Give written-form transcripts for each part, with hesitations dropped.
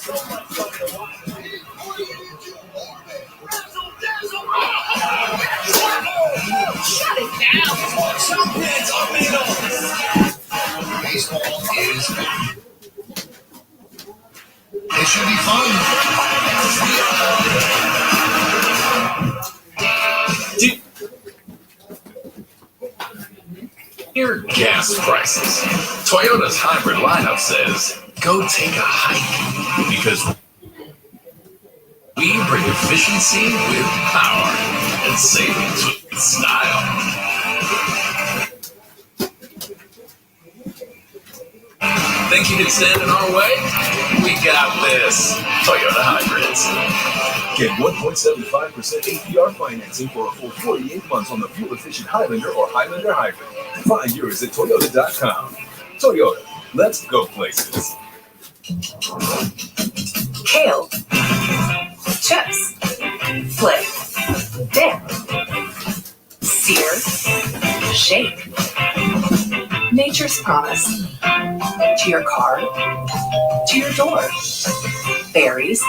Shut it down. Champions are made of. Baseball is back. It should be fun. Dear gas prices, Toyota's hybrid lineup says, go take a hike, because we bring efficiency with power and savings with style. Think you can stand in our way? We got this. Toyota Hybrids. Get 1.75% APR financing for a full 48 months on the fuel-efficient Highlander or Highlander Hybrid. Find yours at Toyota.com. Toyota, let's go places. Kale, chips, flip, dip, sear, shake. Nature's promise. To your car, to your door. Berries,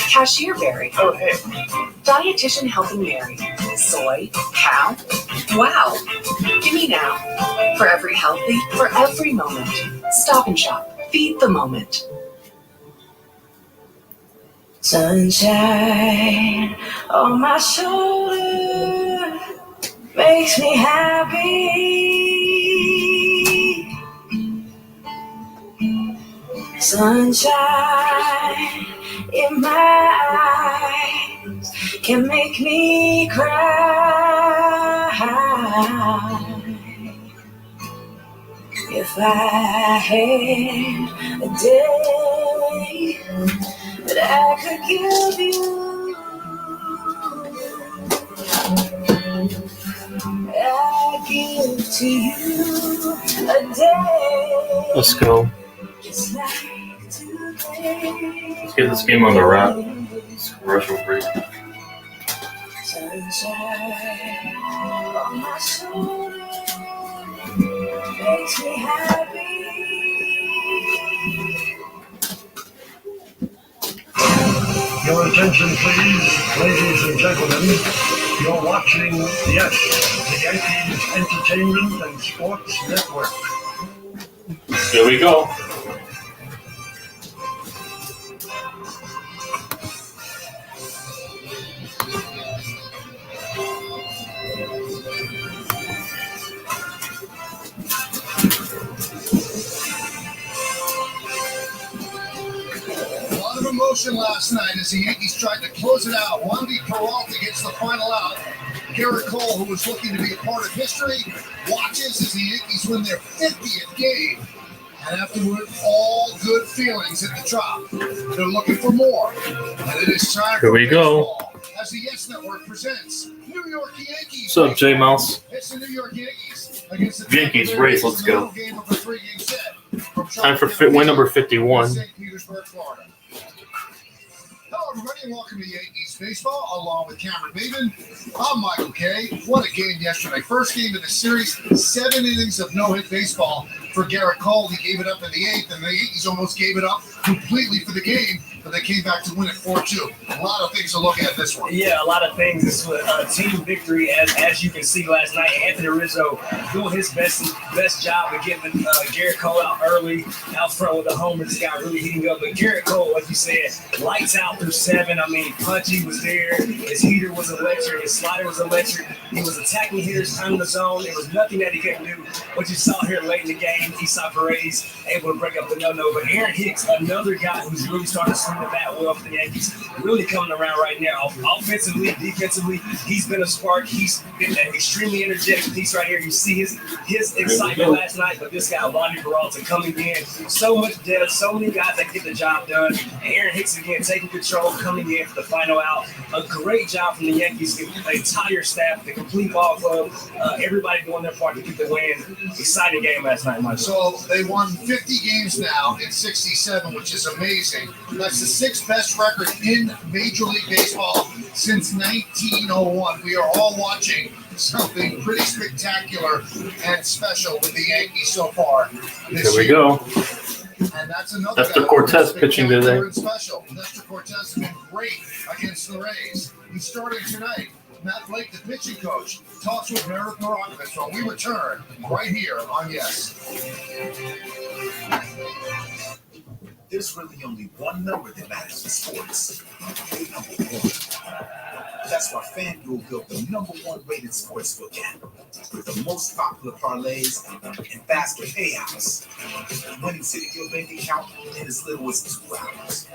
cashier berry. Oh, hey. Dietitian helping Mary. Soy, cow. Wow. Gimme now. For every healthy, for every moment. Stop and shop. Feed the moment. Sunshine on my shoulder makes me happy. Sunshine in my eyes can make me cry. If I had a day that I could give you, I'd give to you a day. Let's go. Just like today. Let's get this game on the wrap. It's commercial break. Sunshine on my shoulder makes me happy. Your attention, please, ladies and gentlemen. You're watching, yes, the Yankees Entertainment and Sports Network. Here we go. Emotion last night as the Yankees tried to close it out. Wandy Peralta gets the final out. Garrett Cole, who was looking to be a part of history, watches as the Yankees win their 50th game. And afterward, all good feelings at the top. They're looking for more. And it is time Here we go. As the Yes Network presents New York Yankees. What's up, J Mouse? It's the New York Yankees against the Yankees race. Let's go. game of a 3-game set. Time for win number 51. St. Petersburg, Florida. Hello, everybody, and welcome to Yankees Baseball, along with Cameron Maven. I'm Michael Kay. What a game yesterday. First game of the series, 7 innings of no-hit baseball for Garrett Cole. He gave it up in the 8th, and the Yankees almost gave it up completely for the game, but they came back to win it 4-2. A lot of things to look at this one. Yeah, a lot of things. This was a team victory, as you can see last night. Anthony Rizzo doing his best job of getting Garrett Cole out early, out front with the homer. This guy really heating up. But Garrett Cole, like you said, lights out through 7. I mean, Punchy was there. His heater was electric. His slider was electric. He was attacking hitters on the zone. There was nothing that he couldn't do. What you saw here late in the game, he saw Perez able to break up the no-no. But Aaron Hicks, another guy who's really starting to swing the bat well for the Yankees, really coming around right now. Offensively, defensively, he's been a spark. He's been an extremely energetic piece right here. You see his excitement last night, but this guy, Wandy Peralta, coming in. So much depth, so many guys that get the job done. And Aaron Hicks, again, taking control, coming in for the final out. A great job from the Yankees, the entire staff, the complete ball club, everybody doing their part to get the win. Exciting game last night, Michael. So they won 50 games now in 67, which is amazing. That's the 6th best record in Major League Baseball since 1901. We are all watching something pretty spectacular and special with the Yankees so far this Here we year. go. And that's another Nestor guy Cortez that's pitching been today. and special. Nestor Cortez has been great against the Rays. He's starting tonight. Matt Blake, the pitching coach, talks with Meredith Morakovich when we return right here on Yes. There's really only one number that matters in sports. Number one. That's why FanDuel built the number one rated sportsbook app with the most popular parlays and faster payouts. Money sitting in your bank account in as little as 2 hours.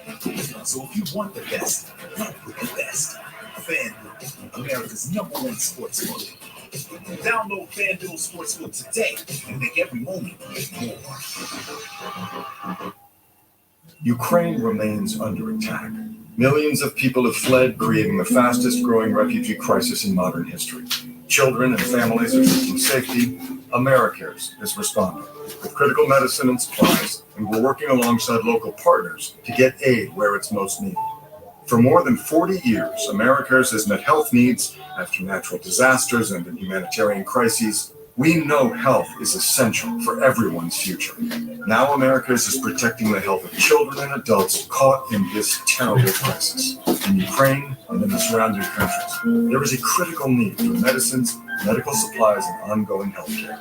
So if you want the best, work with the best. FanDuel, America's number one sportsbook. Download FanDuel Sportsbook today and make every moment more. Ukraine remains under attack. Millions of people have fled, creating the fastest growing refugee crisis in modern history. Children and families are seeking safety. AmeriCares is responding with critical medicine and supplies, and we're working alongside local partners to get aid where it's most needed. For more than 40 years, AmeriCares has met health needs after natural disasters and in humanitarian crises. We know health is essential for everyone's future. Now AmeriCares is protecting the health of children and adults caught in this terrible crisis. In Ukraine and in the surrounding countries, there is a critical need for medicines, medical supplies, and ongoing health care.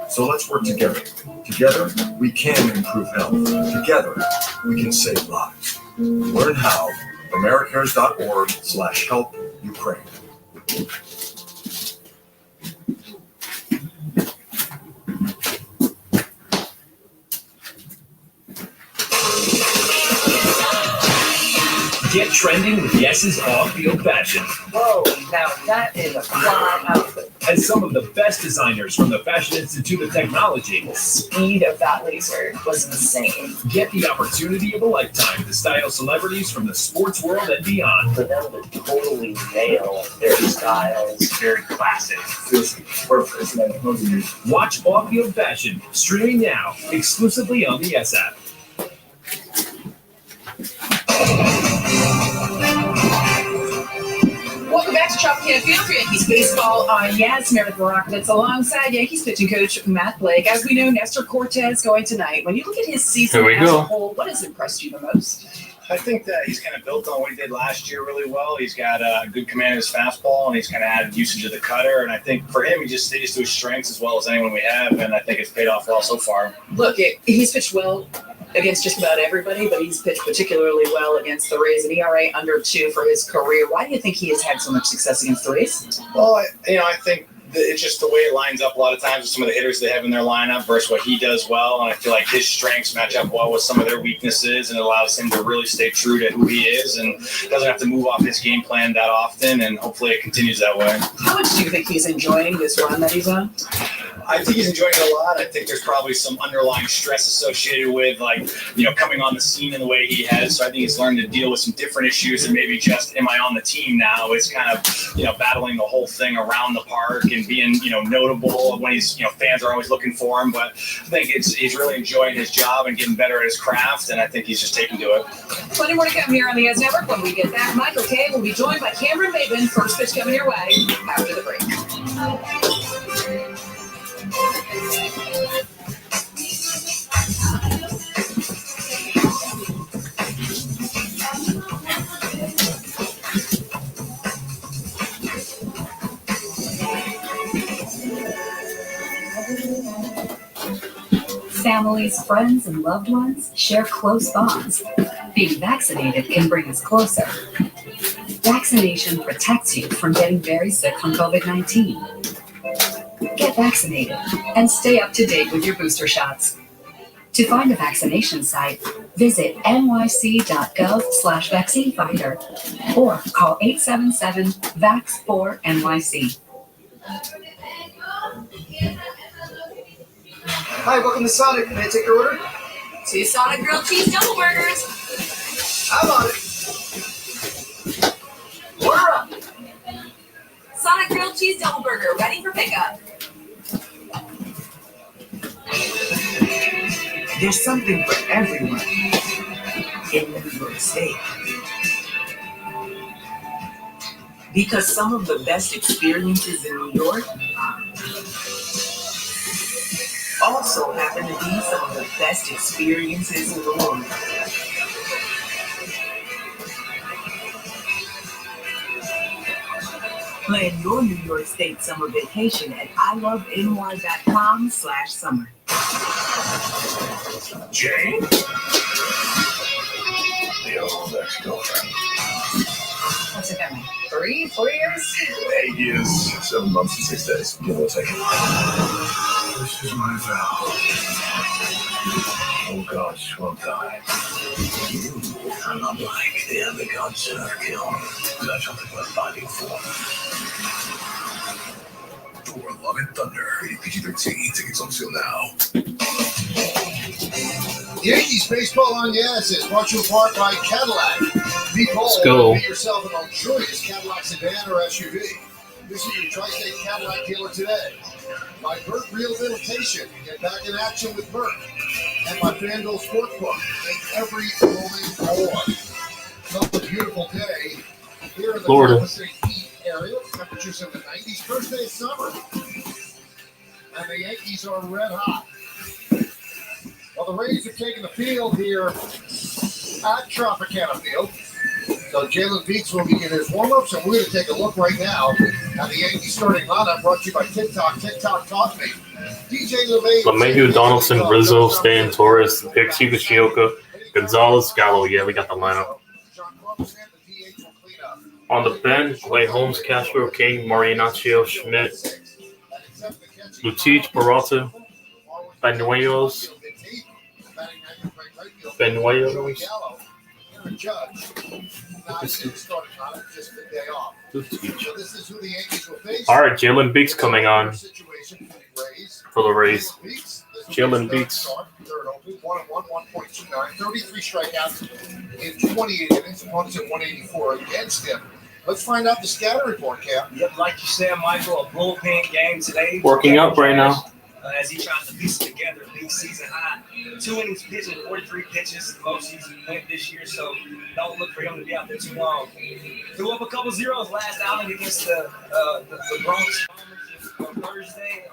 So let's work together. Together, we can improve health. Together, we can save lives. Learn how at americares.org/help Ukraine. Get trending with Yes's off-field fashion. Whoa, now that is a fly outfit. And some of the best designers from the Fashion Institute of Technology. The speed of that laser was insane. Get the opportunity of a lifetime to style celebrities from the sports world and beyond. For them to totally nail their styles. Very classic. Feels perfect. Watch Off-Field Fashion streaming now exclusively on the Yes app. Welcome back to Tropicana Field for Yankees baseball on Yes. Meredith Morakovich alongside Yankees pitching coach Matt Blake. As we know, Nestor Cortez going tonight. When you look at his season as a whole, what has impressed you the most? I think that he's kind of built on what he did last year really well. He's got a good command of his fastball, and he's kind of added usage of the cutter. And I think for him, he just stays to his strengths as well as anyone we have, and I think it's paid off well so far. Look, he's pitched well against just about everybody, but he's pitched particularly well against the Rays, an ERA under 2 for his career. Why do you think he has had so much success against the Rays? Well, I think it's just the way it lines up a lot of times with some of the hitters they have in their lineup versus what he does well. And I feel like his strengths match up well with some of their weaknesses, and it allows him to really stay true to who he is and doesn't have to move off his game plan that often. And hopefully it continues that way. How much do you think he's enjoying this run that he's on? I think he's enjoying it a lot. I think there's probably some underlying stress associated with, coming on the scene in the way he has. So I think he's learned to deal with some different issues than maybe just, am I on the team now? It's kind of, battling the whole thing around the park and being, notable when he's, fans are always looking for him. But I think he's really enjoying his job and getting better at his craft. And I think he's just taking to it. Plenty more to come here on the Yes Network. When we get back, Michael Kay will be joined by Cameron Maven. First pitch coming your way after the break. Families, friends, and loved ones share close bonds. Being vaccinated can bring us closer. Vaccination protects you from getting very sick from COVID-19. Get vaccinated and stay up to date with your booster shots. To find a vaccination site, visit nyc.gov/vaccinefinder or call 877-VAX4NYC. Hi, welcome to Sonic. May I take your order? 2 Sonic grilled cheese double burgers. I'm on it. Order up. Sonic grilled cheese double burger, ready for pickup. There's something for everyone in New York State. Because some of the best experiences in New York also happen to be some of the best experiences in the world. Plan your New York State summer vacation at iloveny.com/summer. Jane? The old ex-girlfriend. What's it been? 3, 4 years? 8 years, 7 months and 6 days, give or take. This is my vow. Oh gods won't die. You are not like the other gods that I've killed. That's something worth fighting for. Thor: Love and Thunder, rated PG-13. Tickets on sale now. Yankees baseball on Yes is brought to you in part by Cadillac. Be bold. Let's go. Be yourself a luxurious Cadillac sedan or SUV. Visit your Tri-State Cadillac dealer today. By Burt Rehabilitation. Get back in action with Burt. And by FanDuel Sportsbook. Make every moment more. Another beautiful day here in the Florida. Tampa City Heat area. Temperatures in the 90s. First day of summer. And the Yankees are red hot. Well, the Rays have taken the field here at Tropicana Field. So Jalen Beeks will begin his warm-ups, and we're going to take a look right now at the Yankees starting lineup brought to you by TikTok. TikTok taught me. DJ LeMahieu, Donaldson, Rizzo, Stan, Torres, Pixie, Shioka, Gonzalez, Gallo. Yeah, we got the lineup. On the bench, Clay Holmes, Castro, King, Marianaccio, Schmidt, Lucic, Peralta, Benuelos. All right, Jalen Beeks coming on for the Rays. Jalen Beeks. 33 strikeouts in 28 innings. Opponents at 184 against him. Let's find out the scatter report, Cap. Yep, like you said, Michael, a bullpen game today. Working out right now. As he tries to piece it together, league season high. 2 innings pitching, 43 pitches, most season went this year, so don't look for him to be out there too long. Threw up a couple zeros last outing against the Bronx on Thursday,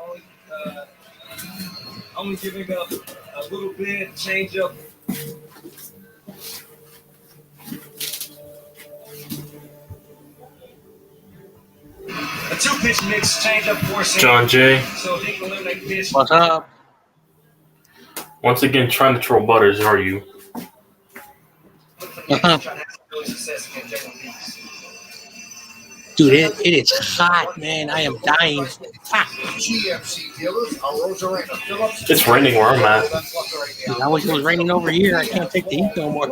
only giving up a little bit, change up. A 2-pitch mix, change up for John Jay. So he can eliminate pitch. What's up? Once again, trying to troll Butters, are you? Dude, it is hot, man. I am dying. GMC dealers, Rosarena Phillips. It's raining where I'm at. Dude, I wish it was raining over here. I can't take the heat no more.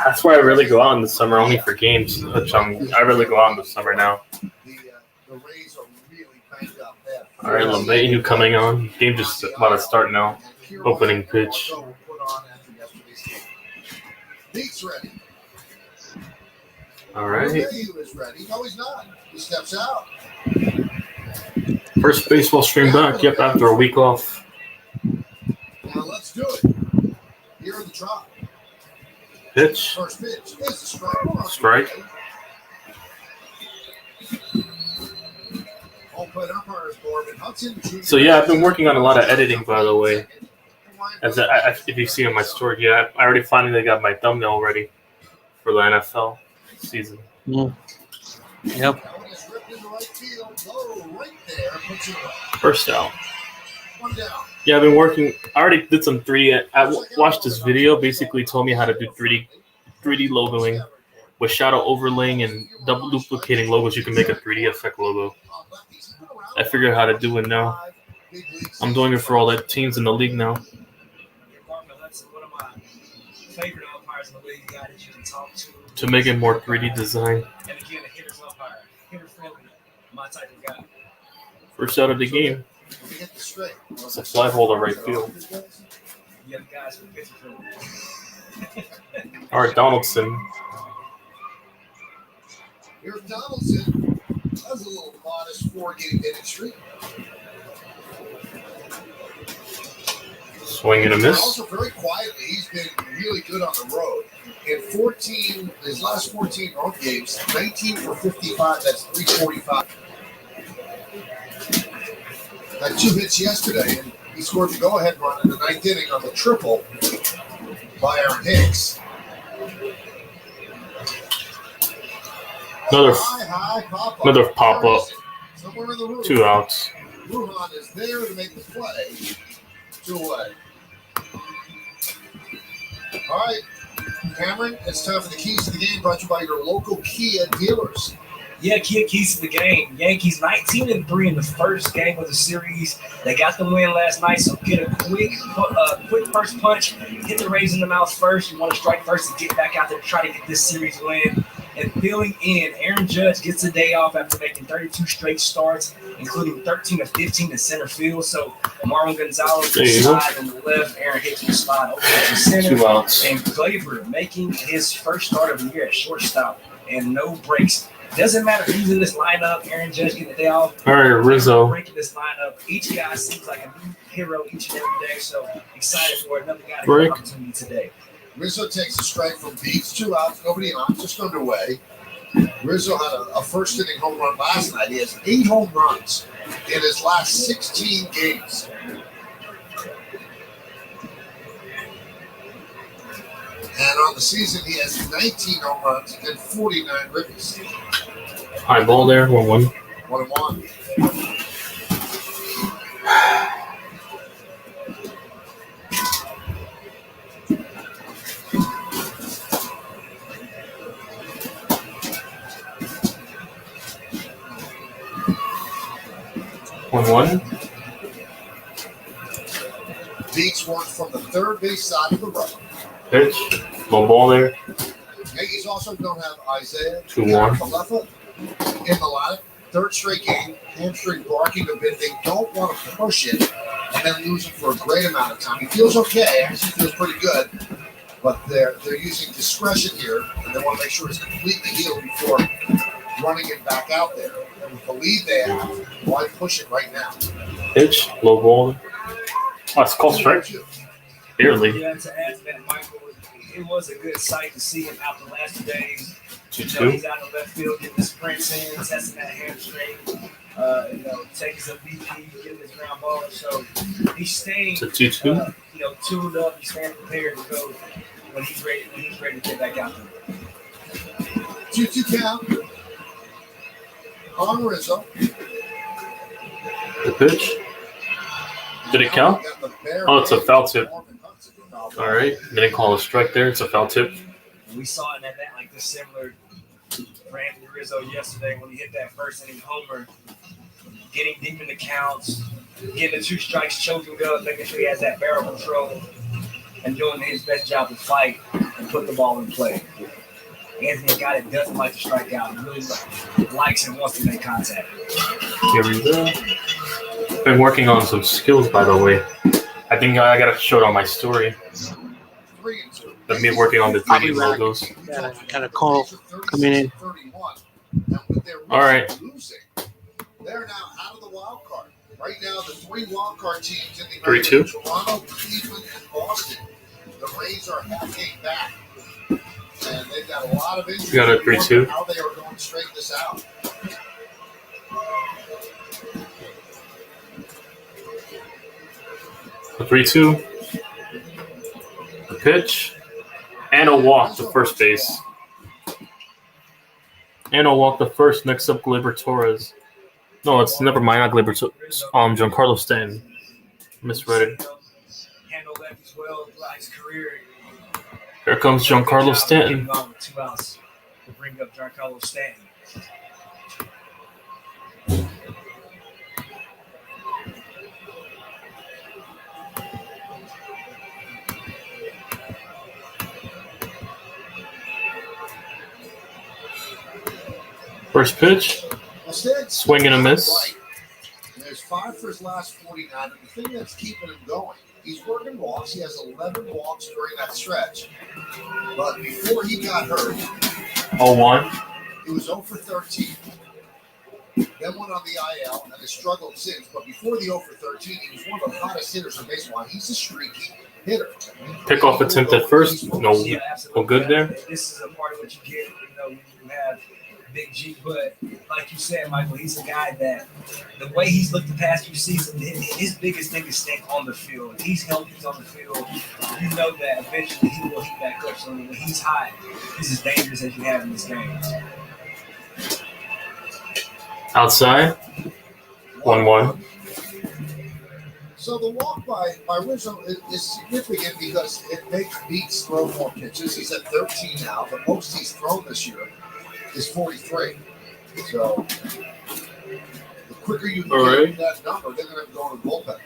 That's why I really go out in the summer, only for games. Which I really go out in the summer now. All right, LeMahieu coming on. Game just about to start now. Opening pitch. All right. No, he's not. He steps out. First baseball stream back. Yep, after a week off. Now let's do it. Here in the drop. Pitch. First pitch is a strike. Strike. So yeah, I've been working on a lot of editing, by the way. As if you see on my story, yeah, I already finally got my thumbnail ready for the NFL season. Mm. Yep. First out. Yeah, I've been working. I already did some 3D. I watched this video. Basically, told me how to do 3D logoing with shadow overlaying and double duplicating logos. You can make a 3D effect logo. I figured out how to do it now. I'm doing it for all the teams in the league now. Favorite umpires in the league, guy that you can talk To make it more 3D design. And again, a hitter's umpire, hitter friendly, my type of guy. First out of the game. It's a fly ball to right field. You have guys with pitcher friendly. All right, Donaldson. Here's Donaldson. That's a little modest 4-game hitting streak. Swing and a miss. Also, very quietly, he's been really good on the road. In his last 14 road games, 19 for 55. That's 345. Had 2 hits yesterday, and he scored the go-ahead run in the 9th inning on the triple by Aaron Hicks. Another pop-up. Somewhere in the room. 2 outs. Ruhan is there to make the play. 2 away. All right, Cameron, it's time for the keys to the game brought to you by your local Kia dealers. Yeah, Kia keys to the game. Yankees 19-3 in the first game of the series. They got the win last night, so get a quick first punch. Hit the Rays in the mouth first. You want to strike first and get back out there to try to get this series win. And filling in, Aaron Judge gets a day off after making 32 straight starts, including 13 of 15 in center field. So Marlon Gonzalez will slide on the left, Aaron Hicks will slide over to the center. 2 outs. And Glaber making his first start of the year at shortstop and no breaks. Doesn't matter who's in this lineup. Aaron Judge getting the day off. All right, Rizzo. Breaking this lineup. Each guy seems like a new hero each and every day. So excited for another guy to get an opportunity today. Rizzo takes a strike from Beats, 2 outs, nobody on, just underway. Rizzo had a first inning home run last night. He has 8 home runs in his last 16 games. And on the season, he has 19 home runs and 49 ribbies. High ball there, 1-1. 1-1. 1-1. Beats one from the third base side of the right. Pitch. Low ball there. Yankees also don't have Isaiah 2-1. Falefa in the lineup. 3rd straight game, hamstring barking a bit. They don't want to push it and then lose him for a great amount of time. He feels okay, actually feels pretty good, but they're using discretion here, and they want to make sure he's completely healed before running him back out there. And we believe they have. Why push it right now? Pitch. Low ball. Oh, it's called strike. Barely. Yeah, to add to that, Michael, it was a good sight to see him out the last 2 days. 2-2. He's out in left field, getting the sprints in, testing that hamstring, taking some BP, getting his ground ball. So he's staying, It's a 2-2. tuned up. He's staying prepared to go when he's ready to get back out there. 2-2 count on Rizzo. The pitch. Did it count? Oh, it's a foul tip. All right. Didn't call a strike there. It's a foul tip. We saw it at that like this similar for Anthony Rizzo yesterday when he hit that first inning homer, getting deep in the counts, getting the 2 strikes, choking up, making sure he has that barrel control, and doing his best job to fight and put the ball in play. Anthony, a guy that doesn't like to strike out, really likes and wants to make contact. Here we go. Been working on some skills, by the way. I think I gotta show it on my story. Of me working on the 3D logos. Got a call coming in. All right. They're now out of the wild card. Right now, the 3 wild card teams in the 3-2. Toronto, Cleveland, and Boston. The Rays are half game back, and they've got a lot of injuries. We got a 3-2. How they are going to straighten this out. The 3-2. The pitch. And a walk to first base. And a walk to first. Next up, Gleyber Torres. No, it's never mind. Not Gleyber Torres. Giancarlo Stanton. Misread it. Handled that as well throughout his career. Here comes Giancarlo Stanton. 2 outs to bring up Giancarlo Stanton. First pitch. Swing and a miss. There's 5 for his last 49, and the thing that's keeping him going, he's working walks. He has 11 walks during that stretch. But before he got hurt, 0-1. he was 0 for 13. Then went on the IL and has struggled since. But before the 0 for 13, he was one of the hottest hitters in baseball. He's a streaky hitter. Pick-off attempt at first. No good there. This is a part of what you get, when you have Big G, but like you said, Michael, he's a guy that the way he's looked the past few seasons, his biggest thing is staying on the field. He's healthy, he's on the field. You know that eventually he will heat back up. So when he's hot, he's as dangerous as you have in this game. Outside, 1-1. So the walk by Rizzo is significant because it makes Beats throw more pitches. He's at 13 now. The most he's thrown this year is 43. So the quicker you get that number, they're going to go to the bullpen.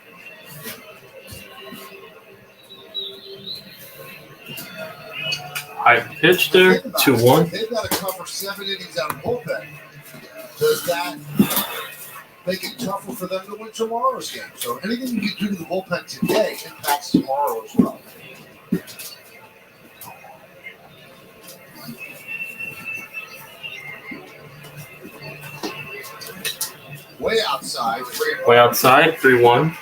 High pitch there, 2-1. They've got to cover 7 innings out of the bullpen. Does that make it tougher for them to win tomorrow's game? So anything you can do to the bullpen today impacts tomorrow as well. Way outside. 3-1.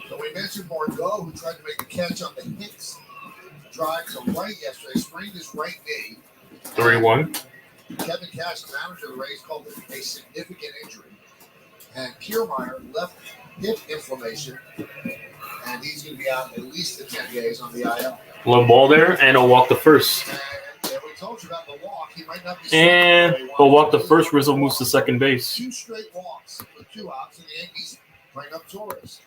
So we mentioned Margot, who tried to make a catch on the Hicks drive to right yesterday, sprained his right knee. 3-1. Kevin Cash, the manager of the Rays, called it a significant injury. And Kiermaier left hip inflammation, and he's going to be out at least the 10 days on the IL. Low ball there, and he'll walk the first. And we told you about the walk. He might not be. And he'll walk the first. Rizzo moves to second base. 2 straight walks with 2 outs, and the Yankees bring up Torres.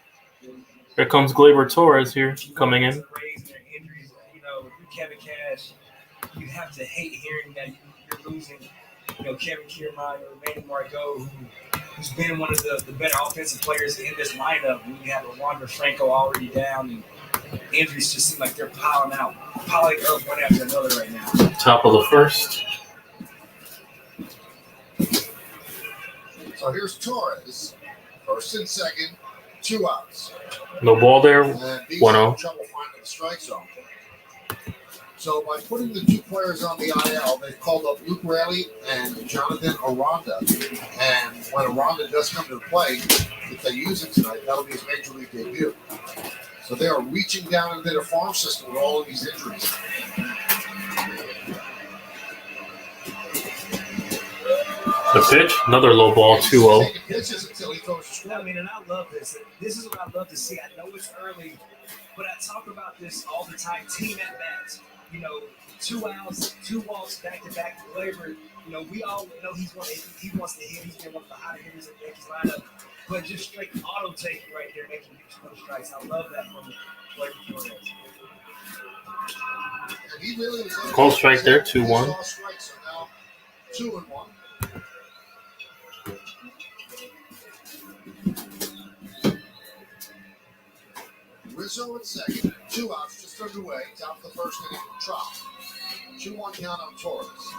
Here comes Gleyber Torres here, coming in. The Rays and their injuries, you know, Kevin Cash, you have to hate hearing that you're losing, you know, Kevin Kiermaier, Manny Margot, who's been one of the better offensive players in this lineup. We have Wander Franco already down, and injuries just seem like they're piling up one after another right now. Top of the first. So here's Torres, first and second, 2 outs. No ball there, And Beats 1-0. having trouble finding the strike zone. So by putting the 2 players on the IL, they've called up Luke Raley and Jonathan Aranda. And when Aranda does come to play, if they use him tonight, that'll be his major league debut. So they are reaching down into their farm system with all of these injuries. The pitch, another low ball, 2-0. Taking pitches until he throws a strike. I mean, and I love this. This is what I love to see. I know it's early, but I talk about this all the time. Team at bats. You know, 2 outs, 2 walks back to back to Gleyber. You know, we all know he wants to hit. He's been one of the hottest hitters in the Yankees lineup. But just straight auto taking right there, making huge no strikes. I love that from Gleyber Torres. And he really was Call strike there, 2-1. So now 2-1. Rizzo at second, 2 outs just underway. Top of the first inning, Trop. 2-1 count on Torres.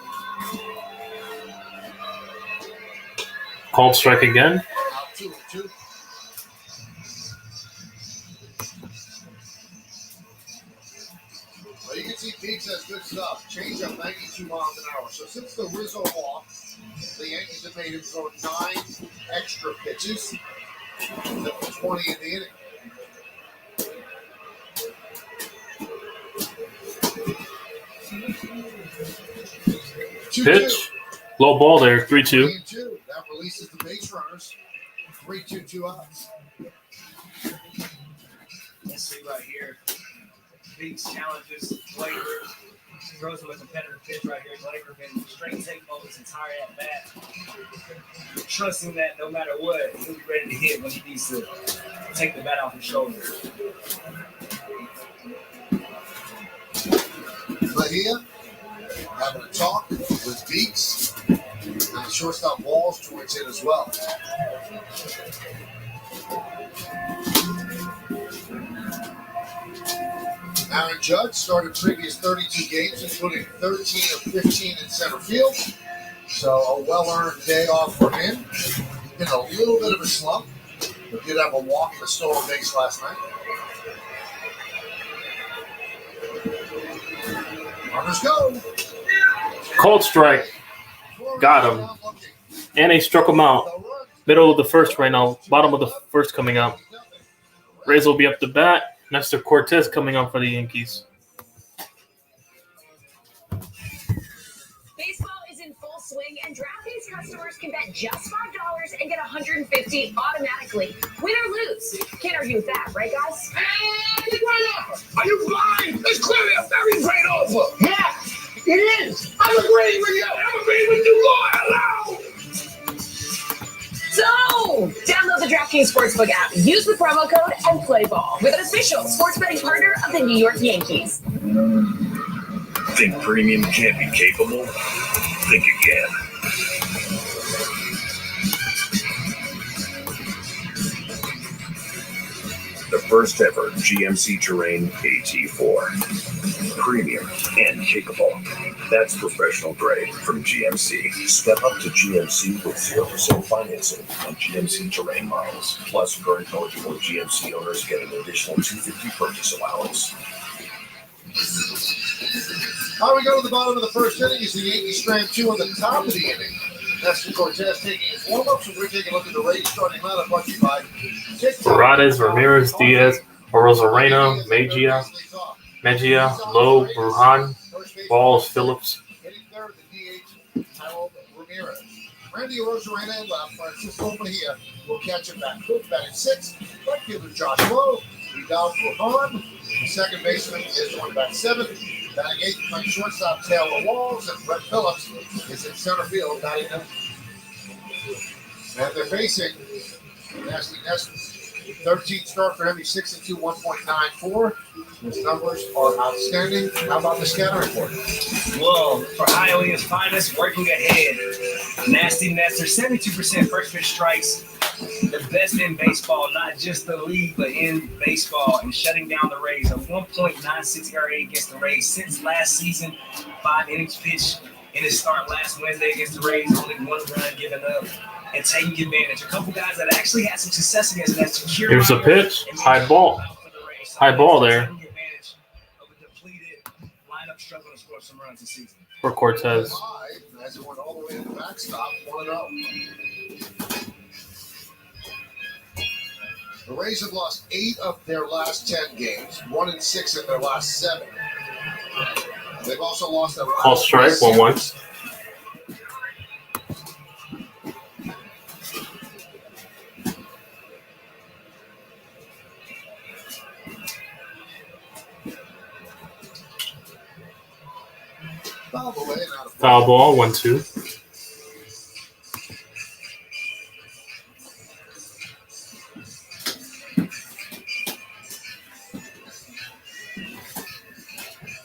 Called strike again. Out 2-2. Well, you can see Peaks has good stuff. Change up 92 miles an hour. So since the Rizzo walk, the Yankees have made him throw 9 extra pitches. 20 in the inning. Pitch, low ball there, 3-2. 3-2. That releases the base runners. 3-2, 2 outs. Let's see right here. Beats challenges Gleyber. Throws him a competitive pitch right here. Gleyber been straight take mode his entire at bat. Trusting that no matter what, he'll be ready to hit when he needs to take the bat off his shoulder. Bahia having a talk with Beats. And the shortstop Walls joins in as well. Aaron Judge started previous 32 games, including 13 of 15 in center field. So a well-earned day off for him. In a little bit of a slump, but did have a walk and a stolen base last night. Runners go. Called strike. Got him. And they struck him out. Middle of the first right now. Bottom of the first coming out. Rizzo will be up to bat. Nestor Cortez coming out for the Yankees. customers can bet just $5 and get $150 automatically. Win or lose. Can't argue with that, right, guys? Hey, great offer. Are you blind? It's clearly a very great offer. Yeah, it is. I'm agreeing with you. I'm agreeing with you, Lord. Hello. So, download the DraftKings Sportsbook app, use the promo code, and play ball with an official sports betting partner of the New York Yankees. Think premium can't be capable? Think again. The first ever GMC Terrain AT4. Premium and capable. That's professional grade from GMC. Step up to GMC with 0% financing on GMC Terrain models. Plus, current eligible GMC owners get an additional $250 purchase allowance. All right, we go to the bottom of the first inning. As the Yankees strand two on the top of the inning. Nestor Cortez taking his warm-ups, and we're taking a look at the Rays starting lineup brought to you by Paredes, Ramirez, Diaz, Rosarena, Mejia, Lowe, Brujan, Balls, Phillips. Hitting third, the DH, Harold Ramirez. Randy Rosarena in left, Francisco Mejia will catch him back. Cook batting sixth, right fielder Josh Lowe, Vidal Brujan. Second baseman is going back seventh. Batting eighth, playing shortstop Taylor Walls, and Brett Phillips is in center field batting ninth. And they're facing Nasty Nestor. 13th start for him. He's 6-2, 1.94. His numbers are outstanding. How about the scattering report? Well, for Iowa's finest, working ahead. Nasty Nestor, 72% first pitch strikes. The best in baseball, not just the league, but in baseball, and shutting down the Rays. A 1.96 ERA against the Rays since last season. 5 innings pitched in his start last Wednesday against the Rays. Only 1 run given up. And taking advantage. A couple guys that actually had some success against Nestor. Here's a pitch. High ball. High ball there. For Cortez. As it went all the way to the backstop, 1-0. The Rays have lost 8 of their last 10 games, 1-6 in their last 7. They've also lost a Call strike, 1-1. Foul ball, 1-2.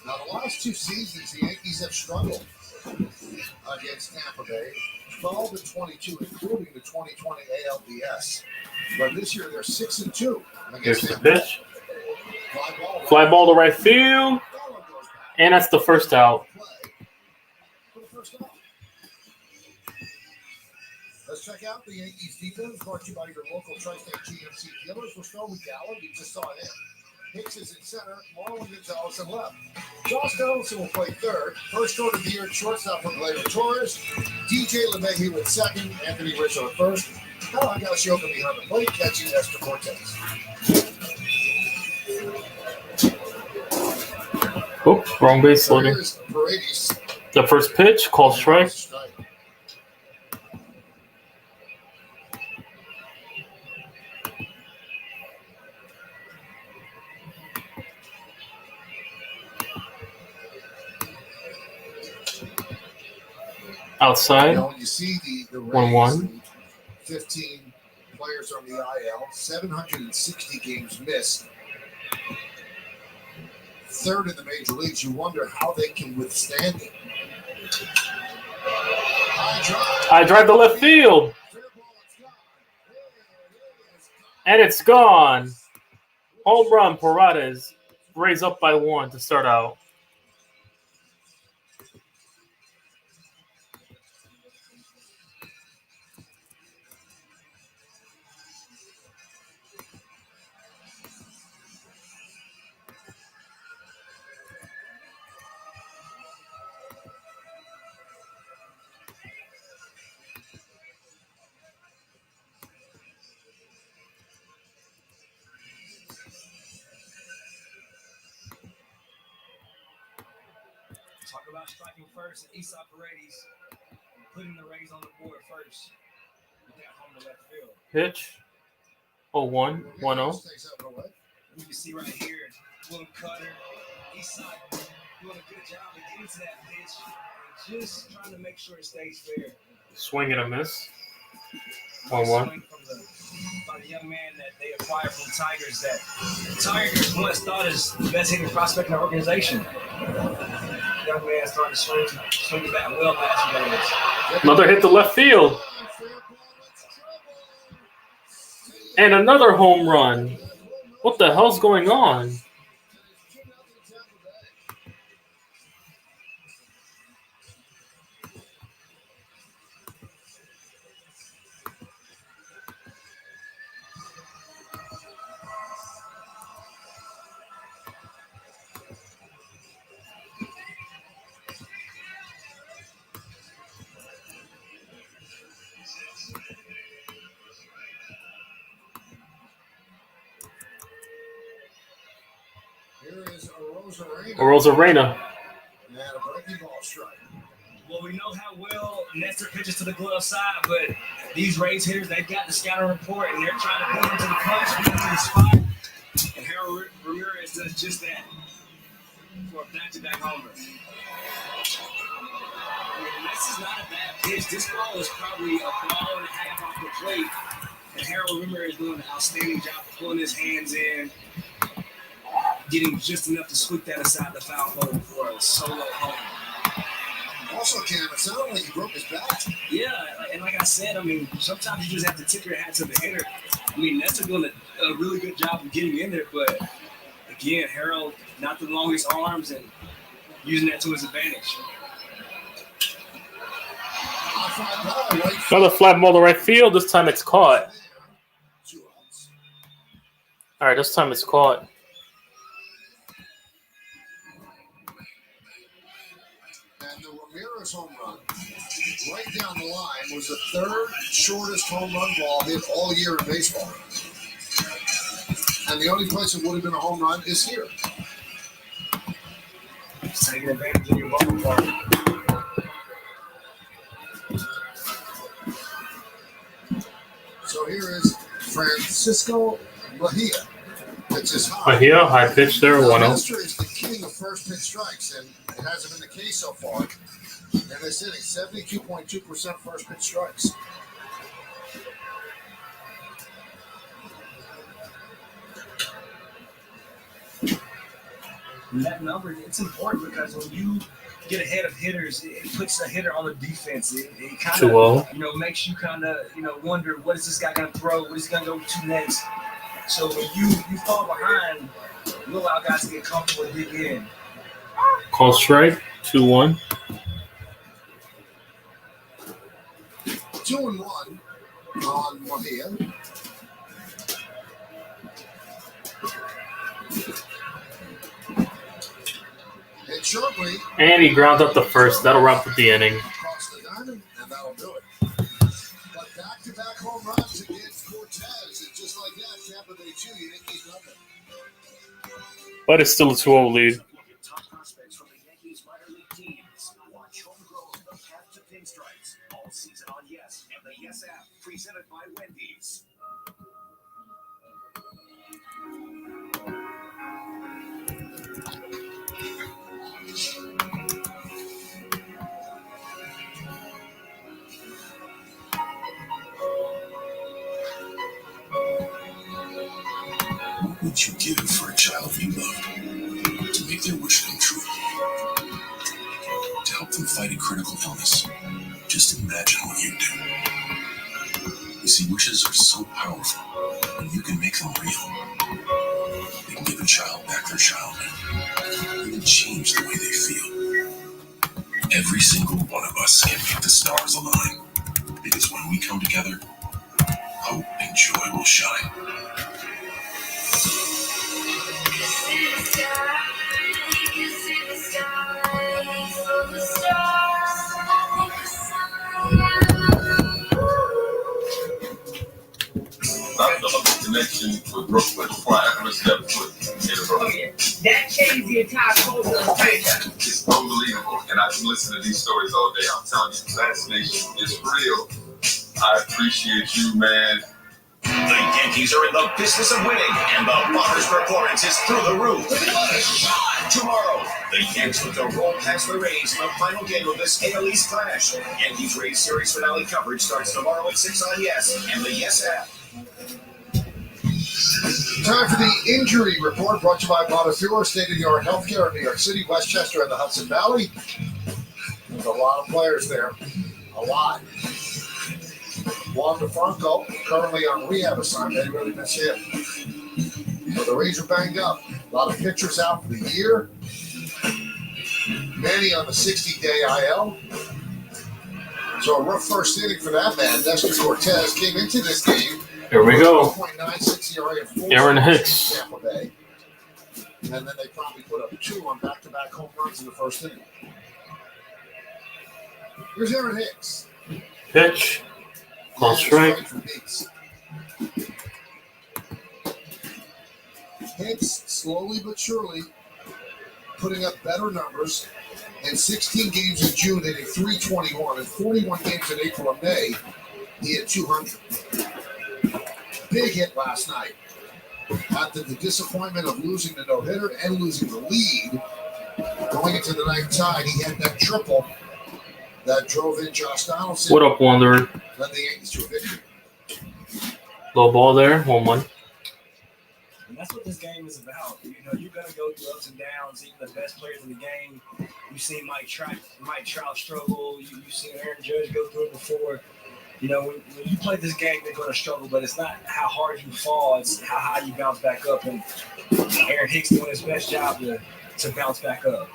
Now, the last 2 seasons, the Yankees have struggled against Tampa Bay, 12-22, including the 2020 ALDS. But this year, they're 6-2 Here's against the Tampa. pitch. Fly ball to right field. And that's the first out. Let's check out the Yankees defense brought to you by your local Tri-State GMC dealers. We'll start with Gallo. You just saw him. Hicks is in center. Marlon Gonzalez in left. Josh Donaldson will play third. First order of the year shortstop for Gleyber Torres. DJ LeMahieu at second. Anthony Rizzo at first. Now I got Shoka behind the plate catching Nestor Cortez. Oops, wrong base loading. The first pitch, call strike. Outside, Now, when you see the 1-1. 15 players on the IL, 760 games missed. Third in the major leagues, you wonder how they can withstand it. I drive to left field. And it's gone. Home run, Paredes. Rays up by 1 to start out. Talk about striking first. Esau Paredes putting the Rays on the board first with that home to left field. Pitch. 0-1, 1-0. You can see right here, little cutter. Eastside doing a good job of getting to that pitch and just trying to make sure it stays fair. Swing and a miss. 1-1. By the young man that they acquired from Tigers that Tigers once thought is the best hitting prospect in the organization. Young man started to swing the bat well last year. Another hit to left field. And another home run. What the hell's going on? Rosarena. Well, we know how well Nestor pitches to the glove side, but these Rays hitters, they've got the scouting report, and they're trying to put him to the punch, put him to the spot. And Harold Ramirez does just that for a back-to-back homer. And this is not a bad pitch. This ball is probably a ball and a half off the plate. And Harold Ramirez is doing an outstanding job of pulling his hands in, getting just enough to sweep that aside the foul pole for a solo home. Also, Cam, it sounded like he broke his back. Yeah, and like I said, I mean, sometimes you just have to tip your hat to the hitter. I mean, Nestor doing a really good job of getting in there, but again, Harold, not the longest arms and using that to his advantage. Another flat ball to right field. This time it's caught. All right, this time it's caught. And the Ramirez home run, right down the line, was the third shortest home run ball hit all year in baseball. And the only place it would have been a home run is here. Taking advantage of your bubble park. So here is Francisco Mejia. It's his high. Mejia, high pitch there, 1-0. Nestor is the king of first pitch strikes, and it hasn't been the case so far. And they're sitting 72.2% first pitch strikes. And that number, it's important because when you get ahead of hitters, it puts a hitter on the defense. It kind of, makes you kind of, wonder, what is this guy going to throw? What is he going to go to next? So when you fall behind, you allow guys to get comfortable and dig in. Call strike, 2-1. 2-1 on Mejia. And shortly, and he ground up the first. That'll wrap up the inning. Across the diamond, and that'll do it. But back-to-back home runs against Cortez, and just like that, Tampa Bay 2, Yankees nothing. But it's still a 2-0 lead. Top prospects from the Yankees minor league teams. Watch Homegrown, The Path to Pinstripes, all season on Yes and the Yes app, presented by Wendy's. What would you give for a child you loved to make their wish come true? To help them fight a critical illness? Just imagine what you'd do. You see, wishes are so powerful when you can make them real. They can give a child back their childhood. They can change the way they feel. Every single one of us can make the stars align. Because when we come together, hope and joy will shine. connection with Brooklyn before I ever stepped foot in Brooklyn. That changed the entire culture of Tampa. It's unbelievable. And I can listen to these stories all day. I'm telling you, vaccination is real. I appreciate you, man. The Yankees are in the business of winning, and the Bombers' performance is through the roof. Tomorrow, the Yanks with the roll past the Rays in the final game of this AL East clash. Yankees-Rays series finale coverage starts tomorrow at 6 on Yes and the Yes app. Time for the injury report brought to you by Montefiore, state-of-the-art healthcare in New York City, Westchester, and the Hudson Valley. There's a lot of players there. A lot. Juan DeFranco, currently on rehab assignment. They really miss him. So the Rays are banged up. A lot of pitchers out for the year. Many on the 60-day IL. So a rough first inning for that man. Nestor Cortez came into this game. Here we go. 1.96 ERA and 4 Aaron Hicks. Tampa Bay. And then they probably put up 2 on back-to-back home runs in the first inning. Here's Aaron Hicks. Pitch. Call strike. Hicks slowly but surely putting up better numbers. In 16 games in June, hitting .321. In 41 games in April and May, he hit .200. Big hit last night. After the disappointment of losing the no-hitter and losing the lead, going into the ninth tie, he had that triple that drove in Josh Donaldson. What up, Wanderer? Led the Yankees to a victory. Low ball there, 1-1. And that's what this game is about. You know, you're going to go through ups and downs. Even the best players in the game. You've seen Mike Trout struggle. You've seen Aaron Judge go through it before. You know, when you play this game, they're going to struggle, but it's not how hard you fall. It's how high you bounce back up. And Aaron Hicks doing his best job to bounce back up.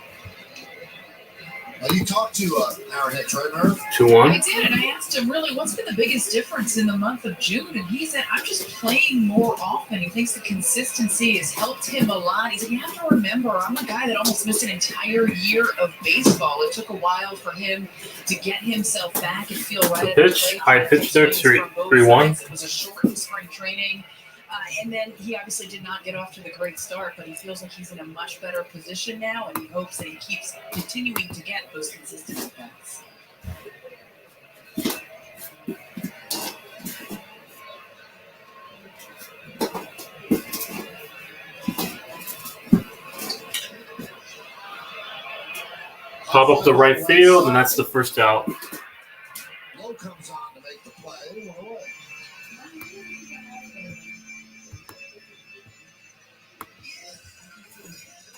You talked to Aaron Hicks, right, Merv? 2-1. I did, and I asked him really what's been the biggest difference in the month of June, and he said, I'm just playing more often. He thinks the consistency has helped him a lot. He said, you have to remember, I'm a guy that almost missed an entire year of baseball. It took a while for him to get himself back and feel right at the plate. High pitch there, 3-1. It was a shortened spring training. And then he obviously did not get off to the great start, but he feels like he's in a much better position now, and he hopes that he keeps continuing to get those consistent at-bats. Pop up the right field, and that's the first out. Low comes on to make the play.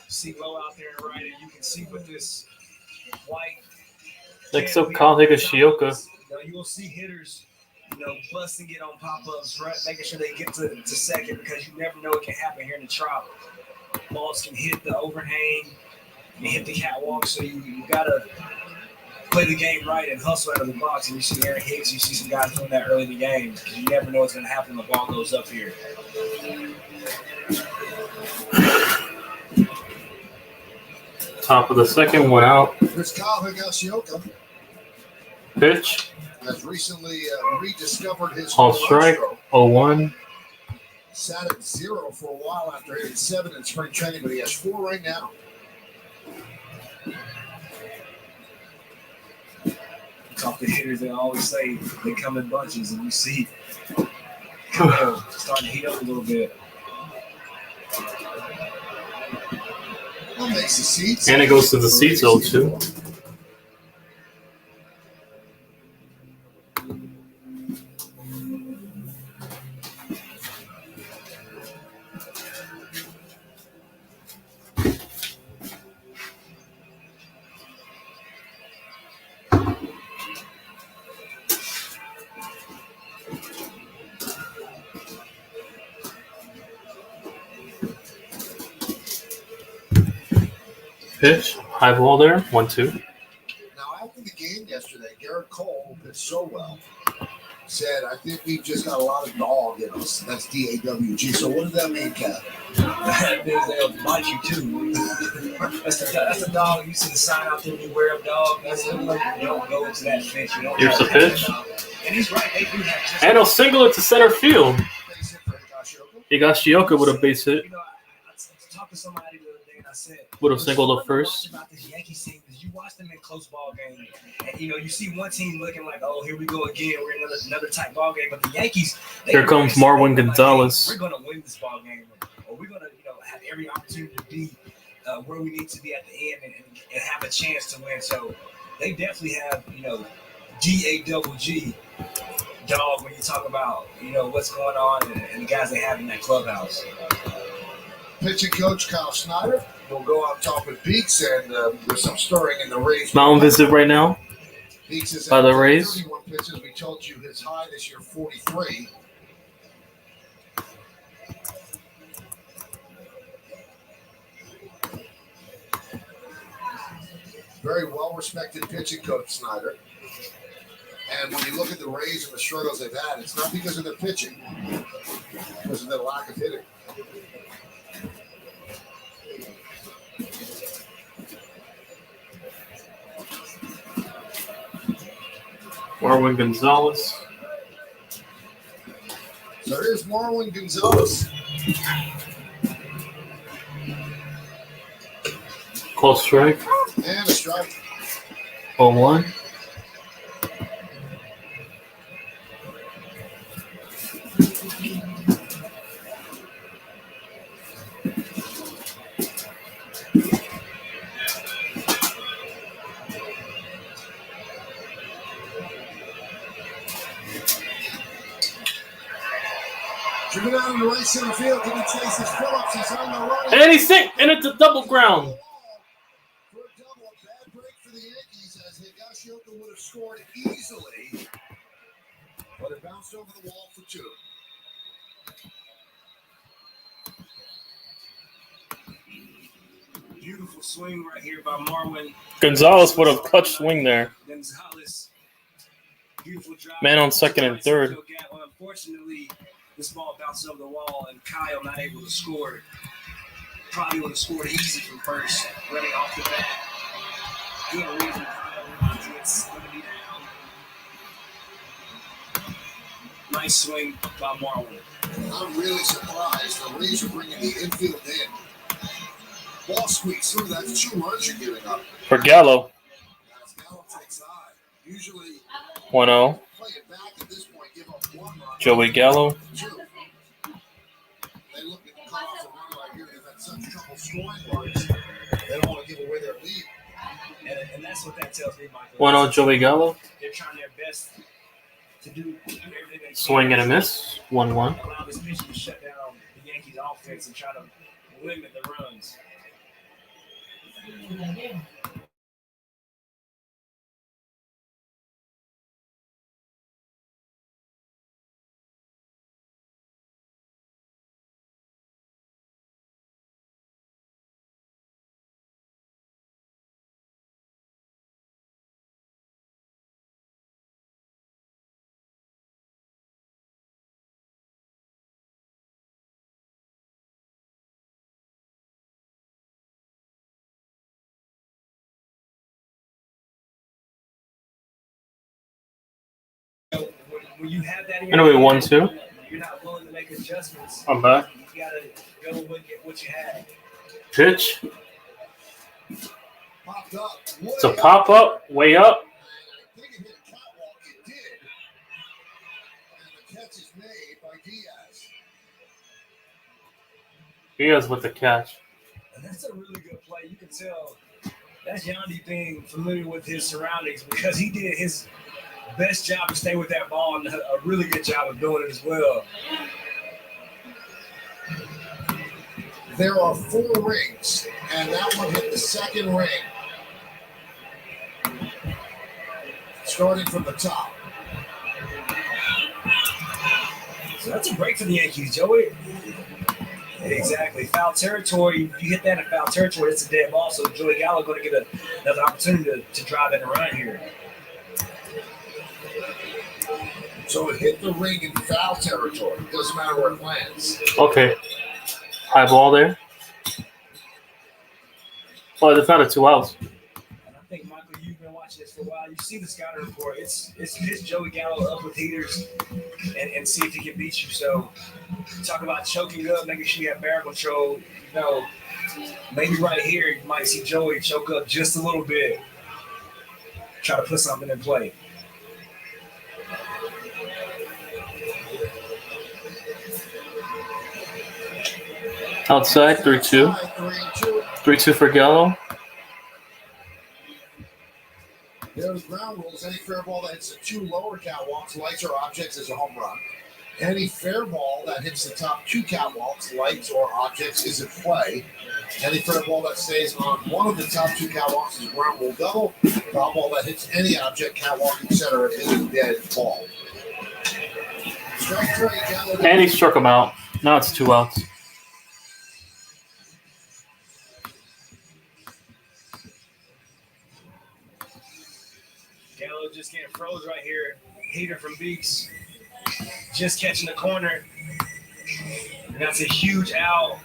See Low out there and right, and you can see with this white. Next up, Kyle Higashioka. You will see hitters, busting it on pop-ups, right, making sure they get to second because you never know what can happen here in the Trop. Balls can hit the overhang and hit the catwalk, so you got to play the game right and hustle out of the box. And you see Aaron Hicks, you see some guys doing that early in the game because you never know what's going to happen when the ball goes up here. Top of the second, 1 out. Here's Kyle Higashioka. Pitch. Has recently rediscovered his Call strike, 0-1. Sat at 0 for a while after hitting 7 in spring training, but he has 4 right now. Talk to hitters, they always say they come in bunches, and you see Kyle starting to heat up a little bit. That makes the seats. And it goes to the seats, 0-2. Pitch, high ball there, 1-2. Now, after the game yesterday, Garrett Cole, who pitched so well, said, I think we've just got a lot of dog in us. That's D-A-W-G. So what does that mean, Kat? That means they'll bite you, too. That's the dog. You see the sign out there, beware of dog. That's the you don't go into that pitch. You don't Here's the pitch. And he's right. They do have And he'll single it to center field. Base hit for Higashioka. Higashioka with a base hit. You know, I talked to somebody the other day and I said, Would have singled up first. About this Yankees team is you watch them in close ball games, and you know you see one team looking like, oh, here we go again, we're in another tight ball game. But the Yankees, Here comes Marwin Gonzalez. We're gonna win this ball game, or we're gonna have every opportunity to be where we need to be at the end and have a chance to win. So they definitely have DAGG dog when you talk about what's going on and the guys they have in that clubhouse. Pitching coach Kyle Snyder will go out top with Beeks, and there's some stirring in the Rays. Mound visit right now Beeks is by the Rays. 31 pitches. We told you his high this year, 43. Very well-respected pitching coach Snyder. And when you look at the Rays and the struggles they've had, it's not because of their pitching, because of their lack of hitting. Marwin Gonzalez. So here's Marwin Gonzalez. Close strike. And a strike. 0-1. Driven out in the right center field to the Chases Phillips. He's on the right. And he's sick, and it's a double ground. For a double, a bad break for the Yankees as Higashioka would have scored easily, but it bounced over the wall for two. Beautiful swing right here by Marwin Gonzalez with a clutch swing there. Gonzalez. Beautiful drive. Man on second and third. Unfortunately, this ball bounced over the wall, and Kyle not able to score. Probably would have scored easy from first, running off the bat. Good reason Kyle it's going to be down. Nice swing by Marwin. I'm really surprised the Rays are bringing the infield in. Ball squeaks through. That's 2 runs you're giving up. For Gallo. As Gallo takes high. Usually 1-0. play it back at this point, give up 1 run. Joey Gallo. 2. They look at the cutoff and run right here. They've had such trouble scoring runs. They don't want to give away their lead. And that's what that tells me, Michael. 1-0 Joey Gallo. They're trying their best to do everything they can. Swing and a miss. 1-1. Allow this pitcher to shut down the Yankees offense and try to limit the runs. When you have that in your Anyway, hand, 1-2. you're not willing to make adjustments. I'm back. You gotta go with what you have. Pitch. Popped up. It's a pop up, way up. I think it hit a catwalk. It did. And the catch is made by Diaz. Diaz with the catch. And that's a really good play. You can tell that's Yandy being familiar with his surroundings because he did his best job to stay with that ball and a really good job of doing it as well. There are 4 rings, and that one hit the second ring. Starting from the top. So that's a break for the Yankees, Joey. Exactly. Foul territory. You hit that in foul territory, it's a dead ball. So Joey Gallo going to get another opportunity to drive in and run here. So it hit the ring in foul territory. Doesn't matter where it lands. Okay. High ball there. Oh, that's not a 2 outs. And I think, Michael, you've been watching this for a while. You see the scouting report. It's Joey Gallo up with heaters and see if he can beat you. So talk about choking up, making sure you have barrel control. Maybe right here you might see Joey choke up just a little bit. Try to put something in play. Outside, 3-2. 3-2 for Gallo. There's ground rules. Any fair ball that hits the two lower catwalks, lights, or objects is a home run. Any fair ball that hits the top two catwalks, lights, or objects is a play. Any fair ball that stays on one of the top two catwalks is a ground rule double. Foul ball that hits any object, catwalk, etc. is a dead ball. Strike three, Gallo. And he struck him out. Now it's 2 outs. Gallo just getting froze right here. Heater from Beeks. Just catching the corner. And that's a huge out.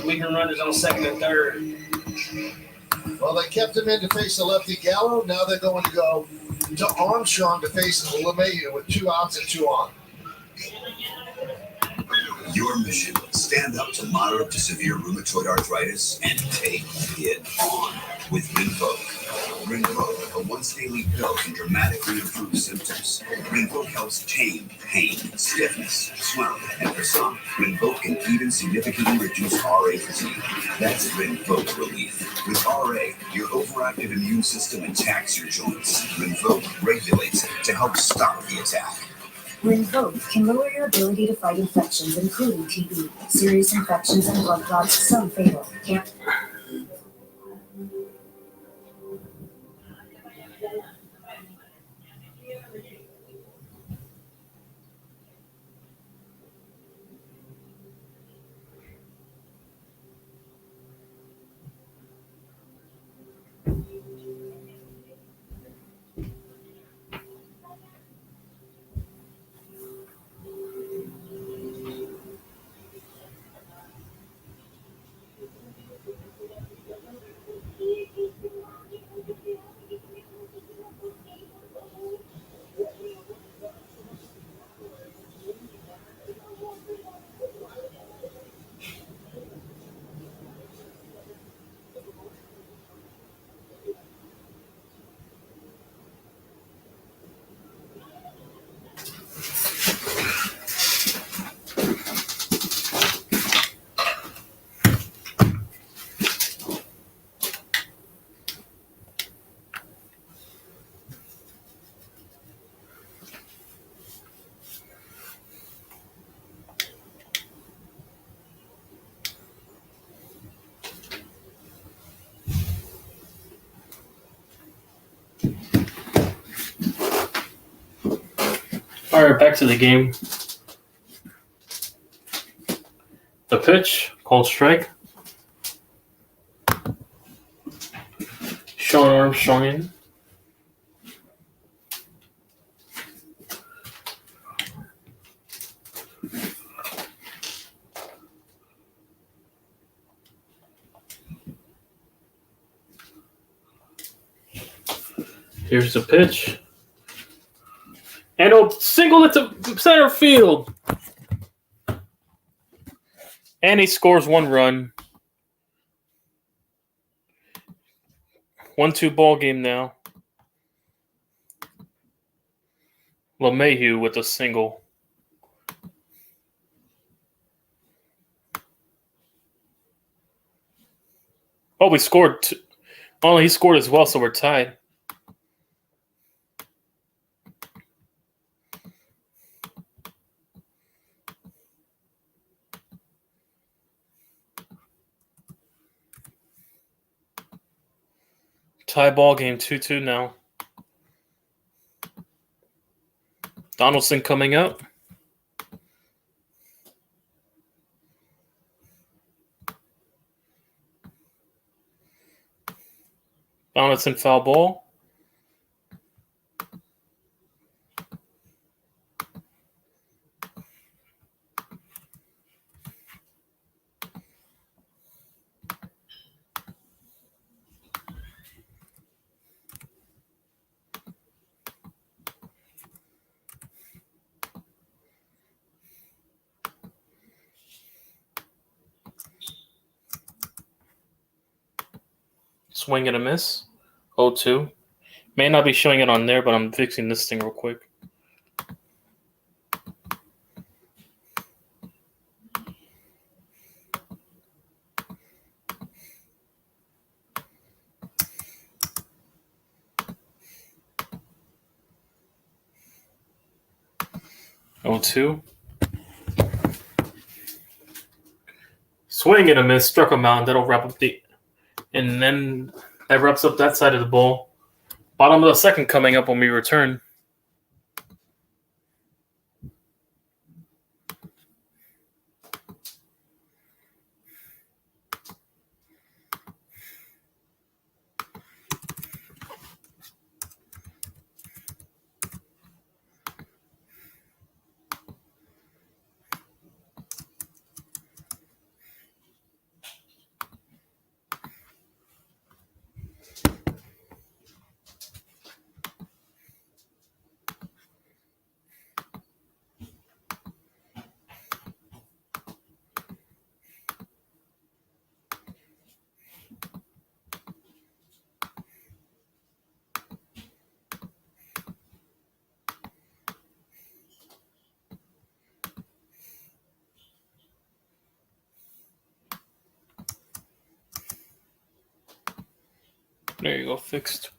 Leaving runners on second and third. Well, they kept him in to face the lefty Gallo. Now they're going to go to Armstrong to face LeMahieu with 2 outs and 2 on. Your mission: stand up to moderate to severe rheumatoid arthritis and take it on with Rinvoq. Rinvoq, a once-daily pill, can dramatically improve symptoms. Rinvoq helps tame pain, stiffness, swelling, and for some, Rinvoq can even significantly reduce RA fatigue. That's Rinvoq relief. With RA, your overactive immune system attacks your joints. Rinvoq regulates it to help stop the attack. Rinvoq can lower your ability to fight infections, including TB, serious infections, and blood clots, some fatal. All right, back to the game. The pitch, called strike. Sean Armstrong in. Here's the pitch. And a single into center field. And he scores 1 run. 1-2 ball game now. LeMahieu with a single. Oh, we scored. Oh, he scored as well, so we're tied. Tie ball game, 2-2 now. Donaldson coming up. Donaldson foul ball. Swing and a miss. 0-2. May not be showing it on there, but I'm fixing this thing real quick. Oh, 2. Swing and a miss. Struck him out. That'll wrap up the... And then that wraps up that side of the ball. Bottom of the second coming up when we return. There you go, fixed.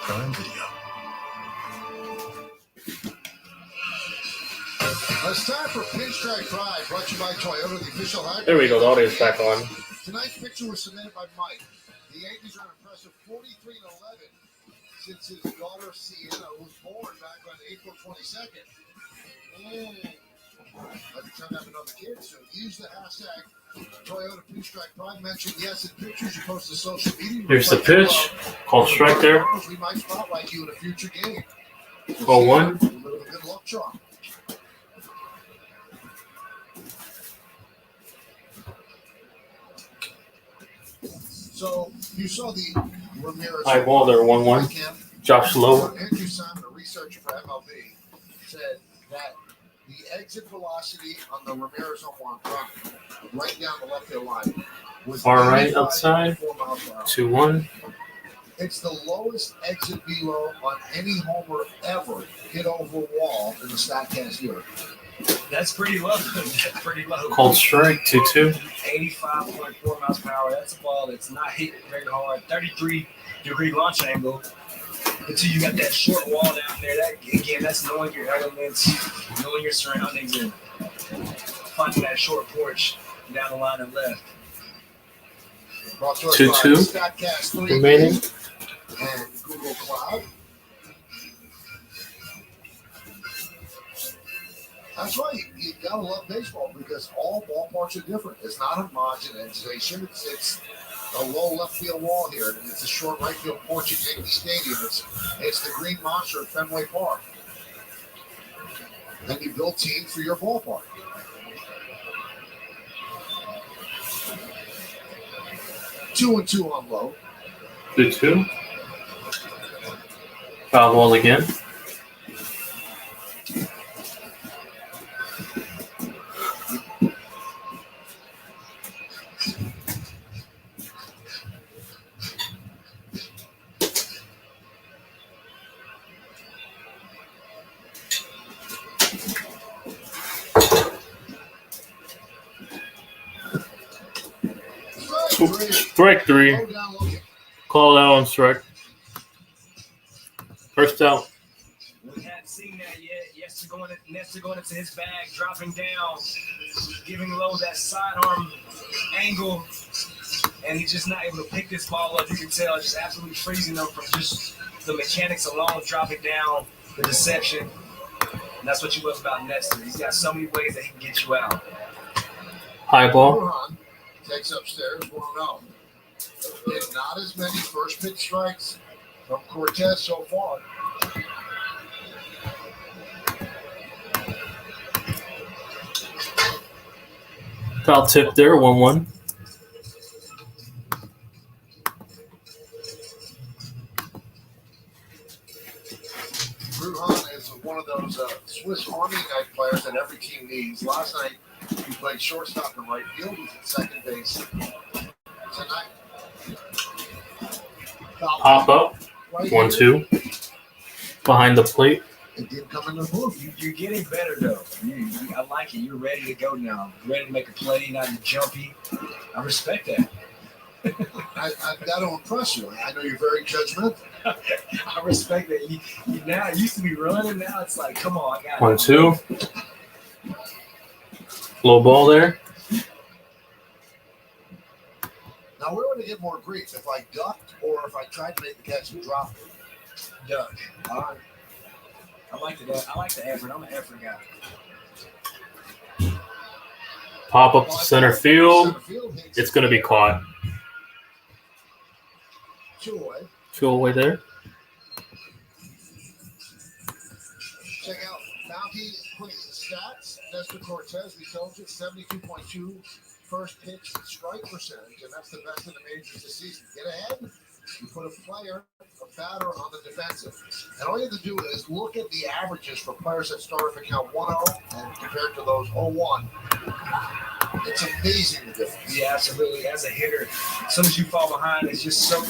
Prime Video. It's time for Pinstripe Pride, brought to you by Toyota, the official hybrid. There we go, the audio's back on. Tonight's picture was submitted by Mike. The Yankees are an impressive 43-11 since his daughter Sienna was born back on April 22nd. Every time I have another kid, so use the hashtag Toyota Pinstripe Pride. Mention yes in pictures you post to social media. Here's the pitch. Called strike there. We might spotlight you in a future game. 0-1. A little bit of a good luck charm. So you saw the Ramirez. High ball there, 1-1. Josh Lowe. Andrew Simon, a researcher for MLB, said that the exit velocity on the Ramirez home run right down the left field line was Far right outside. 2-1. It's the lowest exit velo on any homer ever hit over a wall in the StatCast year. That's pretty low. That's pretty low. Called strike, 2-2. 85.4 miles per hour. That's a ball that's not hit very hard. 33-degree launch angle. Until you got that short wall down there. That again, that's knowing your elements, knowing your surroundings, and finding that short porch down the line and left. 2-2 remaining. And Google Cloud. That's right. You gotta love baseball because all ballparks are different. It's not homogenization. It's a low left field wall here, and it's a short right field porch at Yankee Stadium. It's the Green Monster at Fenway Park. And you build teams for your ballpark. 2-2 on Low. 2-2. Foul ball again. Strike 3. Call out on strike. First out. We hadn't seen that yet. Nestor going into his bag, dropping down, giving Lowe that sidearm angle, and he's just not able to pick this ball up. You can tell, just absolutely freezing them from just the mechanics alone, dropping down, the deception. And that's what you love about Nestor. He's got so many ways that he can get you out. High ball. Burhan takes upstairs 1-0. Did not as many first pitch strikes from Cortez so far. Foul tip there, 1-1. Burhan is one of those Swiss Army knife players that every team needs. Last night, he played shortstop and right field. He's at second base tonight. Pop up. 1-2. Behind the plate. It didn't come in the booth. You're getting better, though. I like it. You're ready to go now. You're ready to make a play, not jumpy. I respect that. I've got to impress you. I know you're very judgmental. I respect that. You now it used to be running. Now it's like, come on, I got 1-2. Low ball there. Now, where would I get more grief? If I ducked or if I tried to make the catch and dropped it? Duck. All right. I like the effort. I'm an effort guy. Pop up to center field. It's going to be caught. Two away there. Check out Bounty quick stats. Nestor Cortez, we told you, 72.2 first pitch strike percentage, and that's the best in the majors this season. Get ahead, you put a player, a batter on the defensive. And all you have to do is look at the averages for players that start off account 1-0 and compared to those 0-1. It's amazing the difference. Yeah, absolutely. As a hitter, as soon as you fall behind, it's just so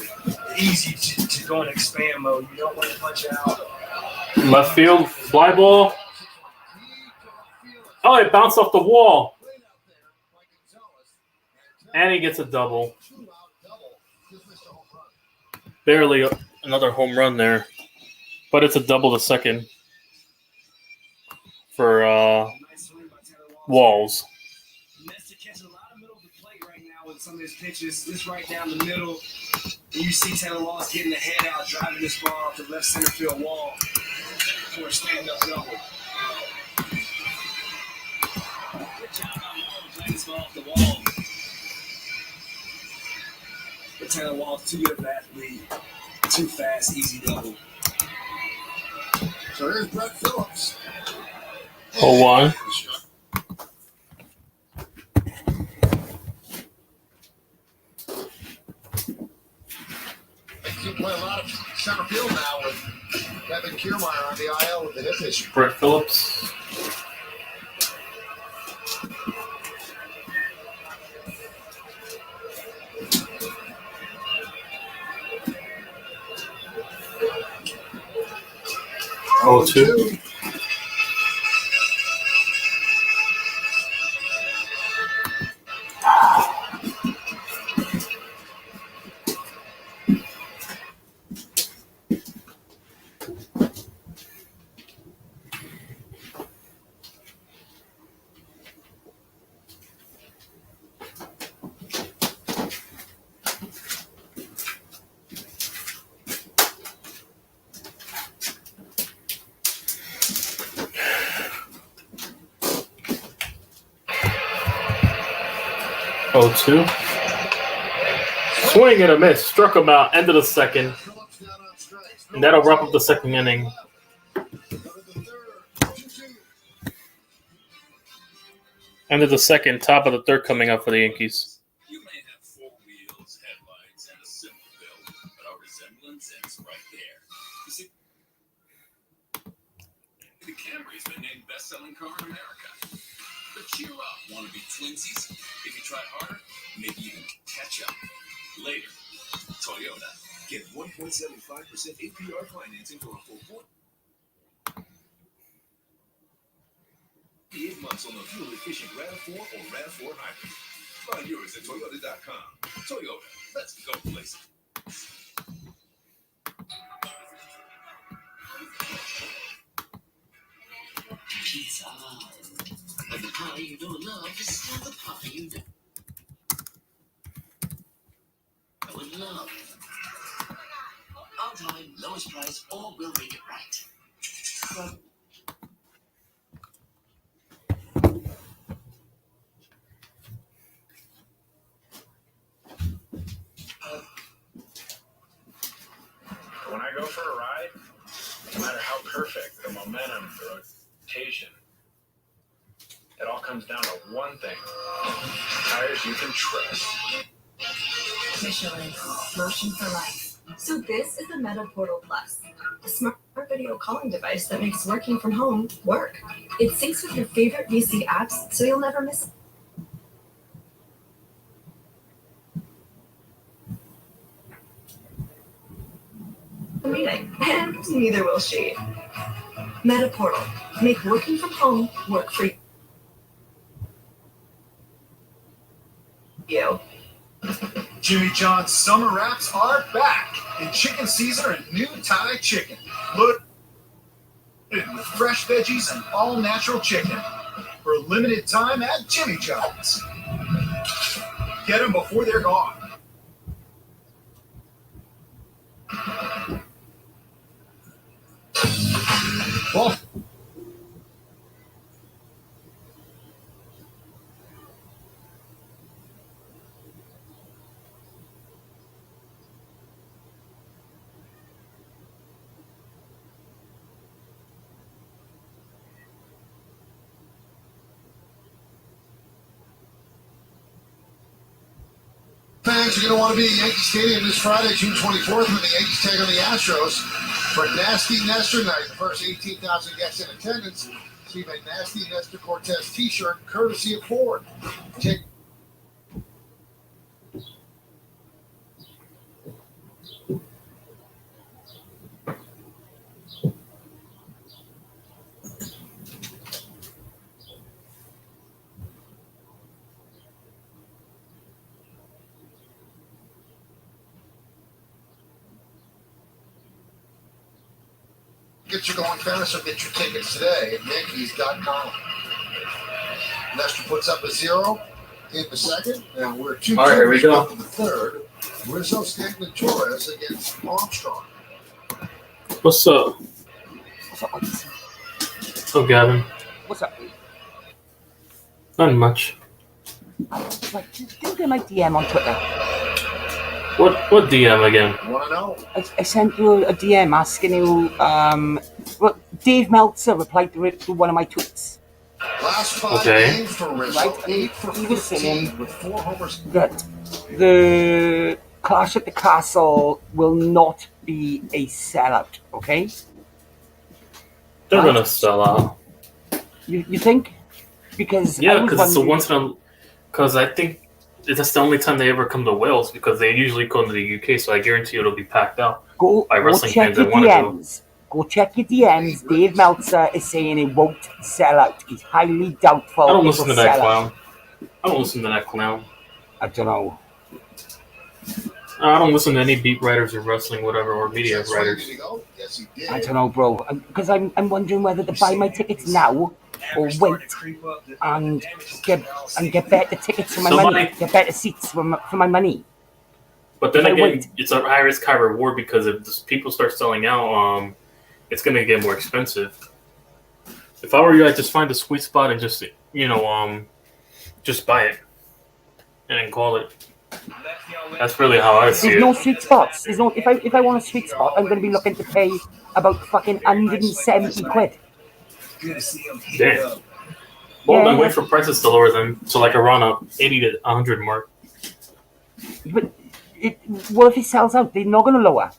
easy to go in expand mode. You don't want to punch out. Left field, fly ball. Oh, it bounced off the wall. And he gets a double. Barely another home run there. But it's a double to second for Walls. Nestor catches a lot of middle of the plate right now with some of his pitches. This right down the middle. And you see Taylor Walls getting the head out, driving this ball off the left center field wall for a stand-up double. Good job on Walls playing this ball off the wall. But Taylor Walls, too good of an athlete. Too fast, easy double. So here's Brett Phillips. 0-1. You play a lot of center field now with Kevin Kiermaier on the IL with the hip issue. Brett Phillips. Oh, 2. Oh, 2. Swing and a miss. Struck him out. End of the second. And that'll wrap up the second inning. End of the second. Top of the third coming up for the Yankees. You may have 4 wheels, headlights, and a simple build, but our resemblance ends right there. You see, the Camry's been named best-selling car in America. But cheer up, want to be twinsies? If you try harder, maybe even catch up. Later, Toyota. Get 1.75% APR financing for a full 48 months on the fuel-efficient RAV4 or RAV4 hybrid. Find yours at Toyota.com. Toyota, let's go places. Pizza. But the pie you don't love is still the pie you know. I would love. On time, lowest price, or we'll make it right. But I go for a ride, no matter how perfect the momentum, the rotation, it all comes down to one thing. Tires you can trust. Michelin, motion for life. So this is the Meta Portal Plus, a smart video calling device that makes working from home work. It syncs with your favorite VC apps, so you'll never miss a meeting, and neither will she. Meta Portal, make working from home work for you. Jimmy John's summer wraps are back in chicken Caesar and new Thai chicken. Loaded with fresh veggies and all natural chicken for a limited time at Jimmy John's. Get them before they're gone. Well, fans are going to want to be at Yankee Stadium this Friday, June 24th, when the Yankees take on the Astros for Nasty Nestor Night. The first 18,000 guests in attendance receive a Nasty Nestor Cortez t-shirt courtesy of Ford. Get you going fast, or get your tickets today at Yankees.com. Nestor puts up a 0 in the second, and we're 2 All right, here we go. in the third. Rizzo, Stanton, and Torres against Armstrong. What's up? What's up, Mike? Oh, Gavin. What's up? Not much. Like, didn't get my DM on Twitter. What DM again? Want to know? I sent you a DM asking you. Well, Dave Meltzer replied to one of my tweets. Last 5 games for Rizzo, Right, 8 for he was 15 saying with 4 homers. that the Clash at the Castle will not be a sellout. Okay. They're Right. gonna sell out. You think? Because Yeah, I was because it's a wondering- once in a. Because I think that's the only time they ever come to Wales, because they usually come to the UK. So I guarantee it'll be packed out Go by wrestling check fans your that want to go. DMs. Go check your DMs. Dave Meltzer is saying it won't sell out. He's highly doubtful. I don't it listen will to that sell out. clown. I don't listen to that clown. I don't know. I don't listen to any beat writers or wrestling, whatever, or media That's ready writers. to go. Yes, he did. I don't know, bro. Because I'm wondering whether to buy my tickets now or wait and get better tickets for my money. Somebody- Get better seats for my money. But then If I again, wait. it's a high risk, high reward, because if people start selling out, it's going to get more expensive. If I were you, I'd just find a sweet spot and just buy it and then call it. That's really how I see There's it. no sweet spots. There's no. If I want a sweet spot, I'm going to be looking to pay about fucking 170 quid. Good to see him. Damn. Well, Yeah, I'm waiting for prices to lower them to like around a 80 to 100 mark. But what if it sells out? They're not going to lower.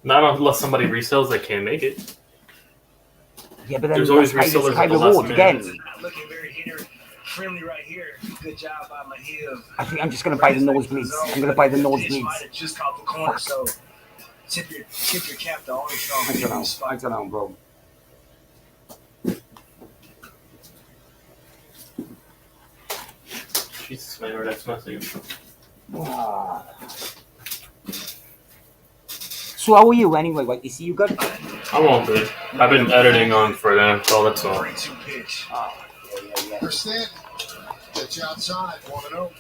Not unless somebody resells that can't make it. Yeah, but then There's always that's resellers high at the last reward minute. again. Looking very friendly right here. Good job by my heel. I think I'm just going to buy the nosebleeds. I'm going to buy the Might nosebleeds. have just caught the corner, so tip your cap to Armstrong. I don't know, bro. Jesus, man, or that's nothing. So how are you anyway? What, is you good? I'm all good. I've been editing on for them, so that's all. For Stanton, get you outside. Want to know?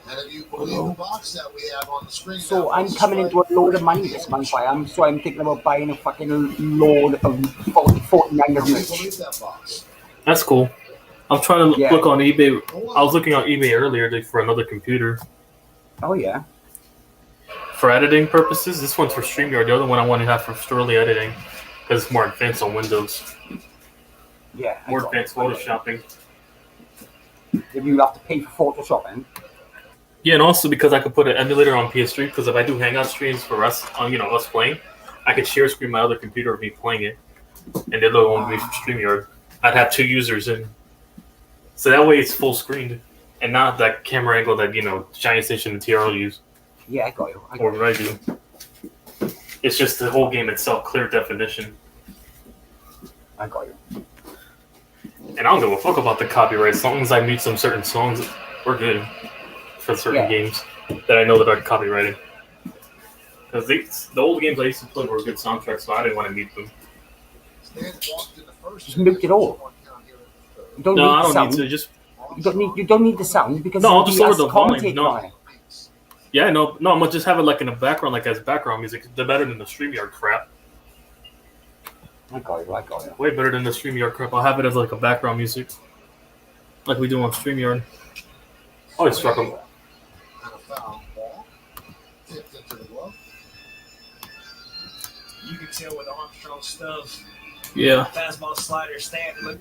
And if you believe the box that we have on the screen, So I'm coming into a load of money this month. I'm thinking about buying a fucking load of 49 of each. believe that box. That's cool. I'm trying to Yeah. look on eBay. I was looking on eBay earlier for another computer. Oh yeah. For editing purposes, this one's for StreamYard. The other one I want to have for strictly editing because it's more advanced on Windows. Yeah. More advanced photoshopping. If you have to pay for photoshopping. Yeah, and also because I could put an emulator on PS3. Because if I do Hangout streams for us, us playing, I could share screen my other computer of me playing it, and the other one would be from StreamYard. I'd have 2 users in, so that way it's full screened, and not that camera angle that Giant Station and TRL use. Yeah, I got you. Or what I do. It's just the whole game itself, clear definition. I got you. And I don't give a fuck about the copyright. As long as I mute some certain songs, we're good for certain games that I know that are copyrighted. Because the old games I used to play were good soundtracks, so I didn't want to mute them. Just mute it all. You don't No, need I the don't need sound. to. Just You don't need the sound because no, I'll just lower the volume. commentator No. on it. Yeah, no, I'm gonna just have it like in the background, like as background music. They're better than the StreamYard crap. I got you. Way better than the StreamYard crap. I'll have it as like a background music, like we do on StreamYard. Oh, he struck him. You can tell with Armstrong stuff. Yeah. Fastball slider stand.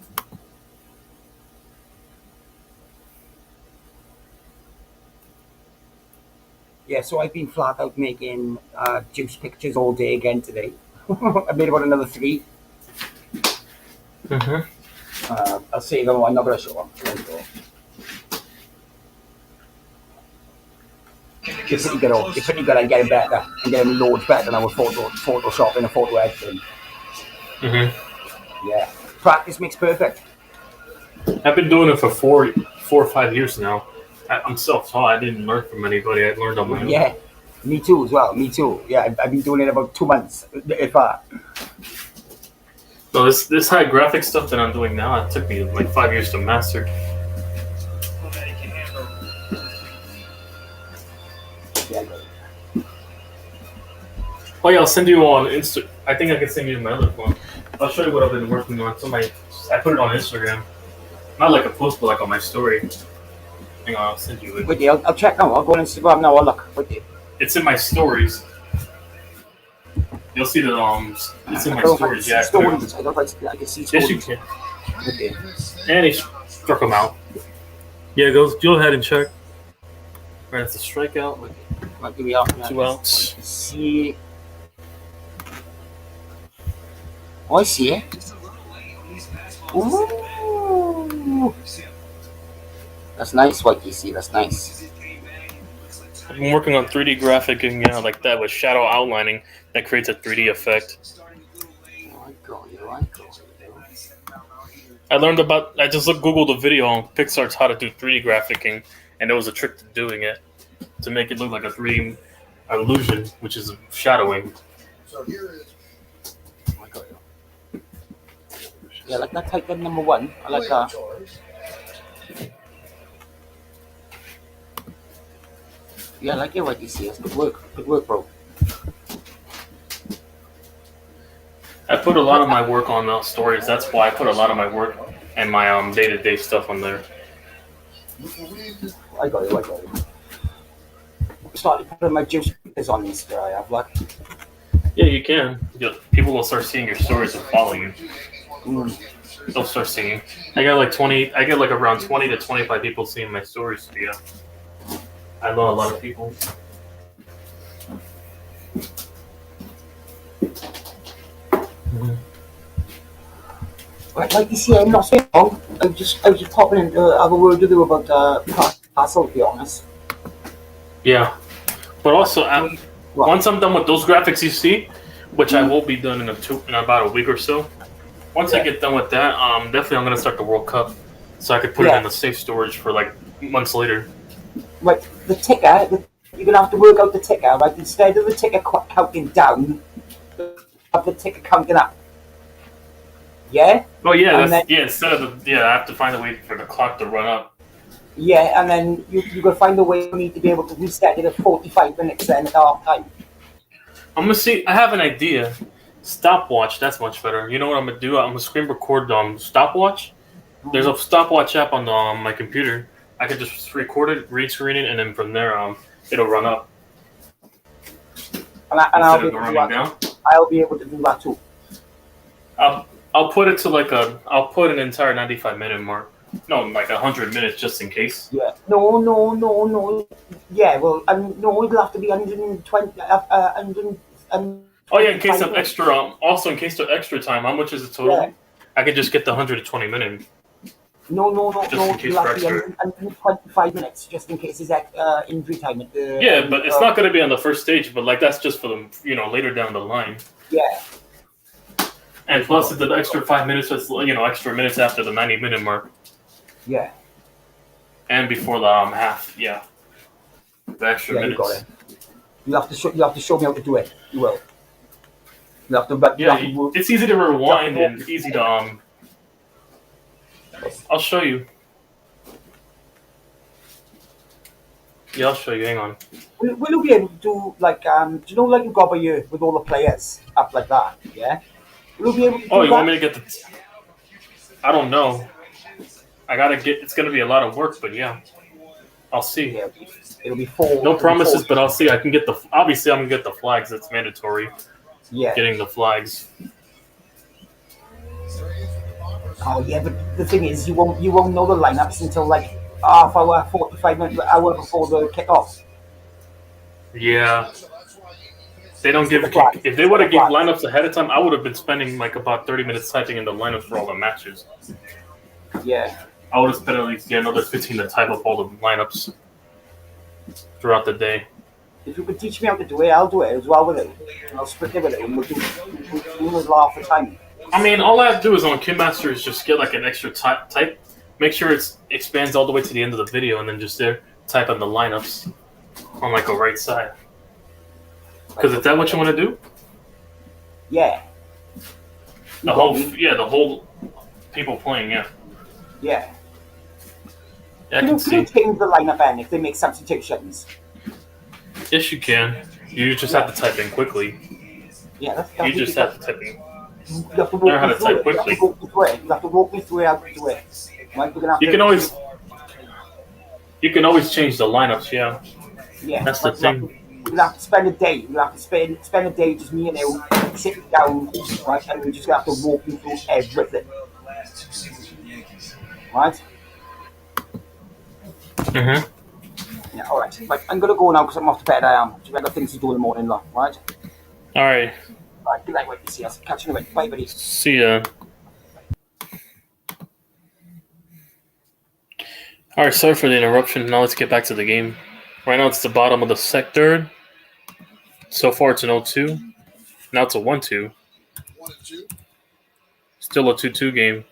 Yeah, so I've been flat out making juice pictures all day again today. I made about another 3. I'll save them. I'm not going to show them. You're pretty good at getting better and getting loads better now with Photoshop and a photo editing. Yeah, practice makes perfect. I've been doing it for 4 or 5 years now. I'm self-taught. I didn't learn from anybody. I learned on my own. Yeah, me too as well. Me too. Yeah, I've been doing it about 2 months. So this high graphic stuff that I'm doing now, it took me like 5 years to master. Oh yeah, I'll send you on Insta. I think I can send you my other phone. I'll show you what I've been working on. I put it on Instagram, not like a post, but like on my story. Hang on, I'll send you it. Wait, I'll check now. I'll go on Instagram now. I'll look. Wait. It's in my stories. You'll see that it's in my stories. Yeah, I don't know if I can see stories. Yes, you can. Okay. And he struck him out. Yeah, go ahead and check. Right, it's a strikeout. Might give me out. 2 outs. See. Oh, I see it. Ooh. That's nice, what you see. That's nice. I've been working on 3D graphicing, like that with shadow outlining that creates a 3D effect. I just Googled a video on Pixar's how to do 3D graphicing, and there was a trick to doing it to make it look like a 3D illusion, which is shadowing. So here is. Yeah, like that type of number 1. I like that. Yeah, I like it what you see. It's good work. Good work, bro. I put a lot of my work on stories. That's why I put a lot of my work and my day-to-day stuff on there. I got you. I started putting my juice pictures on this guy. I've like. Yeah, you can. People will start seeing your stories and following you. They'll start seeing. I get like around 20 to 25 people seeing my stories. Yeah, I know a lot of people. Like you see, I'm not saying wrong. I was just popping in to have a word to do about Castle, to be honest. Yeah, but also once I'm done with those graphics you see, which I will be done in about a week or so. Once I get done with that, definitely I'm gonna start the World Cup, so I could put it in the safe storage for like months later. Right, the ticker, you're gonna have to work out the ticker. Like instead of the ticker counting down, have the ticker counting up. Yeah. Oh yeah, instead of I have to find a way for the clock to run up. Yeah, and then you gotta find a way for me to be able to reset it at 45 minutes then at half time. I'm gonna see. I have an idea. Stopwatch. That's much better. You know what I'm gonna do? I'm gonna screen record stopwatch. There's a stopwatch app on my computer. I could just record it, read screen it, and then from there it'll run up. And I'll be able to do that. Down. I'll be able to do that too. I'll put it to I'll put an entire 95-minute mark. No, like 100 minutes just in case. Yeah. No. Yeah. Well, no, it'll have to be 120. Oh yeah, in case of extra. Also, in case of extra time, how much is it total? Yeah. I could just get the 120 minute. No. Just in case It'll have to be extra. 125 minutes, just in case it's injury time. Yeah, but it's not going to be on the first stage. But like that's just for them, later down the line. Yeah. And plus, the extra 5 minutes, that's extra minutes after the 90-minute mark. Yeah. And before the half, yeah. The extra minutes. You got it. You have to show me how to do it. You will. You have to. It's easy to rewind and easy to I'll show you. Yeah, I'll show you. Hang on. Will you be able to do like do you know like you got by you with all the players up like that? Yeah. Will you be able to do you want me to get the? I don't know. I gotta get. It's gonna be a lot of work, but yeah, I'll see. Yeah, it'll be full. No promises, but I'll see. I can get the. Obviously, I'm gonna get the flags. It's mandatory. Yeah. Getting the flags. Oh yeah, but the thing is, you won't know the lineups until like half hour, 45 minutes, hour before the kickoff. Yeah. They don't give. If they would have given lineups ahead of time, I would have been spending like about 30 minutes typing in the lineups for all the matches. Yeah. I would have spent at least another 15 to type up all the lineups throughout the day. If you could teach me how to do it, I'll do it as well with it. I'll split it with it, and we'll do it half the time. I mean, all I have to do is on KidMaster is just get like an extra type, make sure it expands all the way to the end of the video, and then just type in the lineups on like the right side. Because is that what you want to do? Yeah. The whole people playing, yeah. Yeah. Yeah, I can can see. change the lineup end if they make substitutions. Yes, you can. You just have to type in quickly. Yeah, that's you just have to type in. You have to Learn how to type quickly. You have to walk me through how to do it. You can always change the lineups, yeah. Yeah. That's the thing. We'll have to spend a day. We'll have to spend a day just me and you sitting down, right? And we just have to walk you through everything. Right? Mm-hmm. Yeah, alright. Right, I'm gonna go now because I'm off to bed. I've got things to do in the morning, right? Alright. Alright, good night, wait, see us. Catch you in a bit. Bye, buddy. See ya. Alright, sorry for the interruption. Now let's get back to the game. Right now it's the bottom of the sector. So far it's an 0-2. Now it's a 1-2. 1-2. Still a 2-2 game.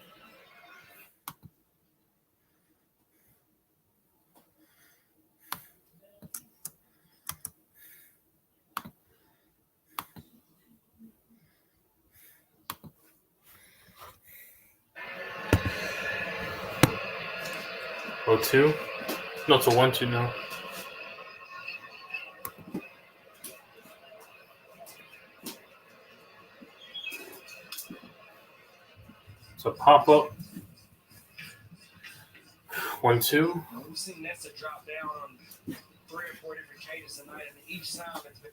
Oh, 2? No, it's a 1-2 now. It's a pop-up. 1-2. We've seen Nessa drop down on 3 or 4 different cages tonight, and each time it's been...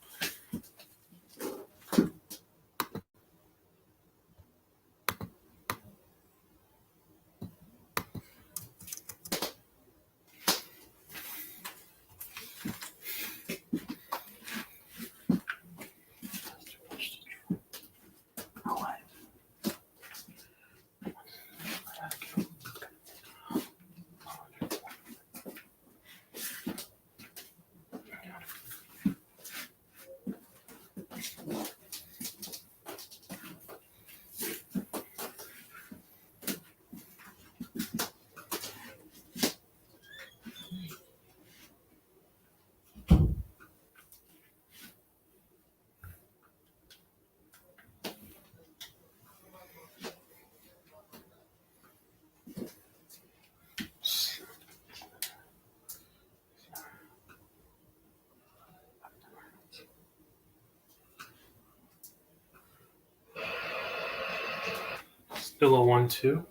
Still a 1-2.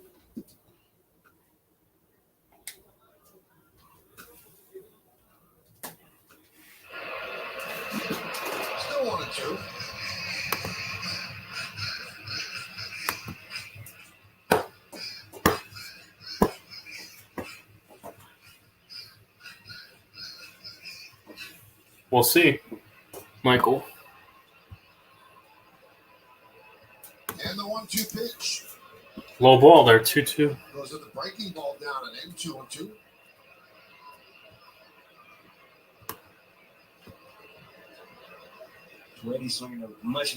2. We'll see, Michael. And the 1-2 pitch. Low ball there, 2-2. Goes with the breaking ball down and in 2-2. Ready swinging a much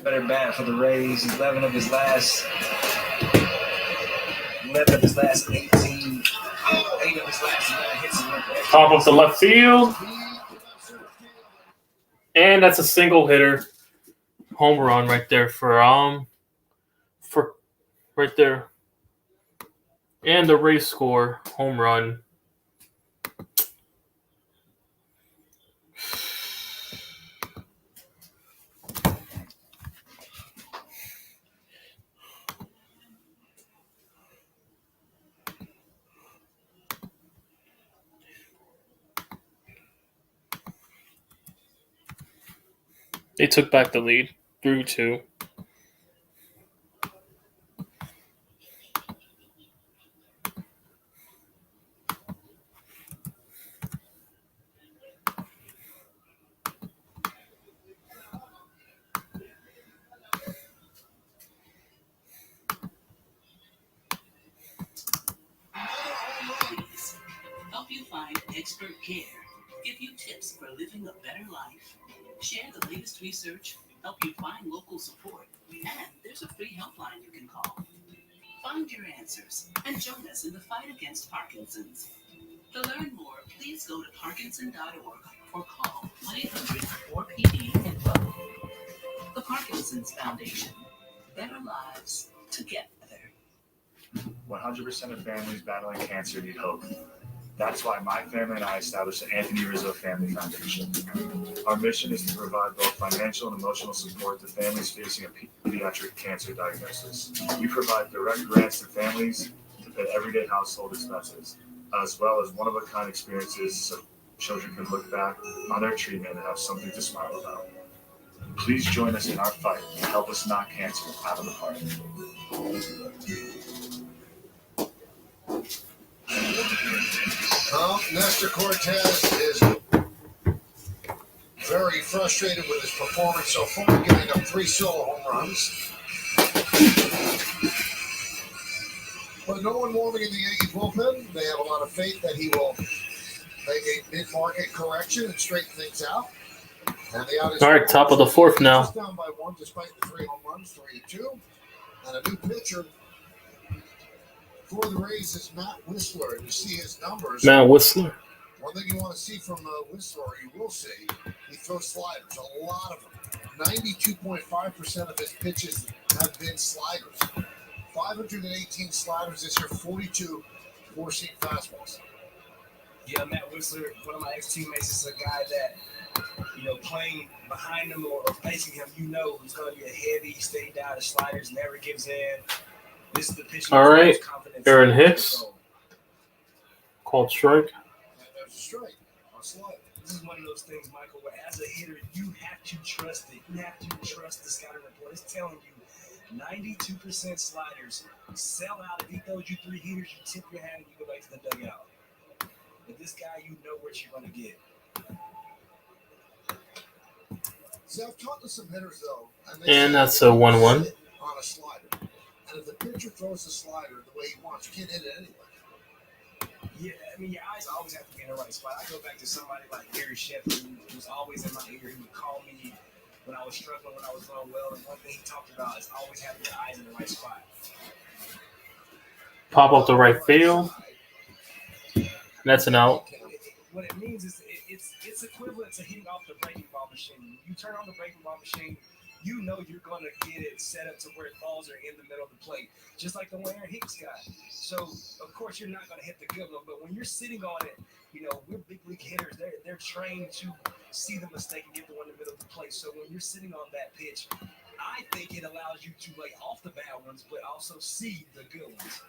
better bat for the Rays. 11 of his last 18. 8 of his last 9 hits. Top of the left field. And that's a single hitter. Home run right there for right there. And the Rays score home run. They took back the lead, 3-2. Help you find expert care. Give you tips for living a better life. Share the latest research. Help you find local support. And there's a free helpline you can call. Find your answers and join us in the fight against Parkinson's. To learn more, please go to parkinson.org or call 1-800-4PD-INFO. The Parkinson's Foundation. Better lives together. 100% of families battling cancer need hope. That's why my family and I established the Anthony Rizzo Family Foundation. Our mission is to provide both financial and emotional support to families facing a pediatric cancer diagnosis. We provide direct grants to families to pay everyday household expenses, as well as one-of-a-kind experiences so children can look back on their treatment and have something to smile about. Please join us in our fight and help us knock cancer out of the park. Nestor Cortez is very frustrated with his performance so far, giving up 3 solo home runs. But no one warming in the Yankee bullpen. They have a lot of faith that he will make a mid-market correction and straighten things out. And the out is all right, top of the 4th now. Down by 1 despite the 3 home runs, 3-2. And a new pitcher for the Rays is Matt Whistler. And you see his numbers. Matt Whistler. One thing you want to see from Whistler, you will see, he throws sliders, a lot of them. 92.5% of his pitches have been sliders. 518 sliders this year, 42 four-seam fastballs. Yeah, Matt Whistler, one of my ex-teammates, is a guy that, playing behind him or facing him, he's going to be a heavy, stay down, the sliders, never gives in. This is the pitch. All right, Aaron Hicks. Called strike. There's a strike on slide. This is one of those things, Michael, where as a hitter, you have to trust it. You have to trust the scouting report. It's telling you 92% sliders. Sell out. If he throws you 3 heaters, you tip your hat and you go back to the dugout. But this guy, you know what you're going to get. See, I've talked to some hitters, though. And that's a 1-1. On a slider. And if the pitcher throws the slider the way he wants, you can't hit it anyway. Yeah, your eyes always have to be in the right spot. I go back to somebody like Gary Sheffield, who was always in my ear. He would call me when I was struggling, when I was going well. And one thing he talked about is always having your eyes in the right spot. Pop up the right field. That's an out. What it means is it's equivalent to hitting off the breaking ball machine. You turn on the breaking ball machine, you know you're going to get it set up to where balls are in the middle of the plate, just like the way Aaron Hicks got. So, of course, you're not going to hit the good one, but when you're sitting on it, we're big league hitters. They're trained to see the mistake and get the one in the middle of the plate. So when you're sitting on that pitch, I think it allows you to lay off the bad ones, but also see the good ones.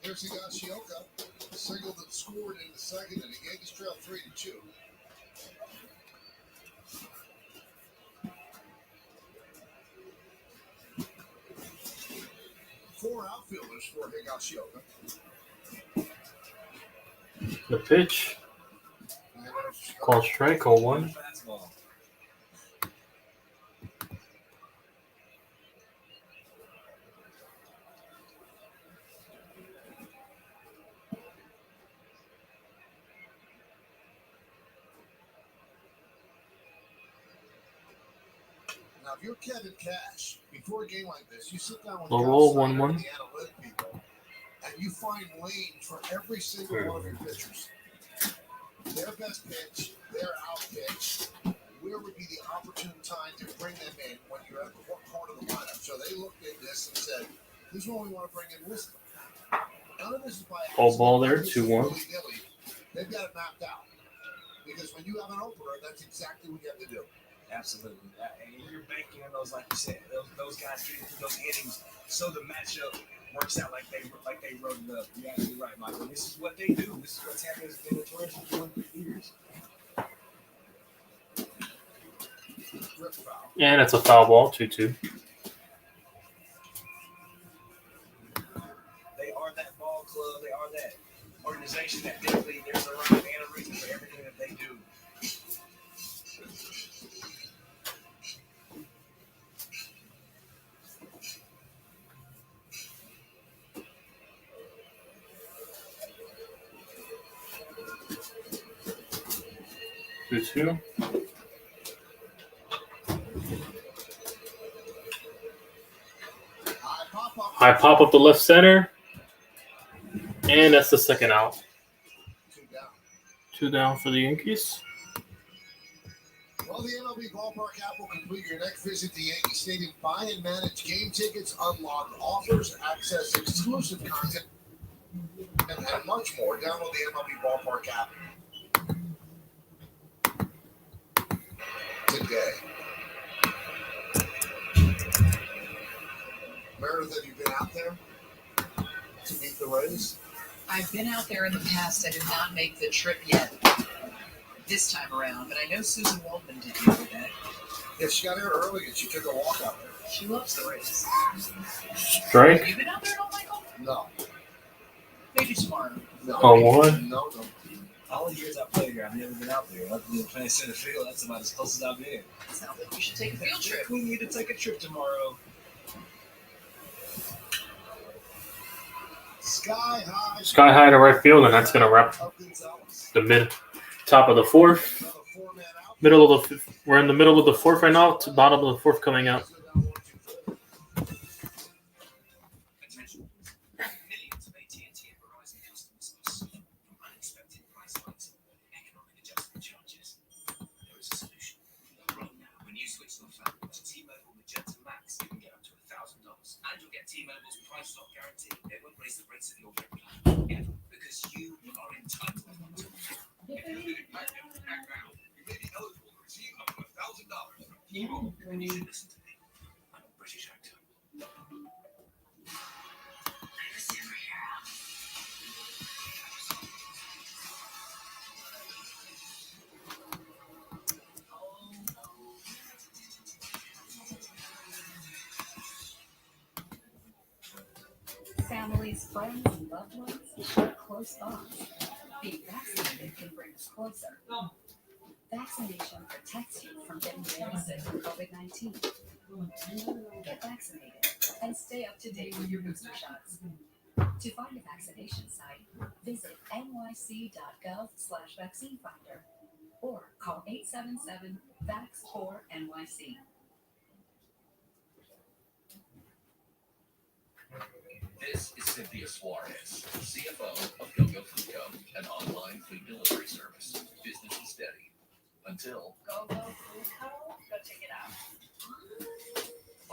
Here's Higashioka, single that scored in the second inning. Yankees trail 3-2. Four outfielders for Higashioka. The pitch. Called strike 0-1. Now, if you're Kevin Cash, before a game like this, you sit down with Low the roll, outside 1-1. and the analytic people, and you find lanes for every single one of your pitchers. Their best pitch, their out pitch, where would be the opportune time to bring them in when you're at the part of the lineup? So they looked at this and said, this is what we want to bring in wisdom. None of this is by All ball there, This is 2-1. willy-nilly. They've got it mapped out. Because when you have an opener, that's exactly what you have to do. Absolutely. And you're banking on those, like you said, those guys getting through those innings so the matchup works out like they wrote it up. You're absolutely right, Michael. This is what they do. This is what's happened in the Twins for 200 years. And it's a foul ball, 2-2. They are that ball club. They are that organization that definitely there's a rhyme and a reason for everything that they do. Two. High pop up the left center. And that's the second out. Two down for the Yankees. Well, the MLB Ballpark app will complete your next visit to Yankee Stadium. Buy and manage game tickets, unlock offers, access exclusive content, and much more. Download the MLB Ballpark app today. Meredith, have you been out there to meet the Rays? I've been out there in the past. I did not make the trip yet this time around, but I know Susan Waldman did the other day. Yeah, she got here early and she took a walk out there. She loves the Rays. Strike. Have you been out there at all, Michael? No. Maybe tomorrow. No. 0-1. No. All the years I played here, I've never been out there. I've been playing center field. That's about as close as I've been. Sounds like we should take a field trip. We need to take a trip tomorrow. Sky high. Sky high to right field, and that's going to wrap the top of the fourth. Middle of the we're in the middle of the fourth right now. To bottom of the fourth coming out. And you'll get T-Mobile's price lock guarantee. They won't raise the rates of your rate ever, because you are entitled to it. If you didn't act now, you may be eligible to receive up to $1,000 from T-Mobile. And you should listen to me. I'm a British actor. Families, friends, and loved ones share close bonds. Being vaccinated can bring us closer. Vaccination protects you from getting very sick from COVID-19. Get vaccinated and stay up to date with your booster shots. To find a vaccination site, visit nyc.gov/vaccine finder or call 877-VAX4-NYC. This is Cynthia Suarez, CFO of GoGo Food Co., an online food delivery service. Business is steady. Until Go Food Co. Go check it out.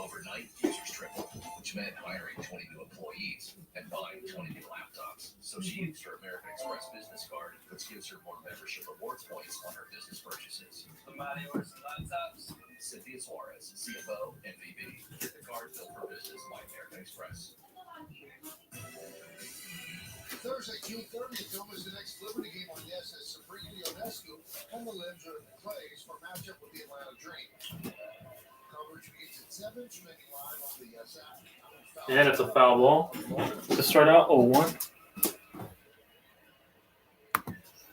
overnight, users tripled, which meant hiring 20 new employees and buying 20 new laptops. So she used her American Express business card, which gives her more membership rewards points on her business purchases. Somebody orders some laptops. Cynthia Suarez, CFO, MVP. Get the card built for business by American Express. Thursday, June 30th, is the next Liberty game on yes as Sabrina Ionescu and the Libs are in the plays for matchup with the Atlanta Dream. Coverage begins at 7, streaming live on the yes app. And it's a foul ball to start out 0-1.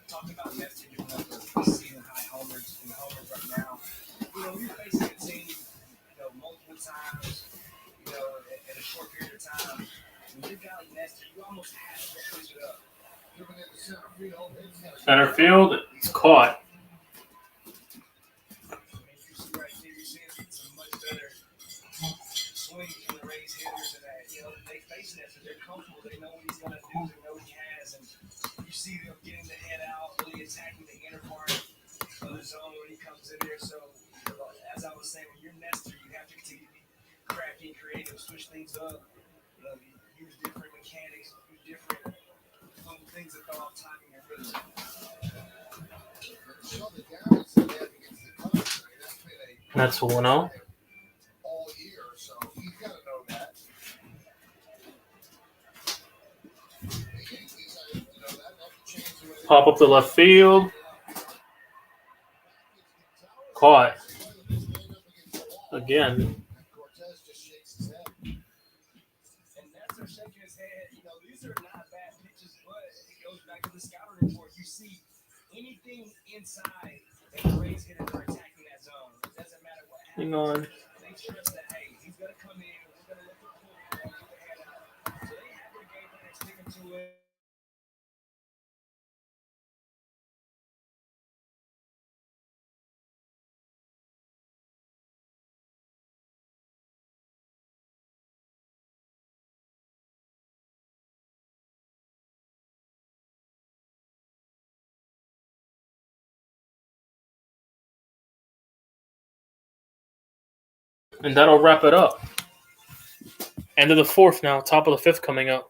Talking about Nestor giving up the season high homers right now. You're facing a team, multiple times, in a short period of time. When you got Nestor, you almost have to push it up. Center field, it's caught. It's a much better swing from the Rays hitters and that. They face Nestor. They're comfortable. They know what he's going to do. They know what he has. And you see them getting the head out, really attacking the inner part of the zone when he comes in there. So, as I was saying, when you're Nestor, you have to continue to be crafty and creative, switch things up, use different mechanics, use different things that throw off timing and rhythm. That's 1-0. All year, so he's got to know that. Pop up the left field. Caught. Again. Cortez just shakes his head. And Nestor shaking his head. These are not bad pitches, but it goes back to the scouting report. You see anything inside that the Rays hitters are attacking that zone. It doesn't matter what happens. Hang on. They trust that, hey, he's going to come in, we're going to let the pull, get the head out. So they have their game plan, sticking to it. And that'll wrap it up. End of the fourth now. Top of the fifth coming up.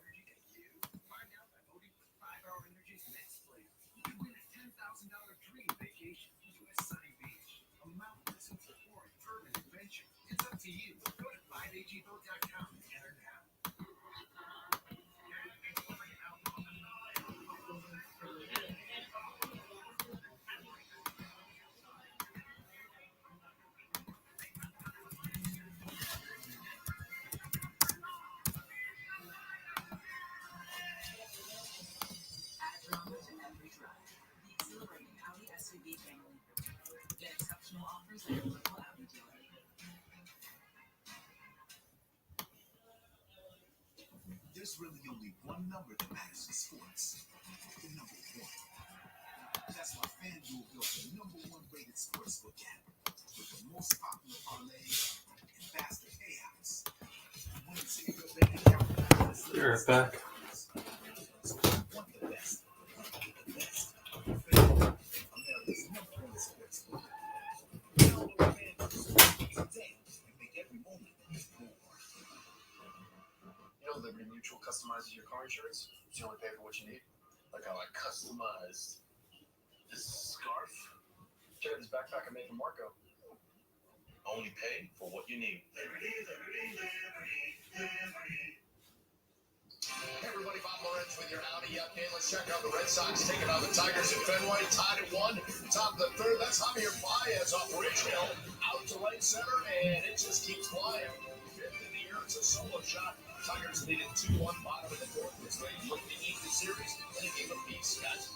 There's really only one number that matters in sports. The number 1. That's why FanDuel built the number 1 rated sportsbook app with the most popular parlays and faster payouts. When you see your bank account, You're right back. want the best. The best. FanDuel, America's number 1 sportsbook. Download FanDuel today and make every moment more. Liberty Mutual customizes your car insurance. You only pay for what you need. Like how I customized this scarf. Check out this backpack I made for Marco. Only pay for what you need. Liberty. Hey everybody, Bob Lorenz with your Audi update. Let's check out the Red Sox taking on the Tigers in Fenway. Tied at 1. Top of the third. That's Javier Baez off Ridge Hill. Out to right center, and it just keeps flying. Fifth in the air. It's a solo shot. Tigers lead it 2-1, bottom of the fourth. It's ready to look to eat the series in a game apiece, guys.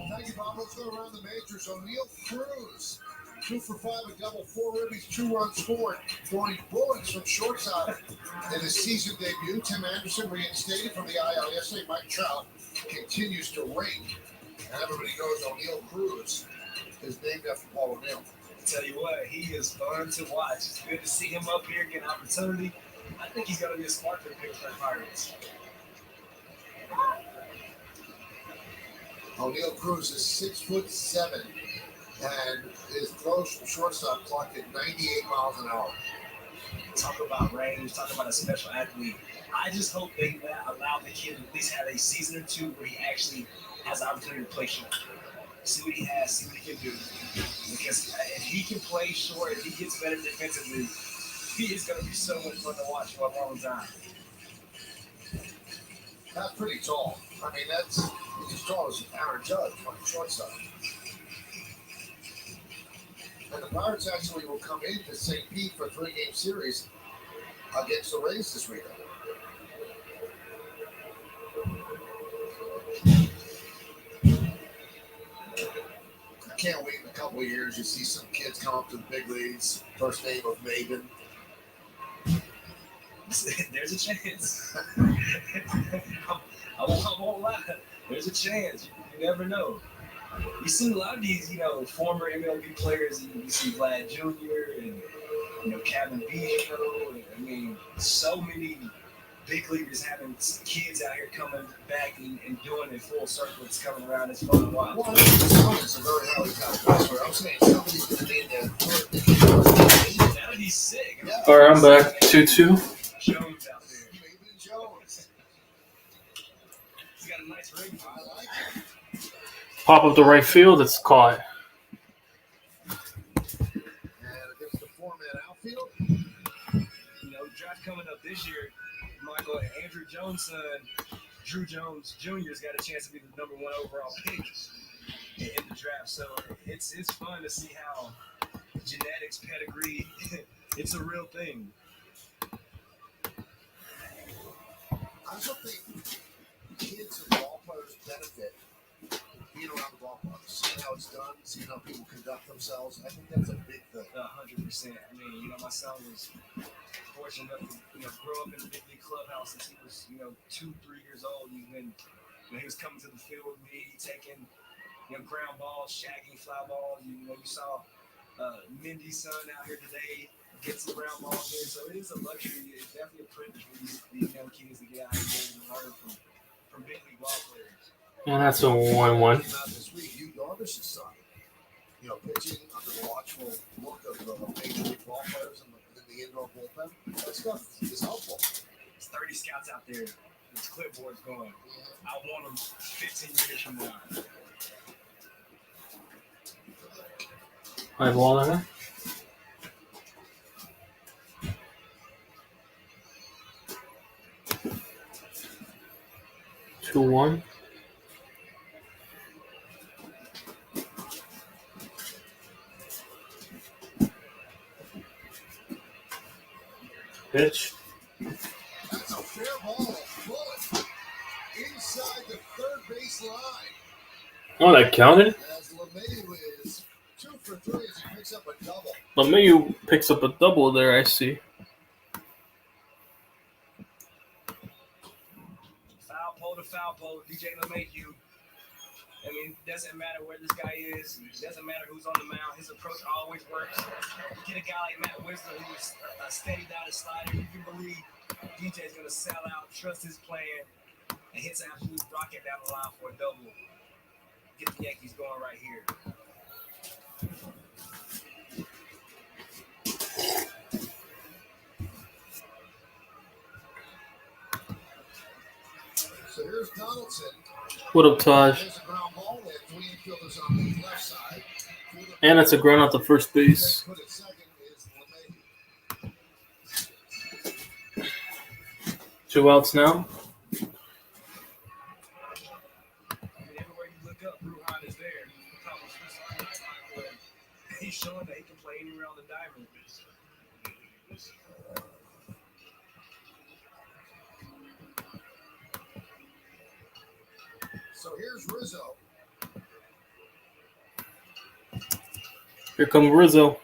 Thank you, Bob. Let's go around the majors. O'Neill Cruz, 2 for 5, a double, 4 ribbies, 2 runs scored, throwing bullets from shortstop in his season debut. Tim Anderson reinstated from the IL yesterday. Mike Trout continues to rake, and everybody knows O'Neill Cruz is named after Paul O'Neill. Tell you what, he is fun to watch. It's good to see him up here, get an opportunity. I think he's going to be a smart pick for the Pirates. O'Neill Cruz is 6'7", and his throws from shortstop clocked at 98 miles an hour. Talk about range, talk about a special athlete. I just hope they allow the kid to at least have a season or two where he actually has the opportunity to play short. See what he has, see what he can do. Because if he can play short, if he gets better defensively, He is going to be so much fun to watch for a long time. That's pretty tall. I mean, that's he's as tall as Aaron Judge on the shortstop. And the Pirates actually will come into St. Pete for a 3-game series against the Rays this weekend. I can't wait in a couple of years. You see some kids come up to the big leagues. First name of Maven. There's a chance. I won't lie. There's a chance. You never know. You see a lot of these, former MLB players. You see Vlad Jr. and Kevin Biggio. I mean, so many big leaguers having kids out here coming back and doing it full circle. It's coming around. It's fun to watch. Well, it's a very highly touted player. I'm saying somebody's going to be in there. That'd be sick. All right, I'm back. 2-2. Jones out there. Maybe Jones. He's got a nice ring. I like it. Pop up the right field. It's caught. And against the 4-man outfield. Draft coming up this year, Michael, Andrew Jones' son, Drew Jones Jr. has got a chance to be the number 1 overall pick in the draft. So it's fun to see how genetics, pedigree, it's a real thing. I don't think kids and ball players benefit being around the ballpark, seeing how it's done, seeing how people conduct themselves. I think that's a big thing. 100%. I mean, my son was fortunate enough to grow up in a big league clubhouse since he was 2-3 years old. When he was coming to the field with me, taking ground balls, shagging fly balls. You saw Mindy's son out here today get some ground balls in. So it is a luxury. It's definitely a privilege for these young kids to get out here and learn from big league ball players. And that's a 1-1. This week, Hugh Darvish's son, pitching under the watchful look of the major league ball players in the indoor bullpen. That stuff is helpful. There's 30 scouts out there. There's clipboards going. I want them 15 years from now. High ball there. Two, 1. Pitch. That's a fair ball. Bullet inside the third base line. Oh, that counted? As LeMayu is 2 for 3 as he picks up a double. LeMayu picks up a double there, I see. Foul pole, DJ LeMayu. I mean, it doesn't matter where this guy is. It doesn't matter who's on the mound. His approach always works. You get a guy like Matt Wisner who's a steady down his slider. You can believe DJ's going to sell out, trust his plan, and hits an absolute rocket down the line for a double. Get the Yankees going right here. So here's Donaldson. What up, Taj? And it's a ground out to first base. 2 outs now. Everywhere you look up, Bruhan is there. He's showing that he can play anywhere on the diamond. So here's Rizzo. Here comes Rizzo.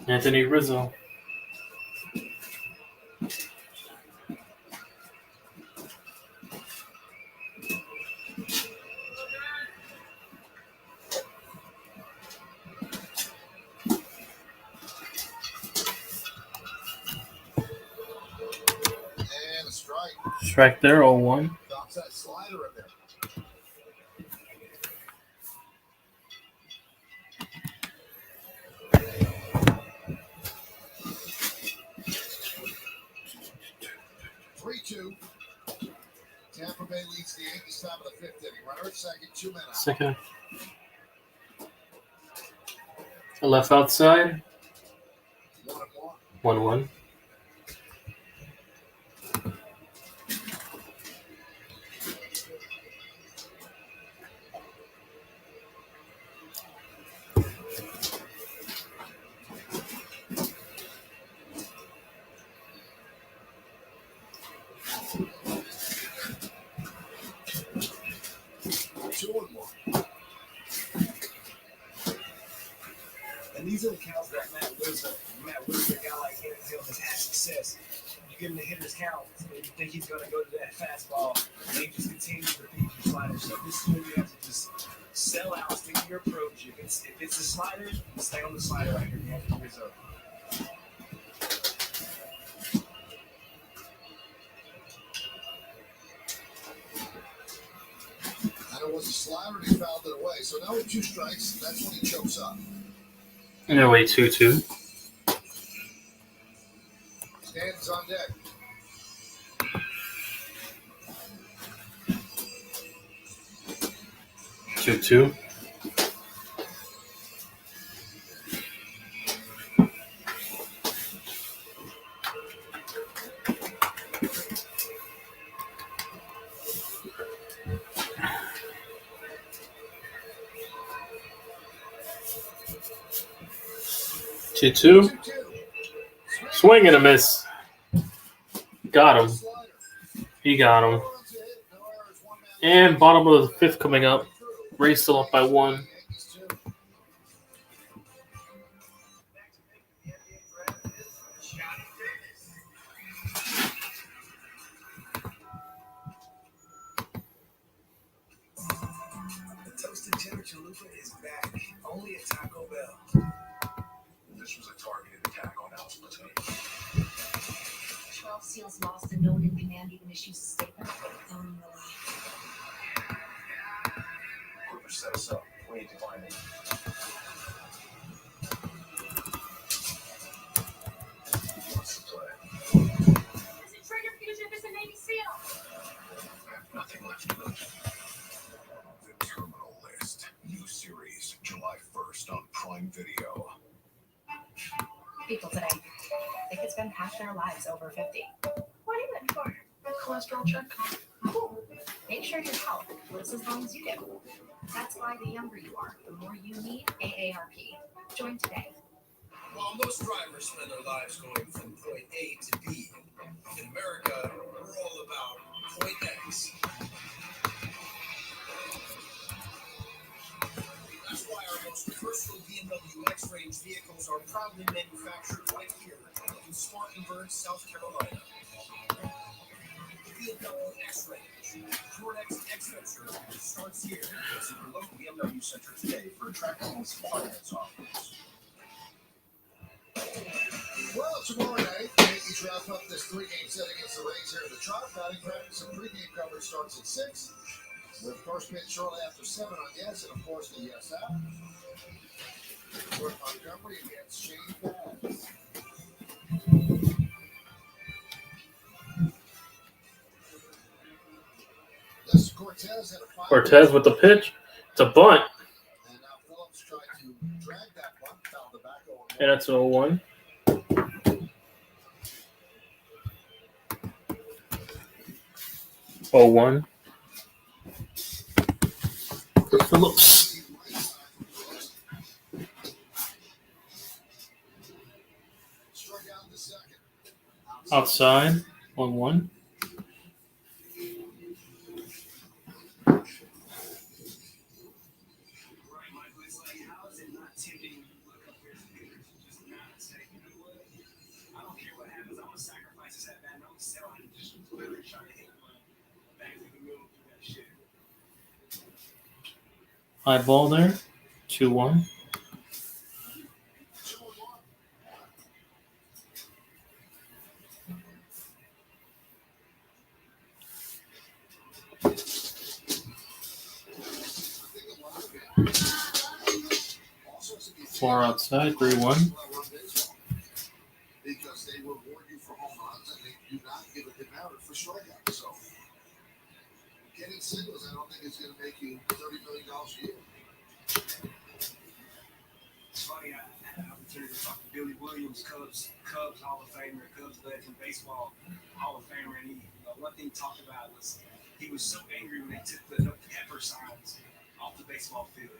Anthony Rizzo. And a strike. Strike there, 0-1. Drops that slider in there. Tampa Bay leads the Yankees top of the 5th inning. Runner at second, 2 men out. Second. Left outside. 1-1. And these are the counts that Matt Rizzo, a guy like him, has had success. You give him the hitter's count, and you think he's going to go to that fastball, and he just continues to feed you sliders. So this is where you have to just sell out, stick to your approach. If it's a slider, stay on the slider right here. Matt Rizzo. And it was a slider, and he fouled it away. So now with 2 strikes, that's when he chokes up. And away 2-2. Stanton's on deck. Two. 2-2. Swing and a miss. Got him. He got him. And bottom of the 5th coming up. Rays still up by 1. The toasted cheddar chalupa is back, only at Taco Bell. This was a targeted attack on Al's platoon. 12 SEALs lost and no one in command even issues a statement. Cooper set us up. We need to find him. What's the play? Does it trigger fusion if it's a Navy SEAL? I have nothing left to lose. The Terminal List. New series, July 1st on Prime Video. People today think it's been half their lives over 50. What are you in for? A cholesterol check? Cool. Make sure your health lives as long as you do. That's why the younger you are, the more you need AARP. Join today. While most drivers spend their lives going from point A to B, in America, we're all about point X. That's why our most versatile BMW X-Range vehicles are proudly manufactured right here in Spartanburg, South Carolina. BMW X-Range, Ford X-Venture starts here. Visit your local BMW center today for attractive finance offers. Well, tomorrow night, the Yankees wrap up this 3-game set against the Rays here at the Trop. Batting practice and pregame coverage starts at 6. With first pitch shortly after 7 on Yes, and of course the Yes app. With Montgomery against Shane Bass. Cortez with the pitch. It's a bunt. And now Phillips tried to drag that bunt, fouled the back over. And that's 0-1. Phillips. Outside. 1-1. High ball there. 2-1. Far outside. 3-1. Because they reward you for home runs and they do not give a demerit for strikeouts. So getting singles, I don't think it's going to make you $30 million a year. It's funny, Jones, Cubs Hall of Famer, Cubs legend, baseball Hall of Famer, and he, one thing he talked about was he was so angry when they took the no pepper signs off the baseball field.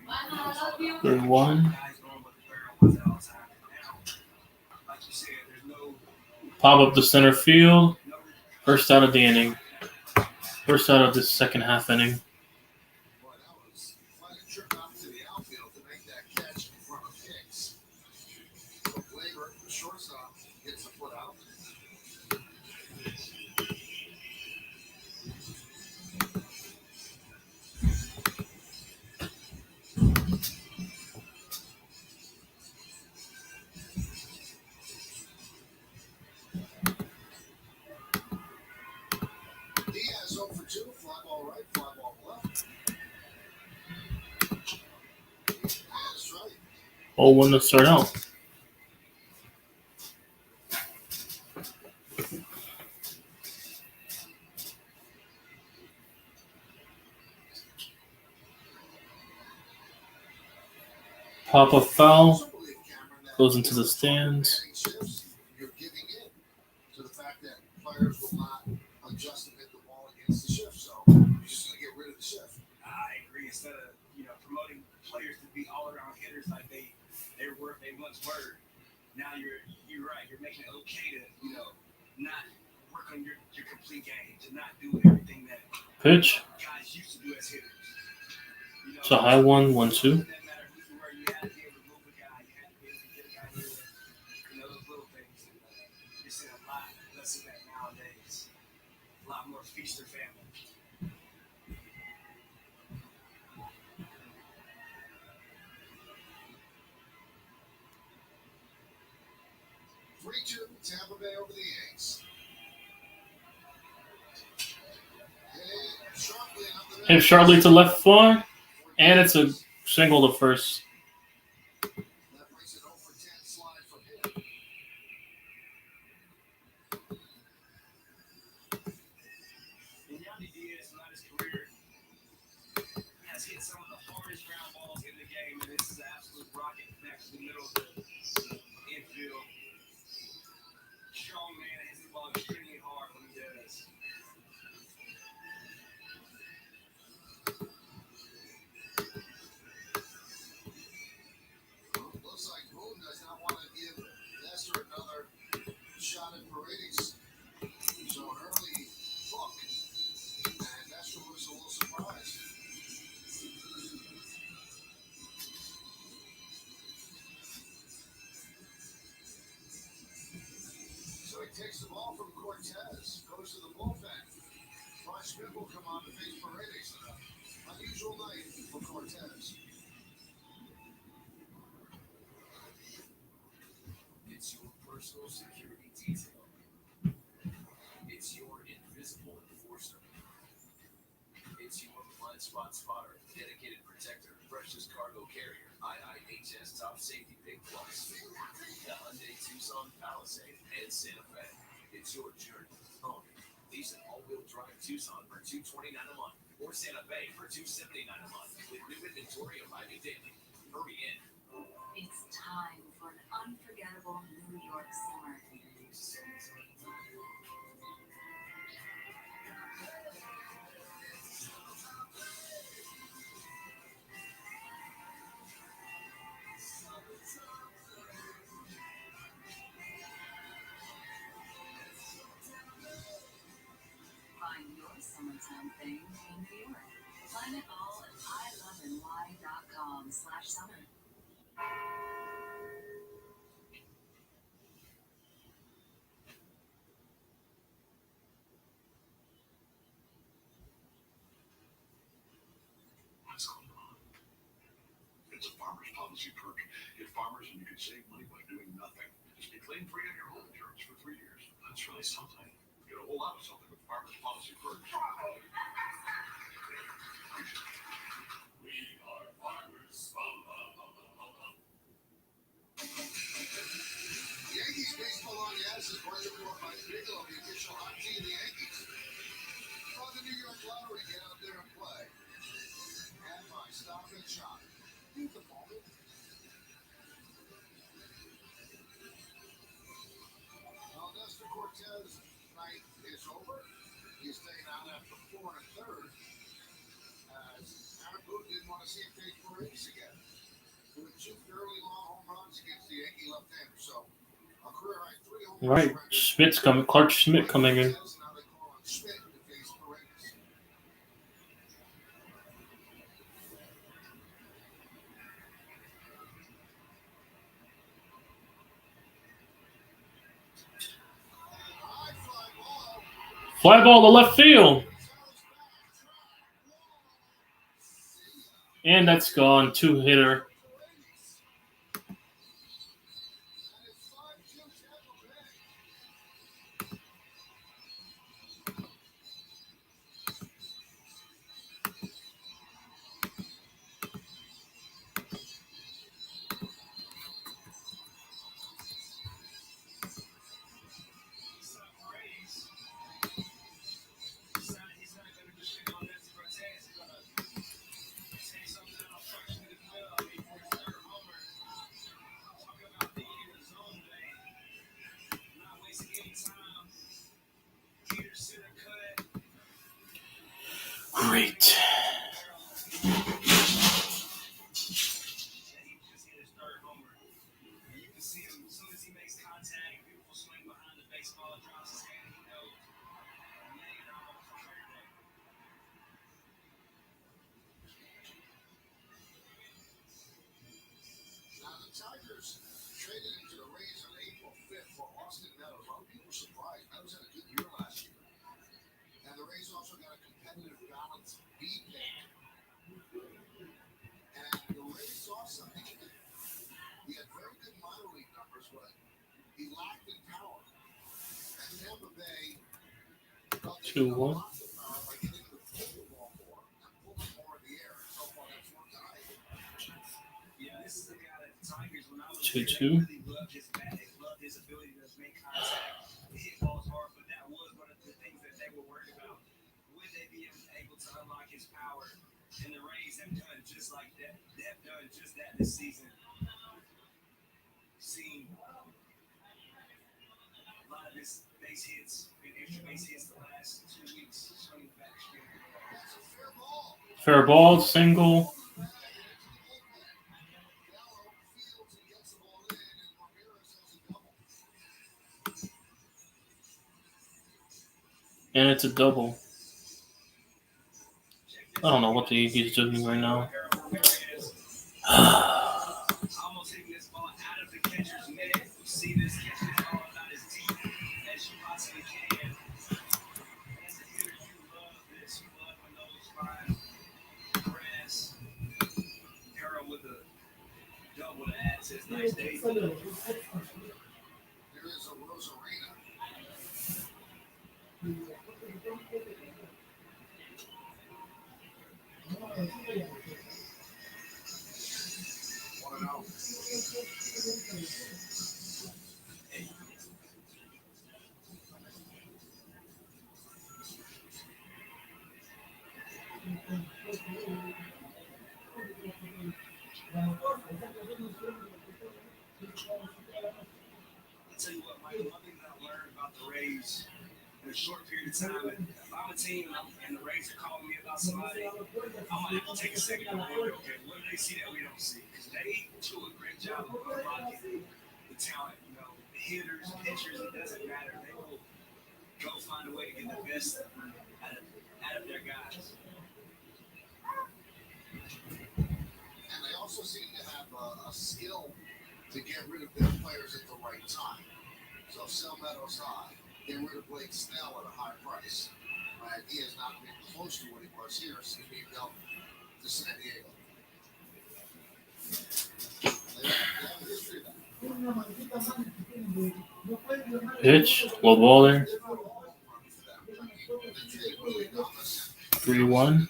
Third one. Guys going with the barrel was all the time. Now, like you said, there's no Pop up the center field. First out of the inning. First out of this second half inning. Boy, that was quite a trip out to the outfield to make that catch in front of Hicks. So Glaber, the shortstop, gets the foot out. Diaz 0 for 2, fly ball right, fly ball left. That's right. 0-1 to start out. Pop up foul. Goes into the stands. You're giving in to the fact that players will not adjust and hit the ball against the shift. So you're just going to get rid of the shift. I agree. Instead of promoting players to be all around hitters like they once were, now you're right. You're making it okay to not work on your complete game, to not do everything that Pitch. guys used to do as hitters. It's a high 1-1-2. It doesn't matter who you were. You had to be able to move a guy. You had to be able to get a guy here. Those little things. And, you're seeing a lot less of that nowadays. A lot more feaster family. 3-2, Tampa Bay over the Yankees. Hit sharply to left far, and it's a single to first. That brings it 0 for 10 slide from him. And Yandy Diaz, throughout his career, has hit some of the hardest ground balls in the game, and this is an absolute rocket back to the middle of the infield. Strong man, hits the ball extremely hard when he does. Looks like Boone does not want to give Nestor another shot at Paredes. So an early hook, and Nestor was a little surprised. So he takes the ball from Cortez, goes to the bullpen. Bryce Smith will come on to face Paredes. Unusual night for Cortez. It's your personal security detail. It's your invisible enforcer. It's your blind spot spotter, dedicated protector, precious cargo carrier, IIHS Top Safety Big Plus, the Hyundai Tucson Palisade, and Santa Fe. It's your journey home. Lease an all-wheel drive Tucson for $229 a month, or Santa Fe for $279 a month, with new inventory arriving daily. Hurry in. It's time for an unforgettable New York summer. Find your summertime thing in New York. Find it all at iloveny.com/summer. What's going on? It's a farmer's policy perk. Get farmers and you can save money by doing nothing. Just be claim free on your home insurance for 3 years. That's really something. Get a whole lot of something with farmer's policy perks. We are farmers. Yankees baseball on Yaz is brought to you by Rizzo, the official hot team of the Yankees. From the New York Lottery, get out there and play. And by Stop and Shop. Beat the moment. All right, Schmidt's coming. Clark Schmidt coming in. Fly ball to left field. And that's gone. 2-hitter. Great. Two, 1. 2-2. This season, seen a lot of his base hits and extra base hits the last 2 weeks. Swinging back, Fair ball, single. And it's a double. I don't know what the Yankees doing right now. almost hitting this ball out of the catcher's mitt. You see this catcher is all about as deep as you possibly can. As a hitter, you love this. You love when those fly grass. Arrow with a double to add to his nice day. There is a Rosarina. I'll tell you what, Michael, one thing that I learned about the Rays in a short period of time, if I'm a team and the Rays are calling me about somebody, I'm going to have to take a second to wonder, okay, what do they see that we don't see? Because they do a great job of unlocking the talent, you know, the hitters, pitchers, it doesn't matter. They will go find a way to get the best out of their guys. And they also seem to have a skill to get rid of their players at the right time. So sell Meadows high, get rid of Blake Snell at a high price. My idea is not to be close to what he was here since being dealt to San Diego. They have a history of that. Pitch, low ball there. 3-1.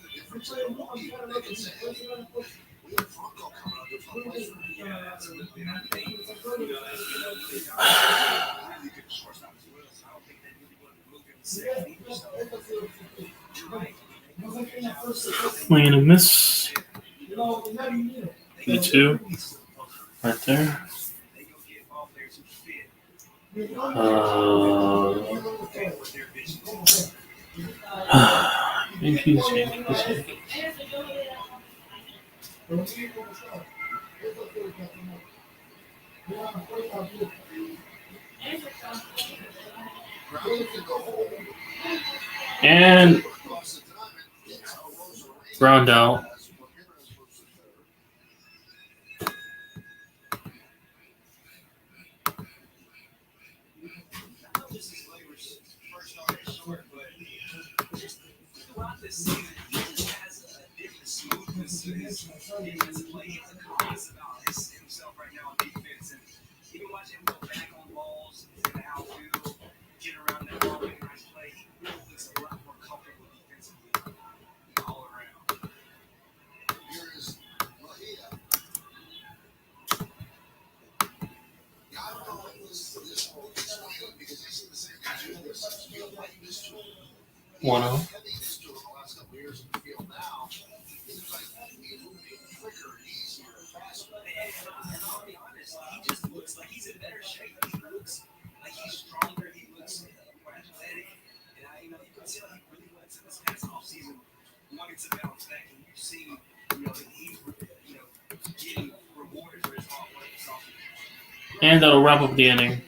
Swing and a miss. 2-2. Right there. Yankees. And ground out. Throughout this season, he just has a different smoothness to his defensive play. He has a confidence about himself right now on defense. And you can watch him go back on balls in the outfield, get around that ball, make a nice play. He really looks a lot more comfortable defensively all around. Here is Lahia. I don't know what this whole explain because they see the same guys who feel like this to him. 1-0. I'll be honest, he just looks like he's in better shape. He looks like he's stronger. He looks more athletic. And you can tell he really went to this past offseason, wanting to bounce back. And you see, that he's, getting rewarded for his hard work this offseason. And that'll wrap up the inning.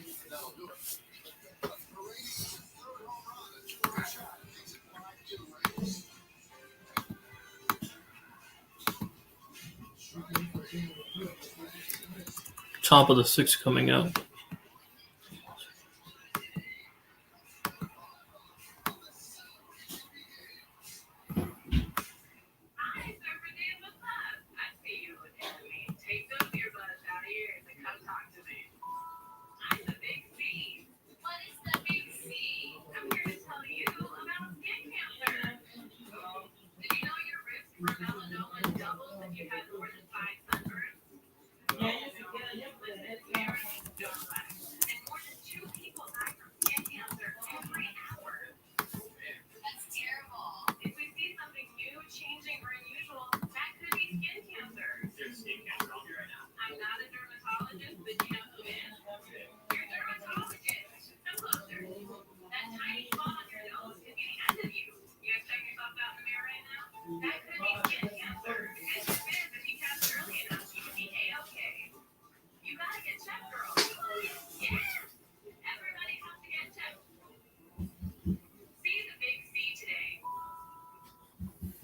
Top of the 6th coming out.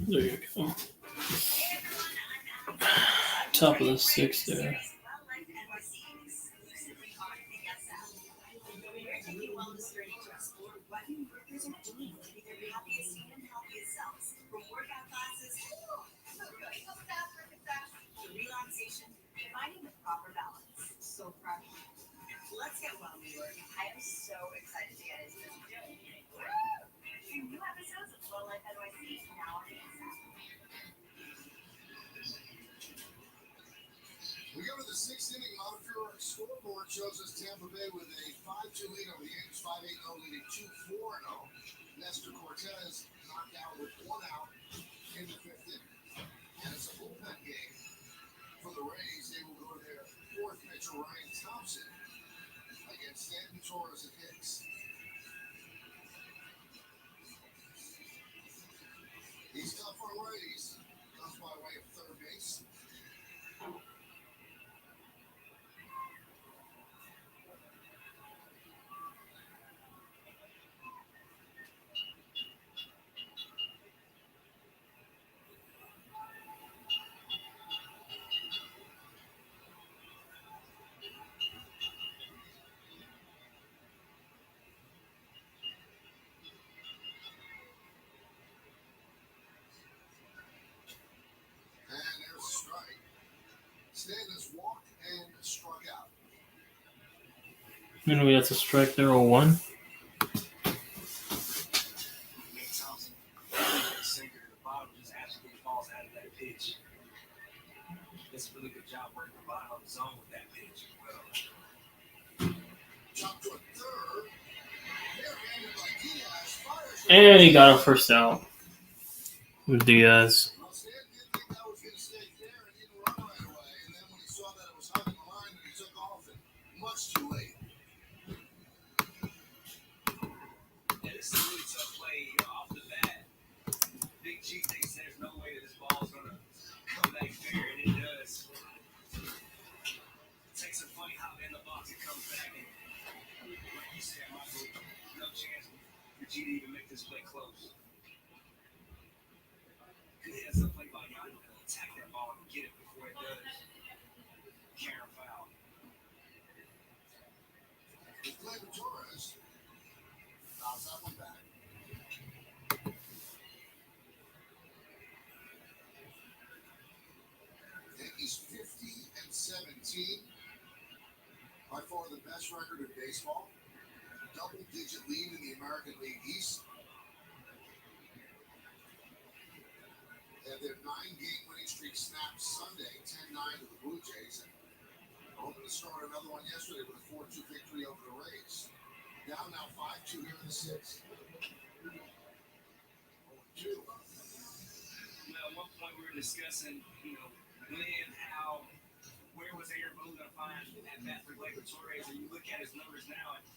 There you go. Top of the 6th there. Let's get well, New York. I am so excited to get into this video. New episodes of Flow Life NYC now on ASAP. We go to the 6th inning. Montefiore scoreboard shows us Tampa Bay with a 5-2 lead over the Yankees, 5-8-0 leading 2-4-0. Nestor Cortez knocked out with 1 out in the 5th inning. And it's a bullpen game for the Rays. They will go to their 4th pitcher, Ryan Thompson, against Stanton, Torres, and Hicks. He's tough on Rays. Comes by way of third base. Stanton has walked and struck out. Anyway, that's a strike there, 0-1. Thompson, sinker to the bottom, just absolutely falls out of that pitch. Does a really good job working the bottom of the zone with that pitch as well. Jump to a third. Handed by Diaz. Fires. And he got a first out. Diaz. Big G thinks there's no way that this ball's gonna come back fair, and it does. Takes a funny hop in the box, it comes back, and like you said, Michael, no chance for G to even make this play close. Good heads up play by Yankees to attack that ball and get it before it does. Karen foul. Gleyber Torres fouls that one back. Yankees 50-17. By far the best record in baseball. Double-digit lead in the American League East. They had their 9-game winning streak snapped Sunday, 10-9 to the Blue Jays. And hoping to start another one yesterday with a 4-2 victory over the Rays. Down now 5-2 here in the sixth. 0-2. At one point we were discussing, when, how, where was Aaron Boone going to find at bat for Gleyber Torres? And you look at his numbers now, and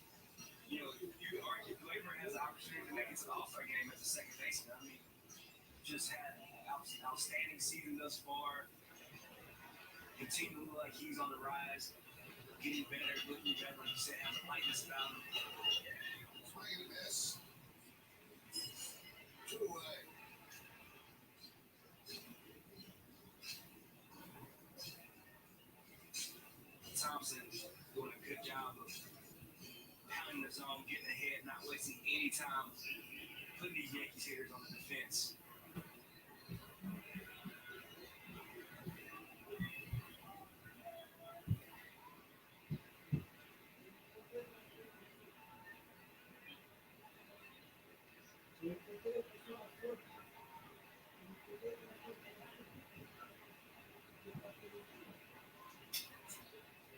you could argue Gleyber has the opportunity to make it to the All-Star game as a second baseman. I mean, just had outstanding season thus far. Continue to look like he's on the rise, getting better, looking better, like you said, has a lightness about him. Swing and miss. 2 away. Thompson doing a good job of pounding the zone, getting ahead, not wasting any time, putting these Yankees hitters on the defense.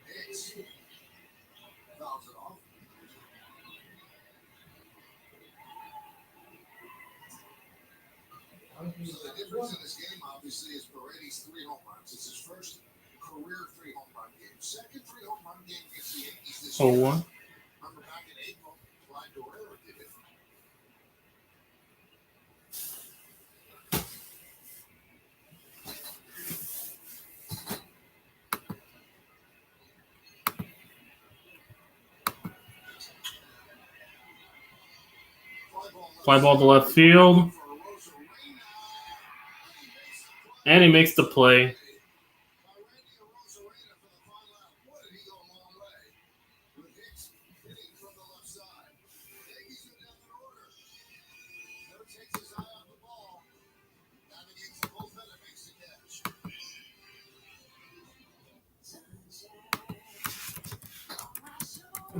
Hicks fouls it off. So the difference in this game, obviously, is Paredes 3 home runs. It's his first career 3 home run game. Second 3 home run game against the Yankees this year. 0-1. Remember back in April, Vlad Guerrero did it. Fly ball to left field. And he makes the play.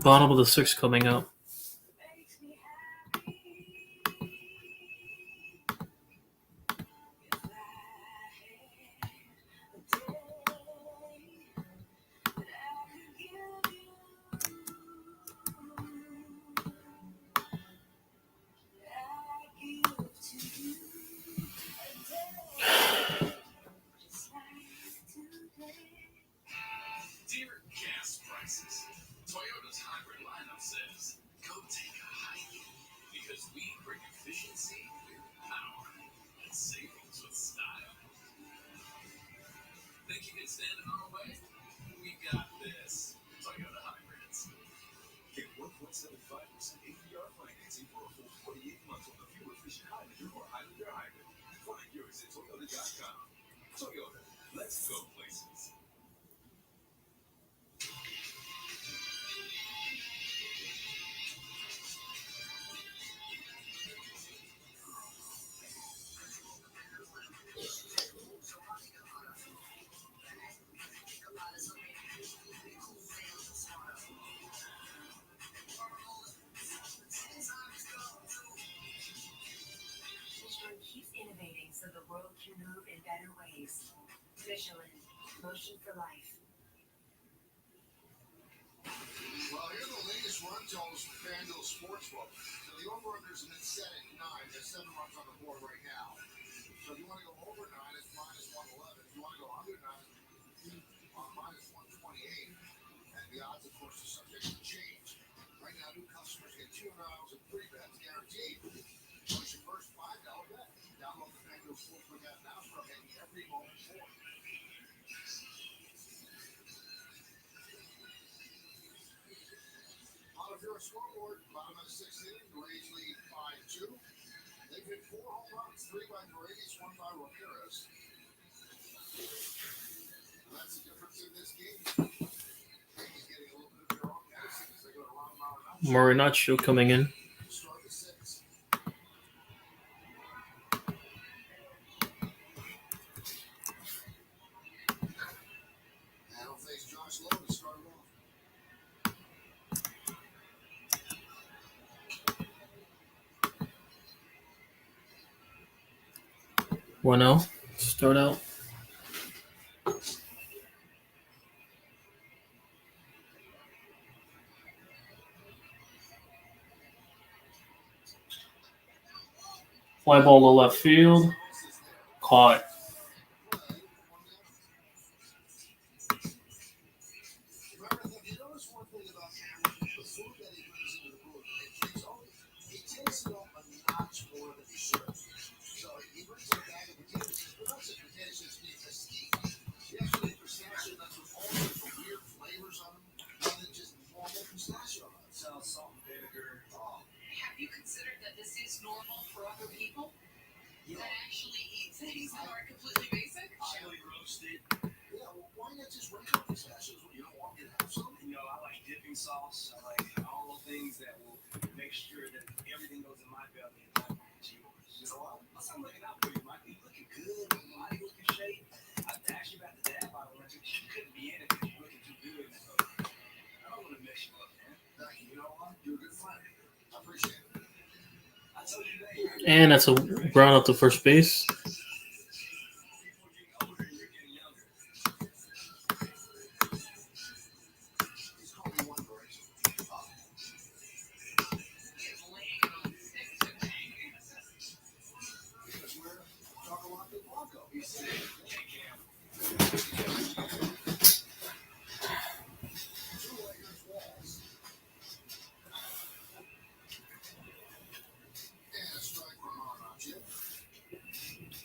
Bottom of the 6th coming up. Dear gas prices, Toyota's hybrid lineup says, go take a hike. Because we bring efficiency with power and savings with style. Think you can stand in our way? We got this. Toyota hybrids. Get 1.75% APR financing for a full 48 months on the fuel-efficient Highlander or Highlander hybrid. Find yours at Toyota.com. Toyota, let's go places. Michelin keeps innovating so the world can move in better ways. Michelin, motion for life. Well, here are the latest run totals from FanDuel Sportsbook. So the over-unders have been set at 9. There's 7 runs on the board right now. So if you want to go over 9, it's minus 111. If you want to go under 9, minus 128. And the odds, of course, are subject to change. Right now, new customers get $200 of free bets guaranteed. Place your first $5 bet. Download the Sportsbook app now for making every moment more. On a Bureau scoreboard, bottom of the sixth inning, the Rays lead 5-2. They've hit 4 home runs, 3 by Paredes, 1 by Ramirez. And that's the difference in this game. Yankees getting a little bit of their own medicine as they go to round. Marinaccio coming in. Start the 6th. That'll face Josh Lowe to start off. 1-0. Start out. Fly ball to left field. Caught. Have you considered that this is normal for other people that actually eat things that are completely basic? Chili roasted. Yeah, well, why not just regular pistachios when you don't want me to have some? You know, I like dipping sauce. I like all the things that will make sure that everything goes in my belly and not yours. You know what? Plus, I'm looking out for you. My feet looking good. My body looking shape. I asked you about the dab bottle. You couldn't be in it because you're looking too good. So I don't want to mess you up, man. You know what? You're a good friend. I appreciate it. I told you that. And that's a ground out to first base.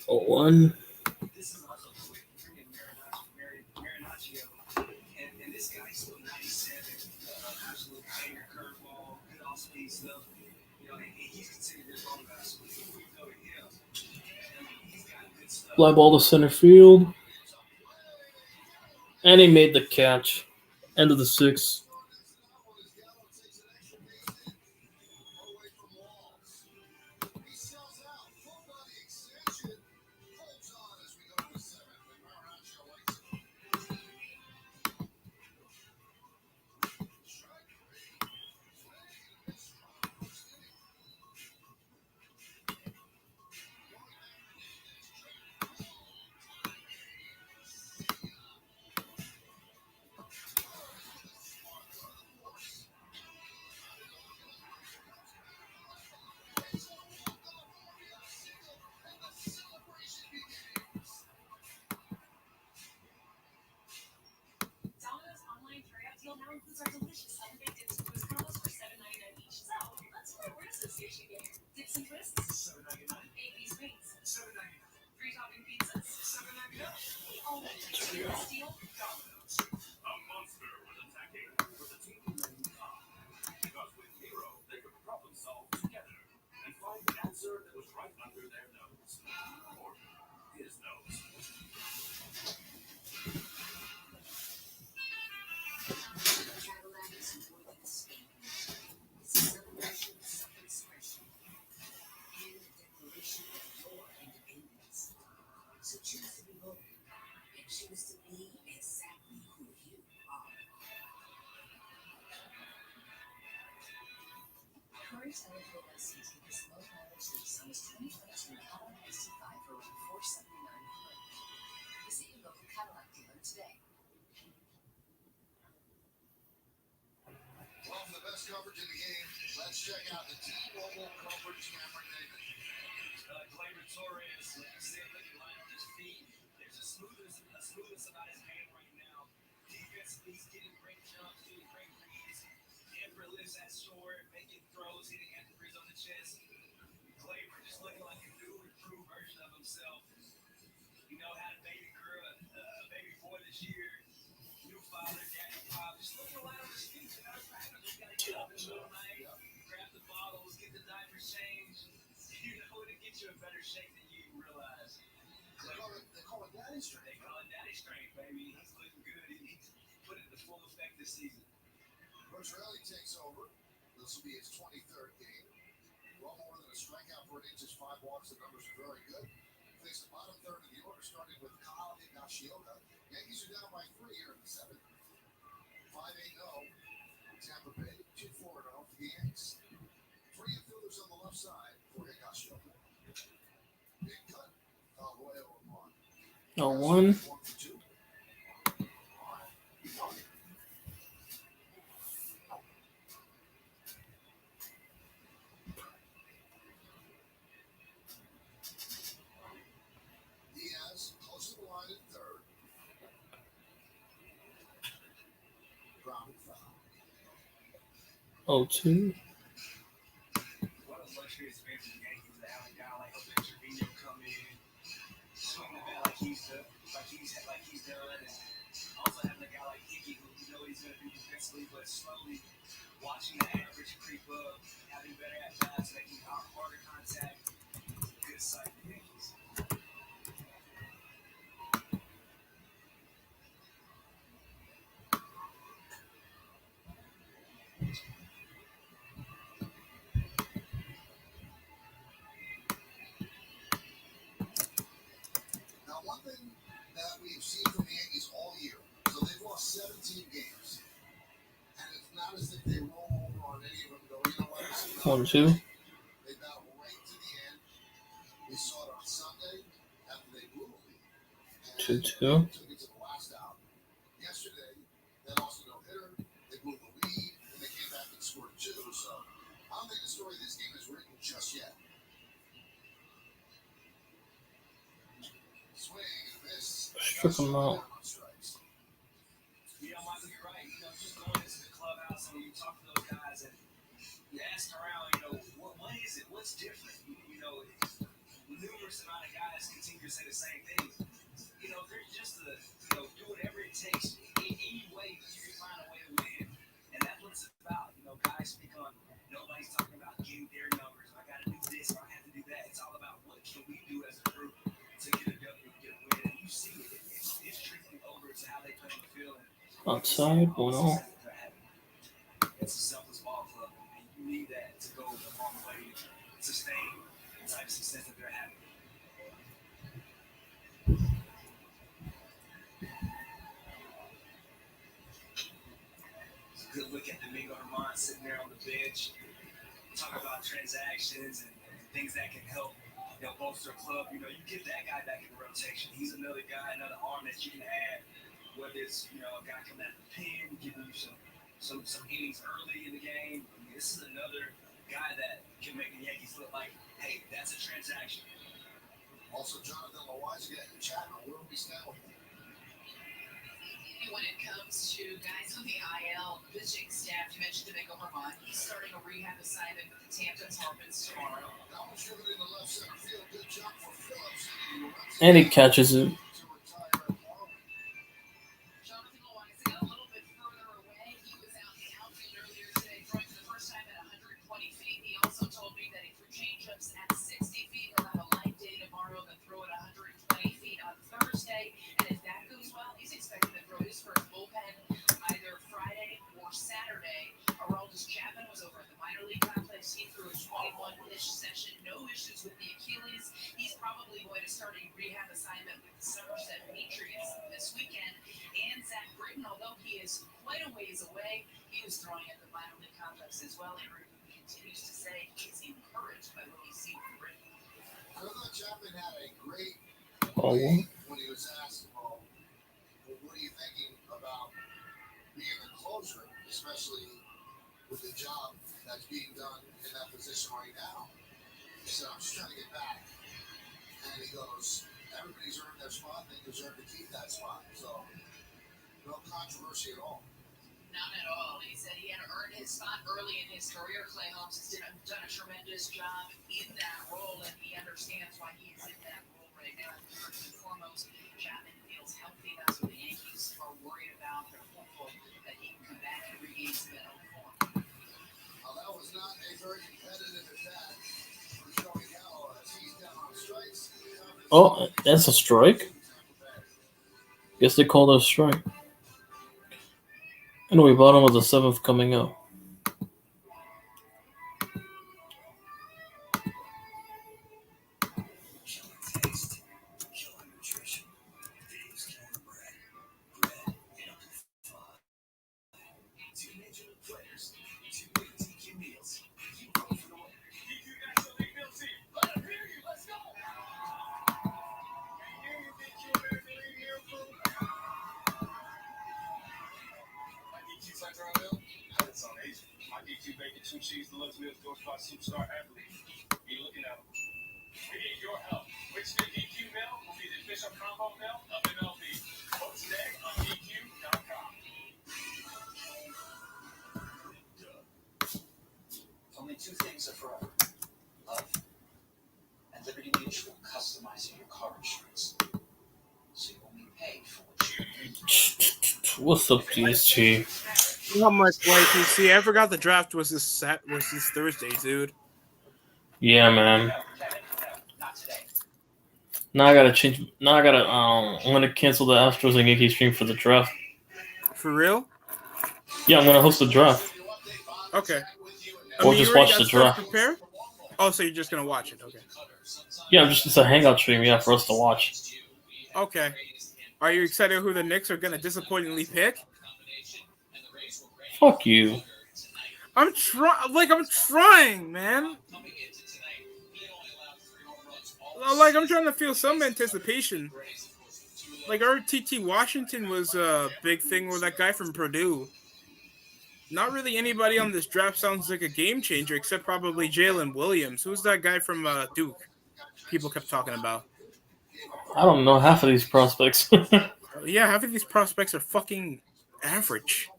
Oh, 1. This is also quick. Bringing Marinaccio. And this guy's still 97. Absolute banger curveball. Good off speed stuff. You know, and he's considered this long guy. So before we go to him, he's got good stuff. Fly ball to center field. And he made the catch. End of the 6th. Dips and twists. $7.99. 8-piece wings. $7.99. 3 topping pizzas. $7.99. All steel. Domino's. A monster was attacking with a team named Tom. Because with Hero, they could problem solve together and find the answer that was right under their nose. Or his nose. Cadillac is more than a statement. It's a celebration of self-expression and a declaration of your independence. So choose to be bold and choose to be exactly who you are. Current eligible lessons with this low mileage lease on this 2022 Cadillac ST5 for around $479 per month. Visit your local Cadillac dealer today. Well, for the best coverage of the game, let's check out the T-Mobile coverage camera David. Gleyber Torres, still looking light on his feet. There's a smoothness about his hand right now. Defensively, he's getting great jumps, doing great reads. Effortless at short, making throws, hitting at the Rizzo on the chest. Gleyber just looking like a new, improved version of himself. yourself, you know, had a baby girl, a baby boy this year, new father, daddy, pop, just looking light on his feet. You know, you gotta get up in the middle of the night, grab the bottles, get the diapers changed. You know, it'll get you in better shape than you even realize. They call it daddy strength. They call it daddy strength, baby. He's looking good. He's put it to full effect this season. Coach Riley takes over. This will be his 23rd game. Well more than a strikeout per inning, just 5 walks. The numbers are very good. Face the bottom third of the order, starting with Kyle Higashioka. Yankees are down by 3 here in the 7th. 5-8-0. Tampa Bay, 2-4-0 for the Yankees. 3 infielders on the left side for Higashioka. Big cut. Way over 1. 1. 1-2. Diaz close to the line at third. Grounded foul. 0-2. What a luxury it's been for the Yankees to have a guy like Trevino come in, swing the bat like he's done, and also having a guy like Iggy who you know what he's going to do defensively, but slowly watching the average creep up, having better at bats, making harder contact. Good sight for the Yankees. Now, one thing that we've seen from the Yankees all year, so they've lost 17 games, and it's not as if they roll over on any of them and go, you know what, this is not 1-2. They battle right to the end. We saw it on Sunday after they blew a lead. And 2-2. took it to the last out. Yesterday, they lost a no-hitter. They blew the lead, and they came back and scored 2. So I don't think the story of this game is written just yet. Swing and miss. Strip him out. Yeah, Michael, you're right. You know, just going into the clubhouse and when you talk to those guys and you ask around, you know, what is it? What's different? You know, numerous amount of guys continue to say the same thing. You know, they're just do whatever it takes in any way that you can find a way to win. And that's what it's about. You know, guys speak on, nobody's talking about getting their numbers. I got to do this or I have to do that. It's all about what can we do as a group to get a W, get a win. And you see it. It's trickling over to how they play on the field. Outside, 1-0. It's a selfless ball club, and you need that to go a long way to sustain the type of success that they're having. It's a good look at Domingo Germán sitting there on the bench, talking about transactions and things that can help bolster a club. You know, you get that guy back in the rotation. He's another guy, another arm that you can add. Whether it's a guy coming out of the pen, giving you some innings early in the game. I mean, this is another guy that can make the Yankees look like, hey, that's a transaction. Also, Jonathan Loaiza in the chat on where we stand with him. When it comes to guys on the IL, pitching staff, you mentioned Domingo Germán. He's starting a rehab assignment with the Tampa Tarpons tomorrow. That was driven in the left center field. Good job for Phillips. And he catches it. Jonathan Loaiza got a little bit further away. He was out in the outfield earlier today, throwing for the first time at 120 feet. He also told me that he threw changeups at 60 feet. He'll have a light day tomorrow, then throw it 120 feet on Thursday. And if that goes well, he's expected to throw his first bullpen either Friday or Saturday. Aroldis Chapman was over at the minor league complex. He threw a 21-pitch session, no issues with the Achilles. He's probably going to start a rehab assignment with the Somerset Patriots this weekend. And Zach Britton, although he is quite a ways away, he was throwing at the minor league complex as well. And continues to say he's encouraged by what he's seen from Britton. I thought Chapman had a great Oh, when he was asked, well, what are you thinking about being a closer, especially with the job that's being done in that position right now? He said, I'm just trying to get back. And he goes, everybody's earned their spot. They deserve to keep that spot. So, no controversy at all. Not at all. He said he had to earn his spot early in his career. Clay Holmes has done a tremendous job in that role, and he understands why he is in that role right First and foremost, Chapman feels healthy. That's what the Yankees are worried about. They're hopeful that he can come back and regain some health form. Well, that was not a very competitive attack for Joey Gallo as he's down on strikes. Oh, that's a strike? Guess they called it a strike. Anyway, bottom was the 7th coming up. Cheese deluxe meals goes by superstar athlete. Be looking out. We need your help. Which DQ meal will be the official combo meal of MLB? Vote today on DQ.com. Only two things are forever: love and Liberty Mutual customizing your car insurance, so you only pay for what you need. What's up, PSG? How much YPC? I forgot the draft was this Thursday, dude. Yeah, man. Now I gotta change. Now I'm gonna cancel the Astros and Yankees stream for the draft. For real? Yeah, I'm gonna host the draft. Okay. Or just watch the draft. Prepared? Oh, so you're just gonna watch it? Okay. Yeah, it's a hangout stream. Yeah, for us to watch. Okay. Are you excited who the Knicks are gonna disappointingly pick? Fuck you. I'm trying, man. Like, I'm trying to feel some anticipation. Like, our TT Washington was a big thing with that guy from Purdue. Not really anybody on this draft sounds like a game changer, except probably Jalen Williams. Who's that guy from Duke? People kept talking about. I don't know half of these prospects. Yeah, half of these prospects are fucking average.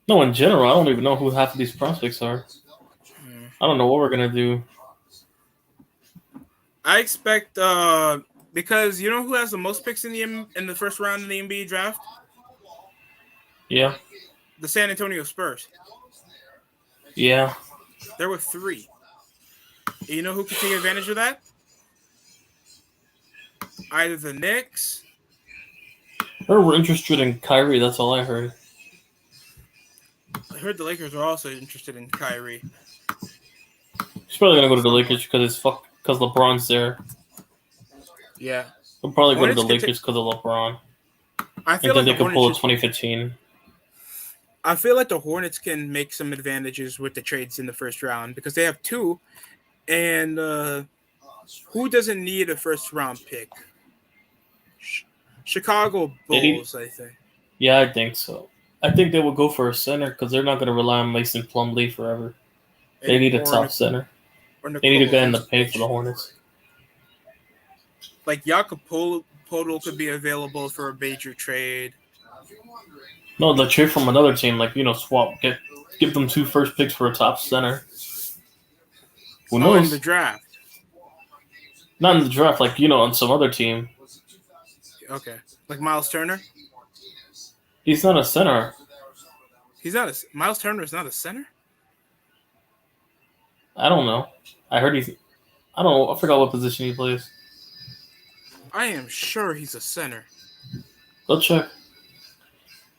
No, in general, I don't even know who half of these prospects are. I don't know what we're gonna do. I expect because you know who has the most picks in the first round in the NBA draft? Yeah. The San Antonio Spurs. Yeah. There were 3. You know who could take advantage of that? Either the Knicks. I heard we're interested in Kyrie. That's all I heard. I heard the Lakers are also interested in Kyrie. He's probably gonna go to the Lakers because LeBron's there. Yeah. He'll probably go to the Lakers because of LeBron. I feel and then like they could pull a 2015. I feel like the Hornets can make some advantages with the trades in the first round because they have 2, and who doesn't need a first round pick? Chicago Bulls, I think. Yeah, I think so. I think they will go for a center because they're not going to rely on Mason Plumlee forever. They need a top center. They need a guy in the paint for the Hornets. Like Jakob Podol could be available for a major trade. No, the trade from another team, swap, give them 2 first picks for a top center. Who knows? In the draft. Not in the draft, on some other team. Okay, like Miles Turner. He's not a center. Miles Turner is not a center. I don't know. I heard he's. I don't know. I forgot what position he plays. I am sure he's a center. Go check.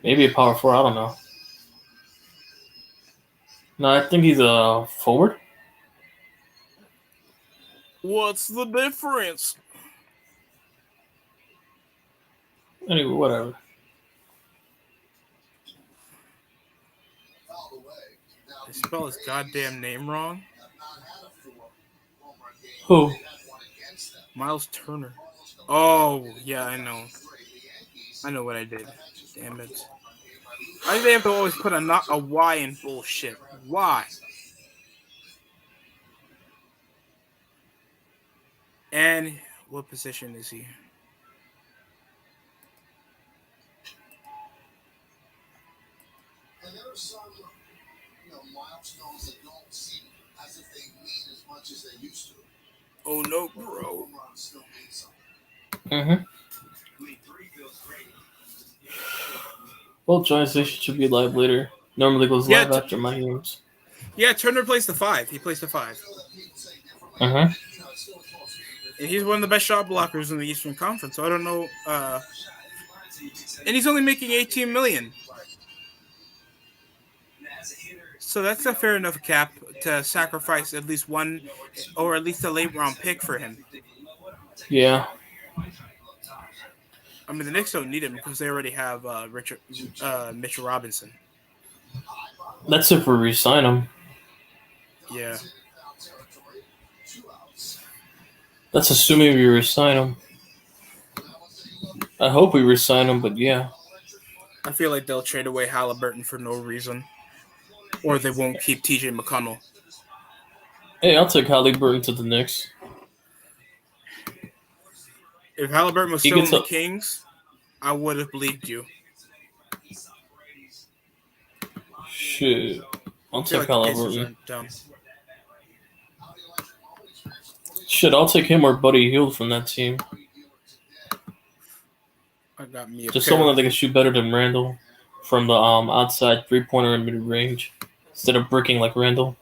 Maybe a power 4. I don't know. No, I think he's a forward. What's the difference? Anyway, whatever. I spell his goddamn name wrong. Who? Miles Turner. Oh, yeah, I know. I know what I did. Damn it. Why do they have to always put a Y in bullshit? Why? And what position is he? And there are some, milestones that don't seem as if they mean as much as they used to. Oh no, bro. Mm-hmm. Well, Giant Station should be live later. Normally goes live after my games. Yeah, Turner plays the 5. He plays the 5. Uh-huh. And he's one of the best shot blockers in the Eastern Conference. So I don't know. And he's only making $18 million. So that's a fair enough cap to sacrifice at least one, or at least a late round pick for him. Yeah. I mean, the Knicks don't need him because they already have Mitchell Robinson. That's if we re-sign him. Yeah. That's assuming we re-sign him. I hope we re-sign him, but yeah. I feel like they'll trade away Halliburton for no reason. Or they won't keep TJ McConnell. Hey, I'll take Halliburton to the Knicks. If Halliburton was still in the Kings, I would have believed you. Shit. I'll take Halliburton. Shit, I'll take him or Buddy Hield from that team. I got me just someone that they can shoot better than Randall from the outside three-pointer and mid-range instead of bricking like Randall,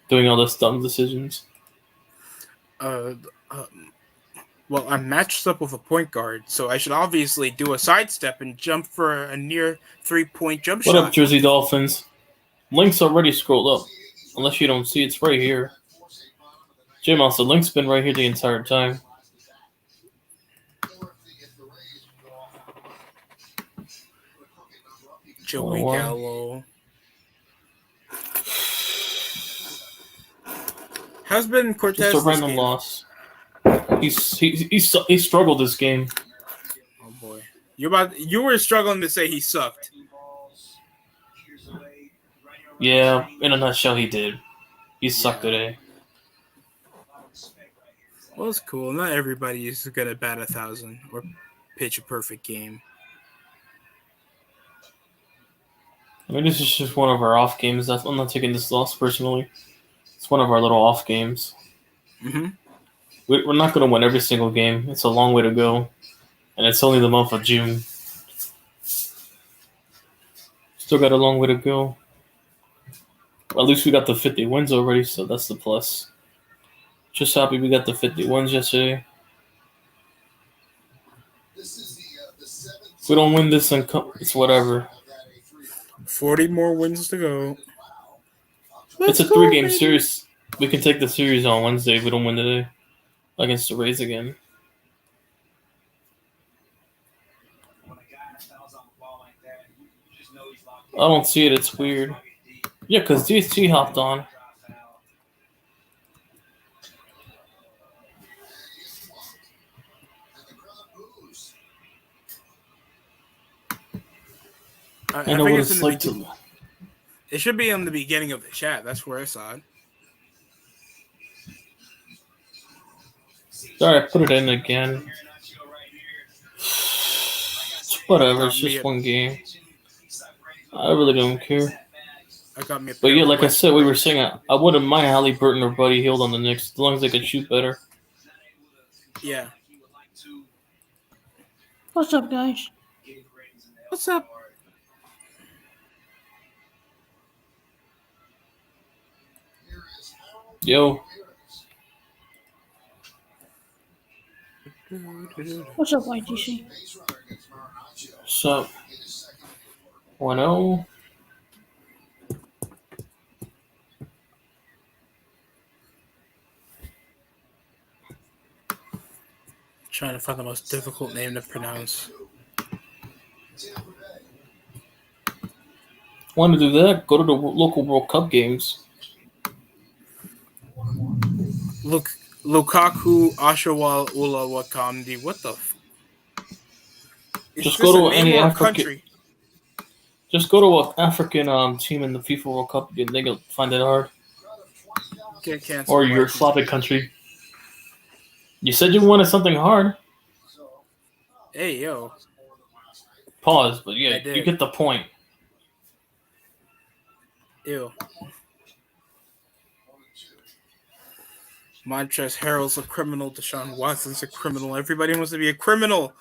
doing all those dumb decisions. Well, I'm matched up with a point guard, so I should obviously do a sidestep and jump for a near three-point jump shot. What up, Jersey Dolphins? Link's already scrolled up. Unless you don't see, it's right here. J-Mouse, the link's been right here the entire time. Joey Gallo. How's been Cortez? Just a random loss. He struggled this game. Oh boy, you were struggling to say he sucked. Yeah, in a nutshell, he did. He sucked today. Well, it's cool. Not everybody is gonna bat 1,000 or pitch a perfect game. I mean, this is just one of our off games. I'm not taking this loss personally. It's one of our little off games. Mm-hmm. We're not going to win every single game. It's a long way to go. And it's only the month of June. Still got a long way to go. Well, at least we got the 50 wins already, so that's the plus. Just happy we got the 50 wins yesterday. If we don't win this, it's whatever. 40 more wins to go. It's a 3-game series. We can take the series on Wednesday if we don't win today against the Rays again. I don't see it. It's weird. Yeah, because DST hopped on. I know what it's like to. It should be on the beginning of the chat. That's where I saw it. Alright, put it in again. Whatever, it's just one game. I really don't care. But yeah, like I said, we were saying, I wouldn't mind Halliburton or Buddy Hield on the Knicks as long as they could shoot better. Yeah. What's up, guys? What's up? Yo. What's up, YTC? What's up? 1-0. Trying to find the most difficult name to pronounce. Want to do that? Go to the local World Cup games. Look, Lukaku Ashawal Ula Wakandi. What the? Just go to any African. Just go to an African team in the FIFA World Cup. They can find it hard. Get canceled. Or your Slavic country. You said you wanted something hard. Hey, yo. Pause, but yeah, you get the point. Ew. Montrezl Harrell's a criminal. Deshaun Watson's a criminal. Everybody wants to be a criminal.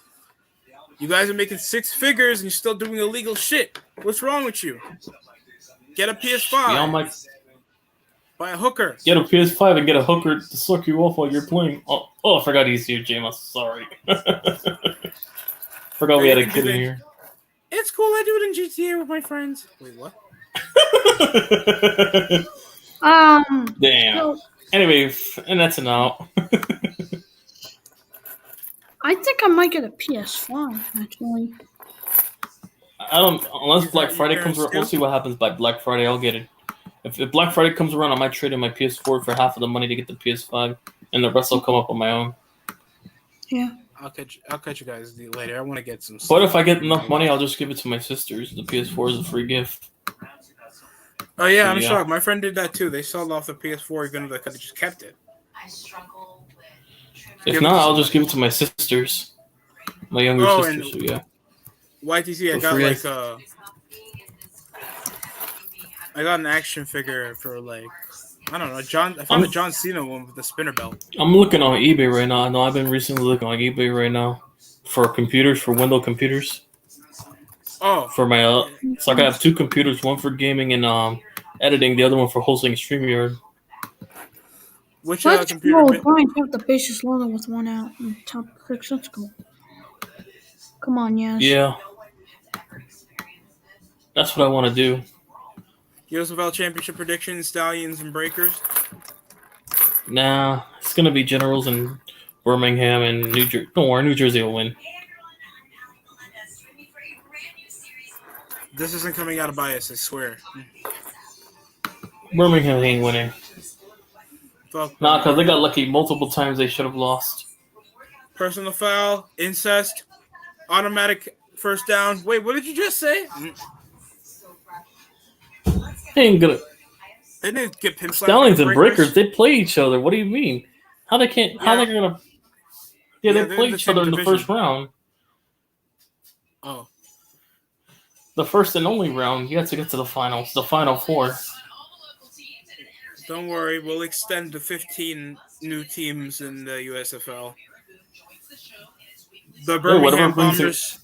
You guys are making six figures and you're still doing illegal shit. What's wrong with you? Get a PS5. Buy a hooker. Get a PS5 and get a hooker to suck you off while you're playing. Oh, I forgot he's here, James. Sorry. Forgot we had a kid in here. It's cool. I do it in GTA with my friends. Wait, what? Damn. So, Anyway, and that's enough. I think I might get a PS5 actually. I don't. Unless Black Friday comes around, we'll see what happens by Black Friday. I'll get it. If Black Friday comes around, I might trade in my PS4 for half of the money to get the PS5, and the rest will come up on my own. Yeah. I'll catch you guys later. I want to get some. But if I get enough money, I'll just give it to my sisters. The PS4 is a free gift. Oh yeah, I'm shocked. My friend did that too. They sold off the PS4 even though they could have just kept it. If not, I'll just give it to my sisters, my younger sisters. So yeah. YTC, I got an action figure for like I don't know. I found a John Cena one with the spinner belt. I'm looking on eBay right now. I know I've been recently looking on eBay right now for computers, for Windows computers. Oh. For my so I have two computers, one for gaming and editing, the other one for hosting StreamYard. Which computer? Oh, Brian have the basis loader with one out in top 6. Let's go. Come on, yes. Yeah. That's what I want to do. USFL Championship predictions, Stallions and Breakers? Nah, it's going to be Generals and Birmingham and New Jersey. Don't worry, New Jersey will win. This isn't coming out of bias, I swear. Birmingham ain't winning. Fuck. Nah, because they got lucky multiple times they should have lost. Personal foul, incest, automatic first down. Wait, what did you just say? They ain't gonna. They didn't get pimp slapped. Stallions and Breakers, they play each other. What do you mean? How they can't? How they gonna? Yeah, they play each other in the first round. Oh. The first and only round. You have to get to the finals, the final four. Don't worry, we'll extend to 15 new teams in the USFL. The Birmingham Bombers.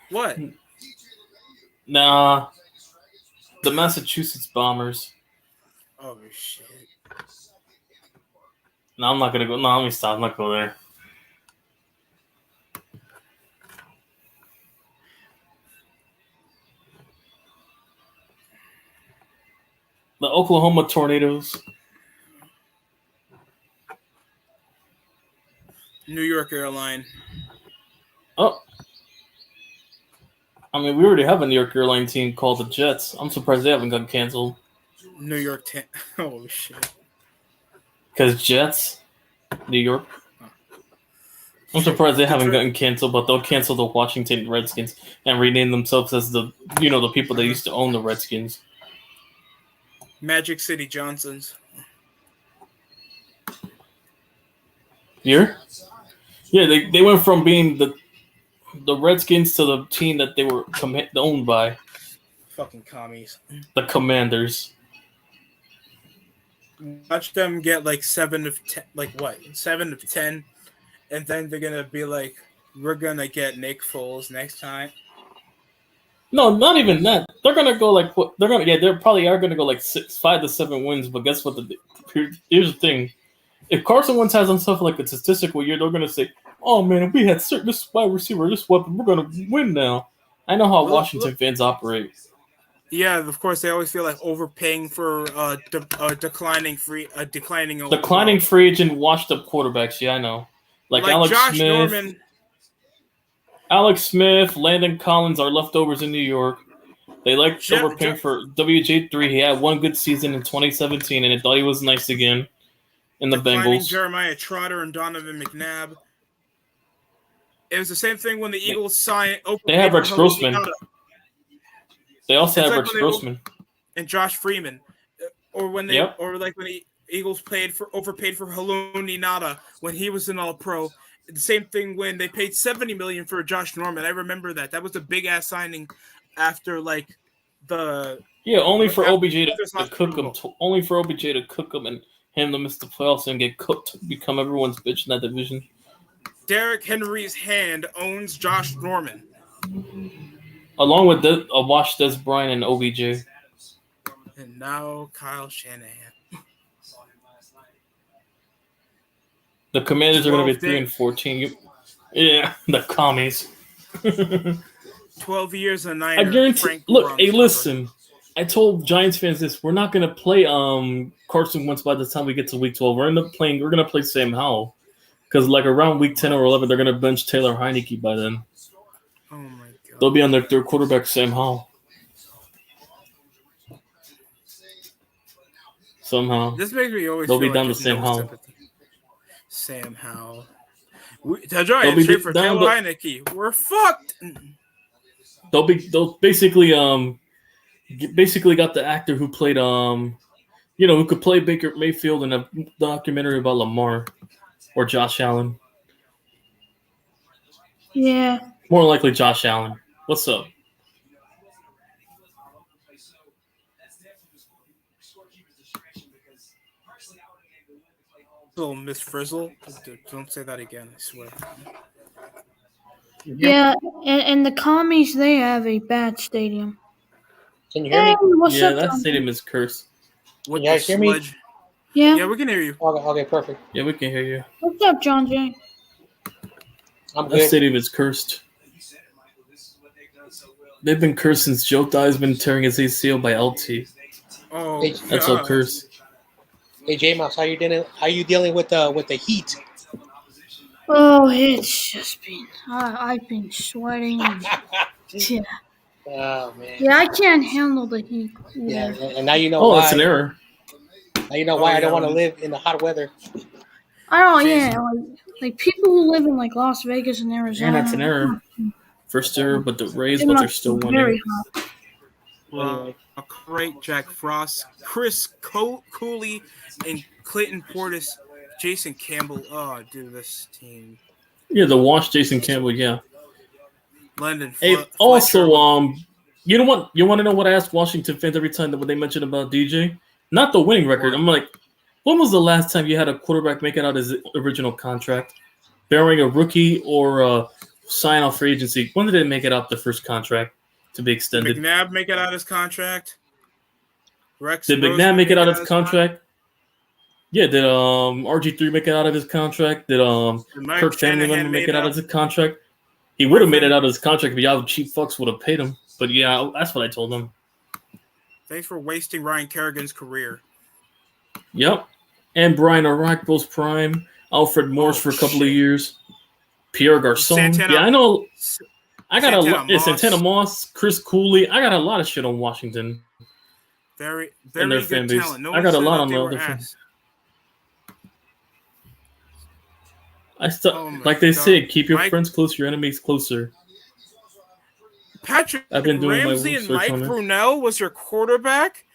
What? Nah. The Massachusetts Bombers. Oh, shit. No, I'm not going to go. No, let me stop. I'm not going there. The Oklahoma Tornadoes. New York Airline. Oh. I mean, we already have a New York airline team called the Jets. I'm surprised they haven't gotten canceled. New York. Oh, shit. Because Jets, New York. I'm surprised they haven't gotten canceled, but they'll cancel the Washington Redskins and rename themselves as the people that used to own the Redskins. Magic City Johnsons. Here? Yeah, they went from being the Redskins to the team that they were owned by. Fucking commies. The Commanders. Watch them get like 7 of 10, 7 of 10, and then they're gonna be like, we're gonna get Nick Foles next time. No, not even that. They're gonna go like what? They're gonna they probably are gonna go like 5 to 7 wins. But guess what? Here's the thing: if Carson Wentz has himself like a statistical year, they're gonna say, "Oh man, if we had this wide receiver, this weapon, we're gonna win now." I know how Washington fans operate. Yeah, of course they always feel like overpaying for declining free agent washed up quarterbacks. Yeah, I know. Like Alex Josh Smith, Norman. Alex Smith, Landon Collins are leftovers in New York. They like overpaying for WJ3. He had one good season in 2017, and I thought he was nice again in the Bengals. Jeremiah Trotter and Donovan McNabb. It was the same thing when the Eagles signed. They have Rex Grossman. They also have Rex Grossman and Josh Freeman, or when they when the Eagles overpaid for Haloni Nada when he was an All-Pro. The same thing when they paid $70 million for Josh Norman. I remember that. That was a big ass signing after the Yeah, only for OBJ to That's not cook him. Only for OBJ to cook him and him to miss the playoffs and get cooked, become everyone's bitch in that division. Derrick Henry's hand owns Josh Norman. Along with Wash Des Bryant and OBJ. And now Kyle Shanahan. The Commanders are going to be 3-14. Yeah, the commies. 12 years a Niner. I guarantee. Look, hey, listen. I told Giants fans this: we're not going to play Carson Wentz by the time we get to week 12. We're going to play Sam Howell because like around week 10 or 11, they're going to bench Taylor Heineke by then. Oh my god! They'll be on their third quarterback, Sam Howell. Somehow, this makes me always. They'll be feel down like to Sam Howell. Sympathy. Sam Howell. The Giants trade for Taylor Heineke. We're fucked. They'll basically got the actor who played who could play Baker Mayfield in a documentary about Lamar or Josh Allen. Yeah. More likely Josh Allen. What's up? Little Miss Frizzle. Don't say that again, I swear. Yeah, and the commies, they have a bad stadium. Can you hear me? What's up, that John? stadium is cursed. What Can you guys hear me? Yeah, we can hear you. Okay, perfect. Yeah, we can hear you. What's up, John Jay? I'm That good. stadium is cursed. They've been cursed since Joe Dye's been tearing his ACL by LT. Oh, that's all cursed. Hey, J-Mouse, how you dealing with the heat? Oh, it's just been I've been sweating. Yeah. Oh man. Yeah, I can't handle the heat. Yeah, and now you know why. Oh, that's an error. Now you know why I don't want to live in the hot weather. I don't. Yeah, like people who live in like Las Vegas and Arizona. Yeah, that's an error. First error, but the Rays, It but they're must still be winning. very hot. Well, great Jack Frost, Chris Cooley, and Clayton Portis, Jason Campbell. Oh, dude, this team. Yeah, the wash Jason Campbell. Yeah. London. Hey, also, you know what? You want to know what I ask Washington fans every time that when they mention about DJ? Not the winning record. I'm like, when was the last time you had a quarterback make it out his original contract, bearing a rookie or sign off free agency? When did they make it out the first contract to be extended? Did McNabb make it out his contract? Did McNabb make it out of his contract? Yeah, did RG3 make it out of his contract? Did Kirk family member make it out of his contract? He would have made it out of his contract if y'all cheap fucks would have paid him. But yeah, that's what I told him. Thanks for wasting Ryan Kerrigan's career. Yep. And Brian Orakpo's prime. Alfred Morris for a couple of years. Pierre Garcon. Yeah, I know. I got Santana Moss, Chris Cooley. I got a lot of shit on Washington. Very and their good fan base. talent. No I got a lot on the other fans. Like they say, keep your friends close, your enemies closer. Patrick I've been doing Ramsey my and research Mike on it. Brunell was your quarterback?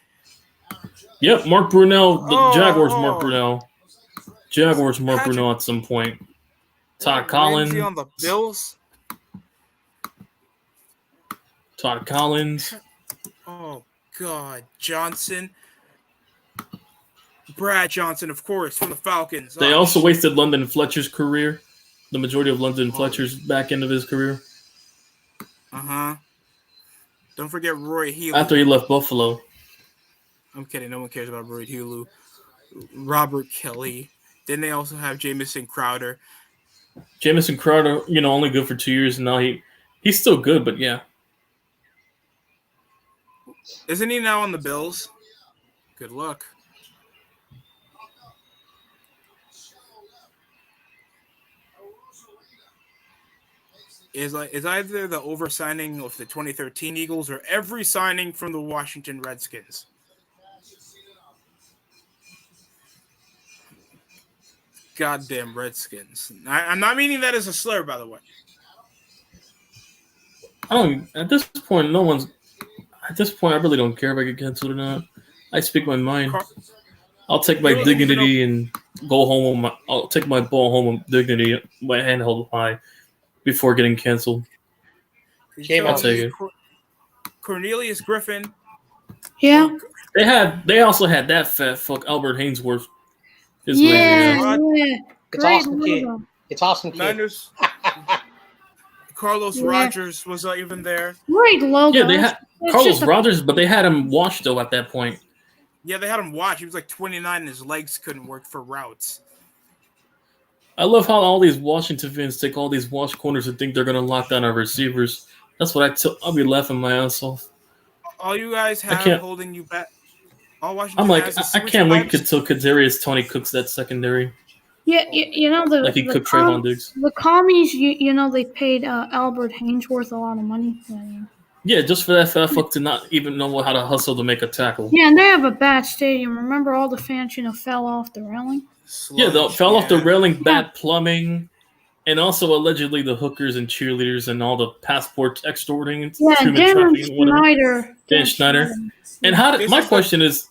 Yep, Mark Brunell, the Jaguars. Mark Brunell, Jaguars. Mark Brunell at some point. Todd Collins Ramsey on the Bills. Todd Collins. Oh God, Johnson. Brad Johnson, of course, from the Falcons. They also wasted London Fletcher's career. The majority of London Fletcher's back end of his career. Don't forget Roy Helu. After he left Buffalo. I'm kidding. No one cares about Roy Helu. Robert Kelly. Then they also have Jamison Crowder. Jamison Crowder, only good for 2 years, and now he's still good, but yeah. Isn't he now on the Bills? Good luck. Is either the oversigning of the 2013 Eagles or every signing from the Washington Redskins. Goddamn Redskins. I'm not meaning that as a slur, by the way. At this point, I really don't care if I get canceled or not. I speak my mind. I'll take my dignity and go home. I'll take my ball home with dignity, my hand held high, before getting canceled. I'll take it. Cornelius Griffin Yeah. They also had that fat fuck Albert Hainsworth. His Yeah, lazy ass. yeah. It's Great awesome, kid. logo. It's awesome, kid. Niners. Carlos Yeah. Rogers was even there. Great logo. Yeah, they had It's Carlos just a- Rogers, but they had him washed though at that point. Yeah, they had him watch. He was like 29 and his legs couldn't work for routes. I love how all these Washington fans take all these wash corners and think they're gonna lock down our receivers. That's what I'll be laughing my ass off. All you guys have can't- holding you back. All Washington I'm like, has is I switch can't wait backs. until Kadarius Tony cooks that secondary. Yeah, you know the Like he the, cooked Trayvon Diggs. the commies. You know they paid Albert Hainsworth a lot of money. Yeah, just for that fat fuck to not even know how to hustle to make a tackle. Yeah, and they have a bad stadium. Remember all the fans, fell off the railing. Yeah, they fell off the railing, bad plumbing, and also allegedly the hookers and cheerleaders and all the passport extorting and Yeah, human Dan trafficking, whatever. Schneider. Dan Schneider. And how did, my question is,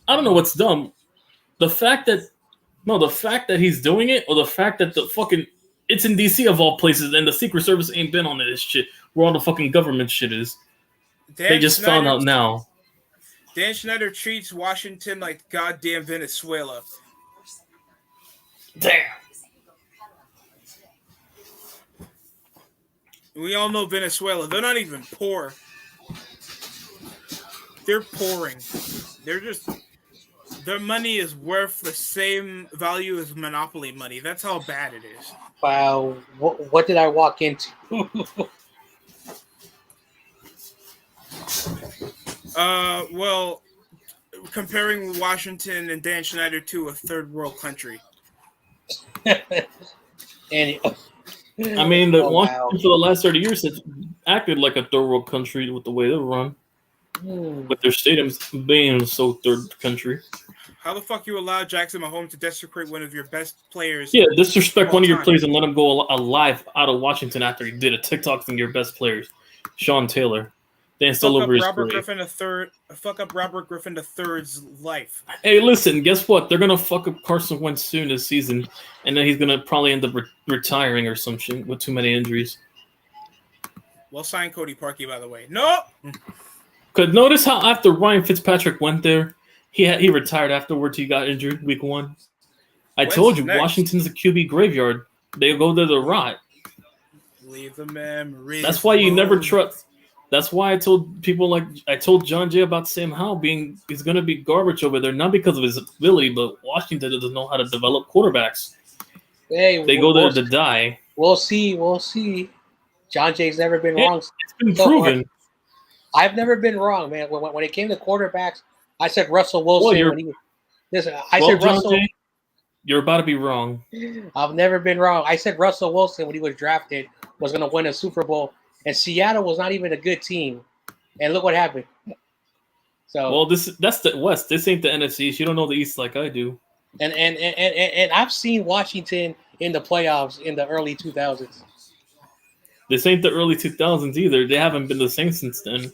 I don't know what's dumb. The fact that he's doing it, or the fact that it's in DC of all places, and the Secret Service ain't been on this shit, where all the fucking government shit is. They just found out now. Dan Schneider treats Washington like goddamn Venezuela. Damn. We all know Venezuela. They're not even poor. They're pouring. Their money is worth the same value as Monopoly money. That's how bad it is. Wow, what did I walk into? Well, comparing Washington and Dan Schneider to a third world country. And I mean, Washington for the last 30 years has acted like a third world country with the way they run. With their stadiums being so third country. How the fuck you allow Jackson Mahomes to desecrate one of your best players? Yeah, disrespect one of your players and let him go alive out of Washington after he did a TikTok from your best players, Sean Taylor. Danced all over his grave. Fuck up Robert Griffin III's life. Hey, listen, guess what? They're gonna fuck up Carson Wentz soon this season, and then he's gonna probably end up retiring or some shit with too many injuries. Well, sign Cody Parkey, by the way. No. Cause notice how after Ryan Fitzpatrick went there, he retired afterwards. He got injured week 1. I told you, next? Washington's a QB graveyard. They go there to rot. Leave the memories. That's why you never trust. That's why I told people I told John Jay about Sam Howell he's going to be garbage over there, not because of his ability, but Washington doesn't know how to develop quarterbacks. Hey, they go there to die. We'll see. John Jay's never been wrong. It's been proven. I've never been wrong, man. When it came to quarterbacks, I said Russell Wilson. John Jay, you're about to be wrong. I've never been wrong. I said Russell Wilson when he was drafted was going to win a Super Bowl, and Seattle was not even a good team. And look what happened. So well, that's the West. This ain't the NFC East. You don't know the East like I do. And I've seen Washington in the playoffs in the early 2000s. This ain't the early 2000s either. They haven't been the same since then.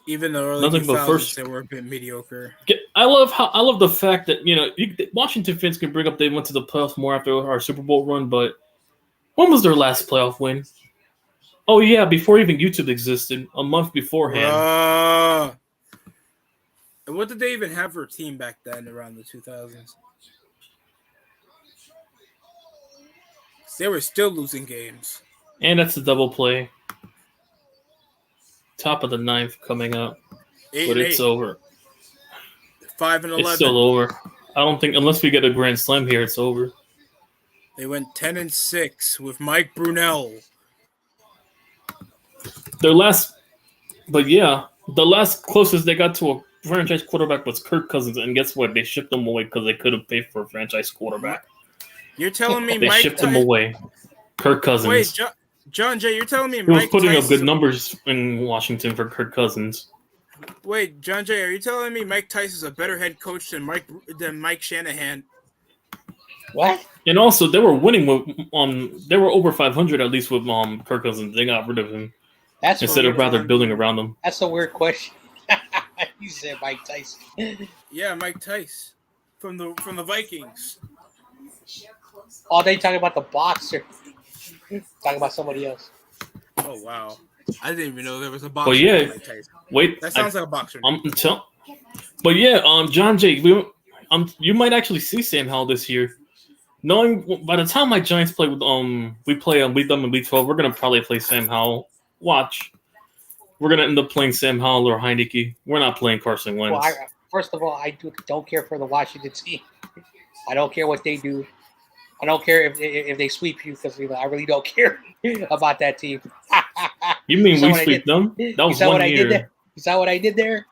Even the early 2000s, they were a bit mediocre. I love the fact that Washington fans can bring up they went to the playoffs more after our Super Bowl run, but when was their last playoff win? Oh yeah, before even YouTube existed, a month beforehand. And what did they even have for a team back then around the 2000s? They were still losing games. And that's a double play. Top of the 9th coming up. But it's over. 5-11. It's still over. I don't think, unless we get a grand slam here, it's over. They went 10-6 with Mike Brunell. The last closest they got to a franchise quarterback was Kirk Cousins, and guess what? They shipped him away because they couldn't pay for a franchise quarterback. You're telling me they shipped him away. Kirk Cousins. Wait, John Jay, you're telling me he was putting up good numbers in Washington for Kirk Cousins. Wait, John Jay, are you telling me Mike Tice is a better head coach than Mike Shanahan? What? And also, they were winning with they were over 500 at least with Kirk Cousins. They got rid of him instead of rather building around him. That's a weird question. You said Mike Tyson. Yeah, Mike Tice from the Vikings. Oh, they talking about the boxer. Talking about somebody else. Oh wow. I didn't even know there was a But boxer. yeah, named Mike Tyson. wait. That sounds like a boxer. But yeah, John Jay, you might actually see Sam Howell this year. Knowing by the time my Giants play with we beat them in week 12, we're gonna probably play Sam Howell. Watch, we're gonna end up playing Sam Howell or Heineke. We're not playing Carson Wentz. Well, first of all, I don't care for the Washington team. I don't care what they do. I don't care if they sweep you because I really don't care about that team. You mean we sweep them? That was 1 year. You saw what I did there?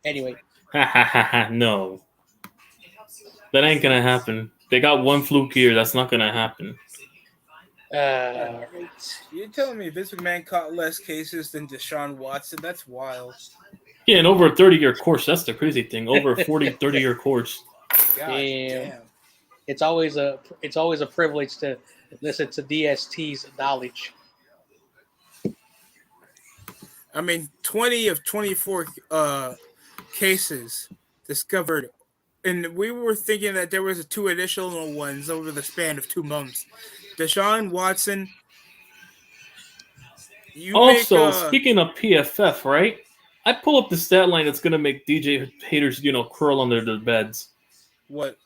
Anyway. No. That ain't gonna happen. They got one fluke year. That's not gonna happen. You're telling me Vince McMahon caught less cases than Deshaun Watson? That's wild. Yeah, and over a 30-year course. That's the crazy thing. Over a 30-year course. God damn. It's always a privilege to listen to DST's knowledge. I mean, 20 of 24 cases discovered, and we were thinking that there was 2 additional ones over the span of 2 months. Deshaun Watson. Speaking of PFF, right? I pull up the stat line that's gonna make DJ haters, curl under their beds. What?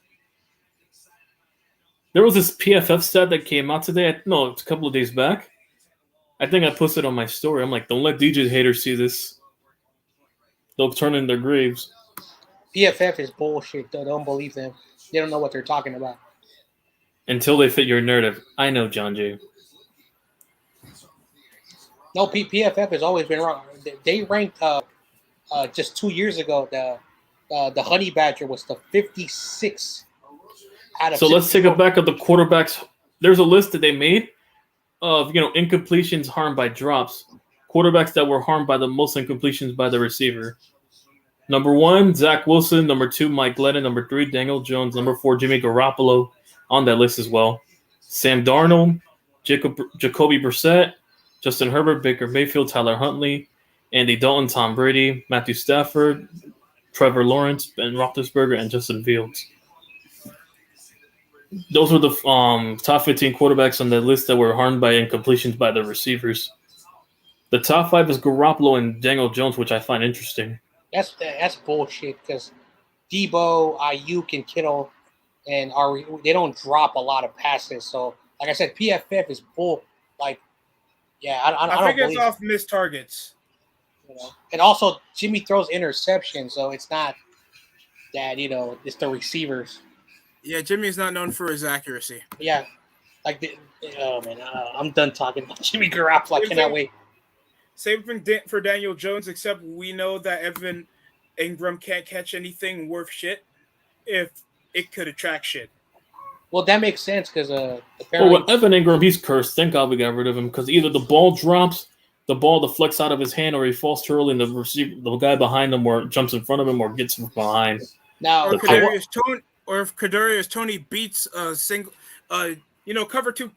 There was this PFF stat that came out today. No, it's a couple of days back. I think I posted on my story. I'm like, don't let DJ haters see this. They'll turn in their graves. PFF is bullshit. Don't believe them. They don't know what they're talking about. Until they fit your narrative. I know, John Jay. No, PFF has always been wrong. They ranked just 2 years ago. The Honey Badger was the 56 out of. So let's take it back of the quarterbacks. There's a list that they made of incompletions harmed by drops. Quarterbacks that were harmed by the most incompletions by the receiver. Number 1, Zach Wilson. Number 2, Mike Glennon. Number 3, Daniel Jones. Number 4, Jimmy Garoppolo. On that list as well. Sam Darnold, Jacoby Brissett, Justin Herbert, Baker Mayfield, Tyler Huntley, Andy Dalton, Tom Brady, Matthew Stafford, Trevor Lawrence, Ben Roethlisberger, and Justin Fields. Those were the top 15 quarterbacks on the list that were harmed by incompletions by the receivers. The top 5 is Garoppolo and Daniel Jones, which I find interesting. That's bullshit because Debo, Ayuk, and Kittle they don't drop a lot of passes. So, like I said, PFF is bull. Like, yeah, I think it's off missed targets. And also, Jimmy throws interceptions, so it's not that it's the receivers. Yeah, Jimmy's not known for his accuracy. Yeah, oh man, I'm done talking about Jimmy Garoppolo. I cannot wait. Same thing for Daniel Jones, except we know that Evan Ingram can't catch anything worth shit if it could attract shit. Well, that makes sense because apparently. Well, with Evan Ingram, he's cursed. Thank God we got rid of him because either the ball drops, the ball deflects out of his hand, or he falls too early and the guy behind him or jumps in front of him or gets from behind. Now, if Kadarius Toney beats a single, cover 2,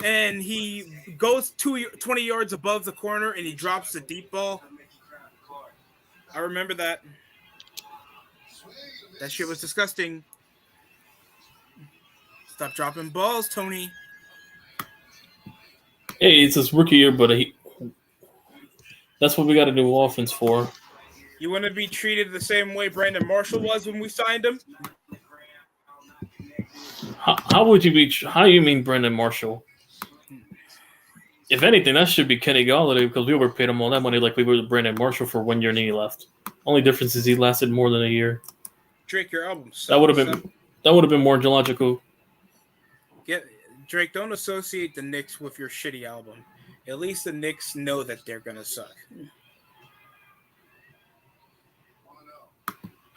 and he goes 20 yards above the corner and he drops the deep ball. I remember that. That shit was disgusting. Stop dropping balls, Tony. Hey, it's his rookie year, but that's what we got a new offense for. You want to be treated the same way Brandon Marshall was when we signed him? How would you be? How do you mean Brandon Marshall? If anything, that should be Kenny Golladay because we overpaid him all that money like we were with Brandon Marshall for 1 year and he left. Only difference is he lasted more than a year. Drake, your album. That would have been more logical. Drake, don't associate the Knicks with your shitty album. At least the Knicks know that they're gonna suck.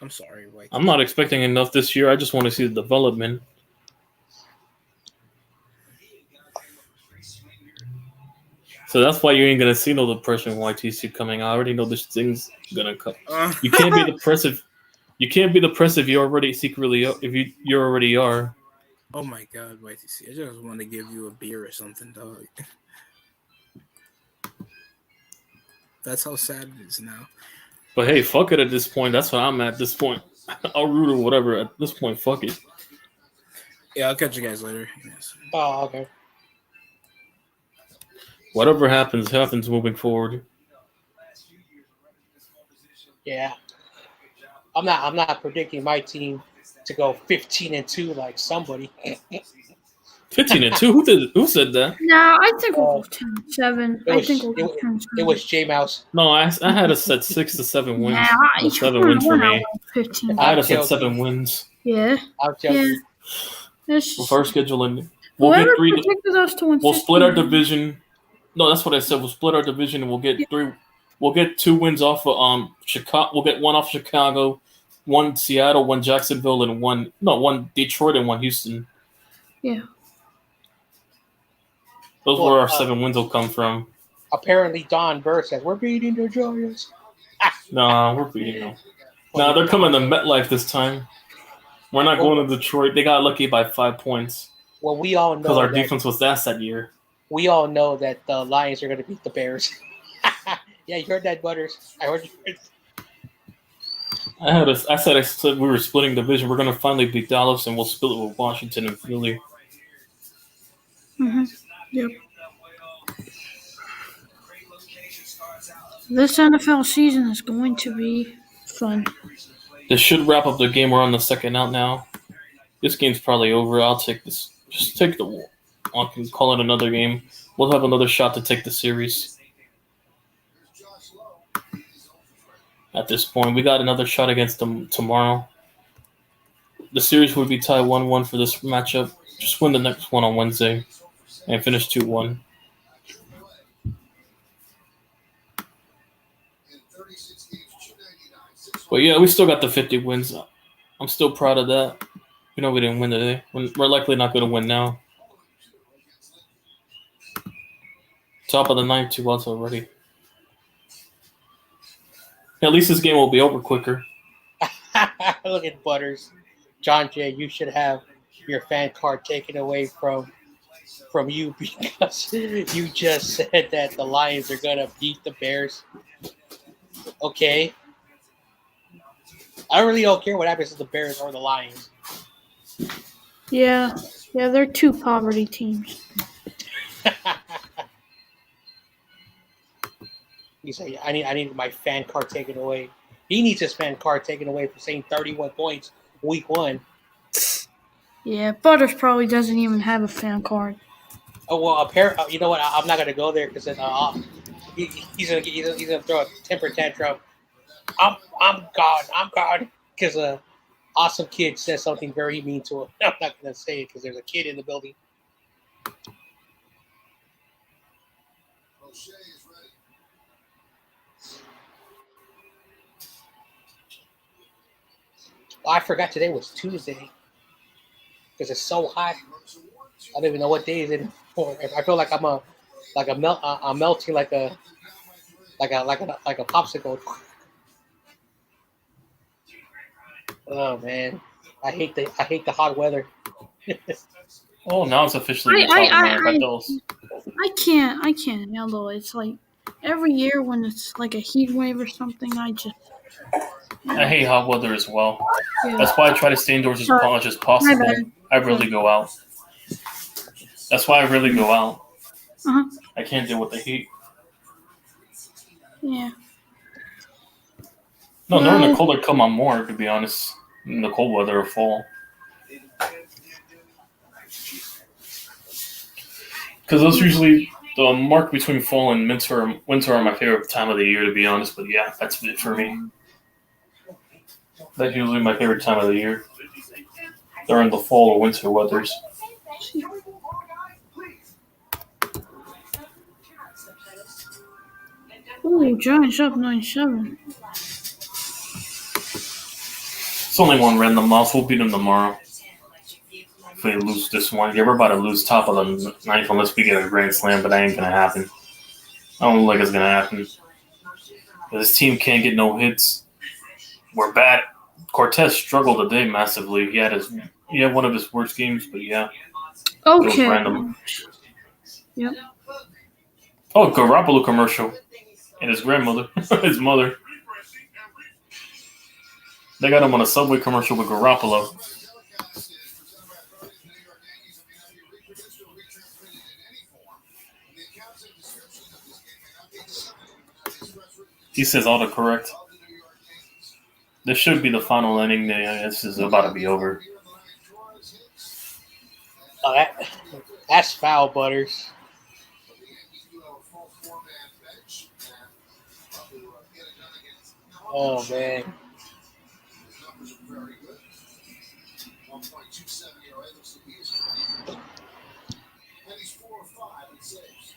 I'm sorry, White. I'm not expecting enough this year. I just want to see the development. So that's why you ain't gonna see no depression YTC coming. I already know this thing's gonna come. You can't be depressive. You can't be depressive. You already secretly you already are. Oh my God, YTC! I just want to give you a beer or something, dog. That's how sad it is now. But hey, fuck it at this point. That's what I'm at this point. I'll root or whatever. At this point, fuck it. Yeah, I'll catch you guys later. Yes. Oh, okay. Whatever happens, happens moving forward. Yeah, I'm not predicting my team to go 15-2 like somebody. 15-2. Who said that? No, I think we'll go 10-7. I think we'll go 10-7. It was J Mouse. No, I had us set 6 to 7 wins. Nah, Well, 7 wins for me. 15. I had us at 7 wins. Yeah. I'm joking. Yeah. With our scheduling, Whoever predicted us to win we'll 15. split our division. No, that's what I said. We'll split our division and we'll get 3. We'll get 2 wins off of Chicago. We'll get 1 off Chicago, 1 Seattle, 1 Jacksonville, and 1 Detroit and 1 Houston. Yeah. Those where our 7 wins will come from. Apparently, Don Burr says we're beating the Giants. No, we're beating them. No, they're coming to MetLife this time. We're not going to Detroit. They got lucky by 5 points. Well, we all know because our defense was that year. We all know that the Lions are going to beat the Bears. Yeah, you heard that, Butters. I heard you. I said we were splitting division. We're going to finally beat Dallas, and we'll split it with Washington and Philly. Mm-hmm. Yep. This NFL season is going to be fun. This should wrap up the game. We're on the second out now. This game's probably over. I'll take this. Just take the. I can call it another game. We'll have another shot to take the series. At this point, we got another shot against them tomorrow. The series would be tied 1-1 for this matchup. Just win the next one on Wednesday and finish 2-1. But yeah, we still got the 50 wins. I'm still proud of that. We know we didn't win today. We're likely not going to win now. Top of the ninth, 2 outs already. At least this game will be over quicker. Look at Butters. John Jay, you should have your fan card taken away from you because you just said that the Lions are going to beat the Bears. Okay. I really don't care what happens to the Bears or the Lions. Yeah, they're 2 poverty teams. You say I need my fan card taken away. He needs his fan card taken away for saying 31 points week 1. Yeah, Butters probably doesn't even have a fan card. Oh well, you know what? I'm not gonna go there because he's gonna throw a temper tantrum. I'm gone because a awesome kid says something very mean to him. I'm not gonna say it because there's a kid in the building. Oh, I forgot today was Tuesday because it's so hot. I don't even know what day is it anymore. I feel like I'm melting like a popsicle. Oh man, I hate the hot weather. Oh, now it's officially I can't handle it. It's like every year when it's like a heat wave or something, I hate hot weather as well. Yeah. That's why I try to stay indoors as much as possible. I rarely go out. That's why I rarely go out. Uh-huh. I can't deal with the heat. Yeah. No, during the cold I'd come on more, to be honest. In the cold weather or fall. Because those usually the mark between fall and winter are my favorite time of the year, to be honest. But yeah, that's it for me. That's usually my favorite time of the year. During the fall or winter weathers. Ooh, Giants up 9-7. It's only one random loss. We'll beat them tomorrow. If they lose this one, yeah, we're about to lose top of the ninth unless we get a grand slam, but that ain't gonna happen. I don't look like it's gonna happen. This team can't get no hits. We're bad. Cortez struggled today massively. He had one of his worst games, but yeah. Okay. It was random. Yep. Oh, Garoppolo commercial. And his grandmother. His mother. They got him on a Subway commercial with Garoppolo. He says all the correct. This should be the final inning. This is about to be over. Oh, that's foul, Butters. Oh, man. And he's 4 or 5 in saves.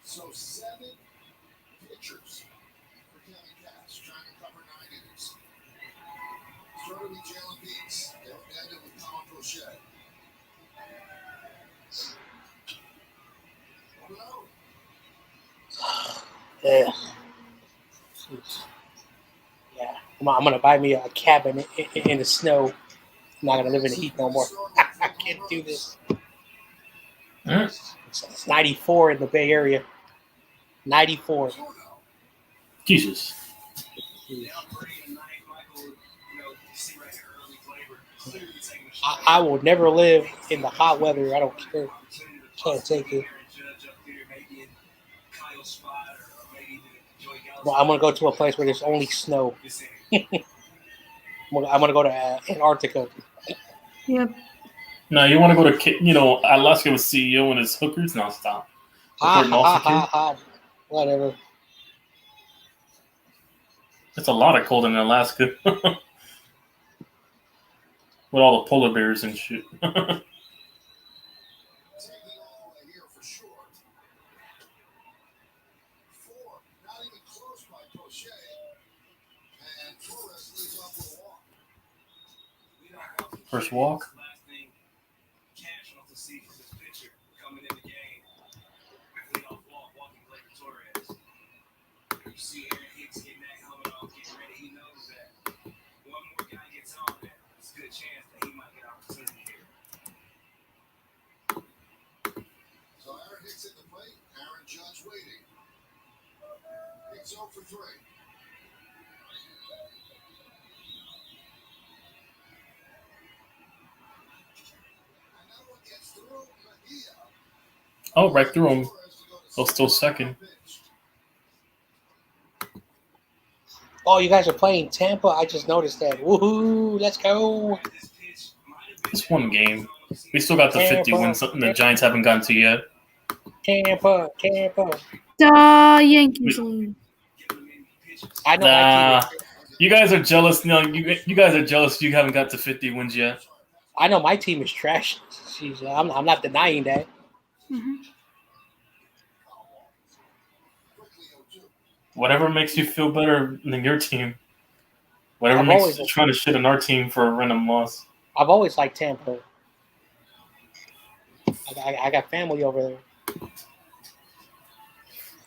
So 7 pitchers for Kevin Cash, trying to cover 9 innings. Started with Jalen Beats. They'll end it with Colin Crochet. Yeah. Yeah. I'm going to buy me a cabin in the snow. I'm not going to live in the heat no more. I can't do this. It's 94 in the Bay Area. 94. Jesus. I will never live in the hot weather. I don't care. Can't take it. Well, I'm going to go to a place where there's only snow. I'm going to go to Antarctica. Yep. No, you want to go to, Alaska with CEO and his hookers? No, stop. Whatever. It's a lot of cold in Alaska. With all the polar bears and shit. First walk. So Aaron Hicks at the plate. Aaron Judge waiting. Hicks 0 for 3. Oh, right through him. So still second. Oh, you guys are playing Tampa? I just noticed that. Woohoo! Let's go. It's one game. We still got the 50 wins, something the Giants haven't gotten to yet. Tampa. The Yankees lose. I know my team. You guys are jealous. No, you guys are jealous. You haven't got to 50 wins yet. I know my team is trash. Jeez, I'm not denying that. Mm-hmm. Whatever makes you feel better than your team. Whatever makes you trying to shit on our team for a random loss. I've always liked Tampa. I got family over there.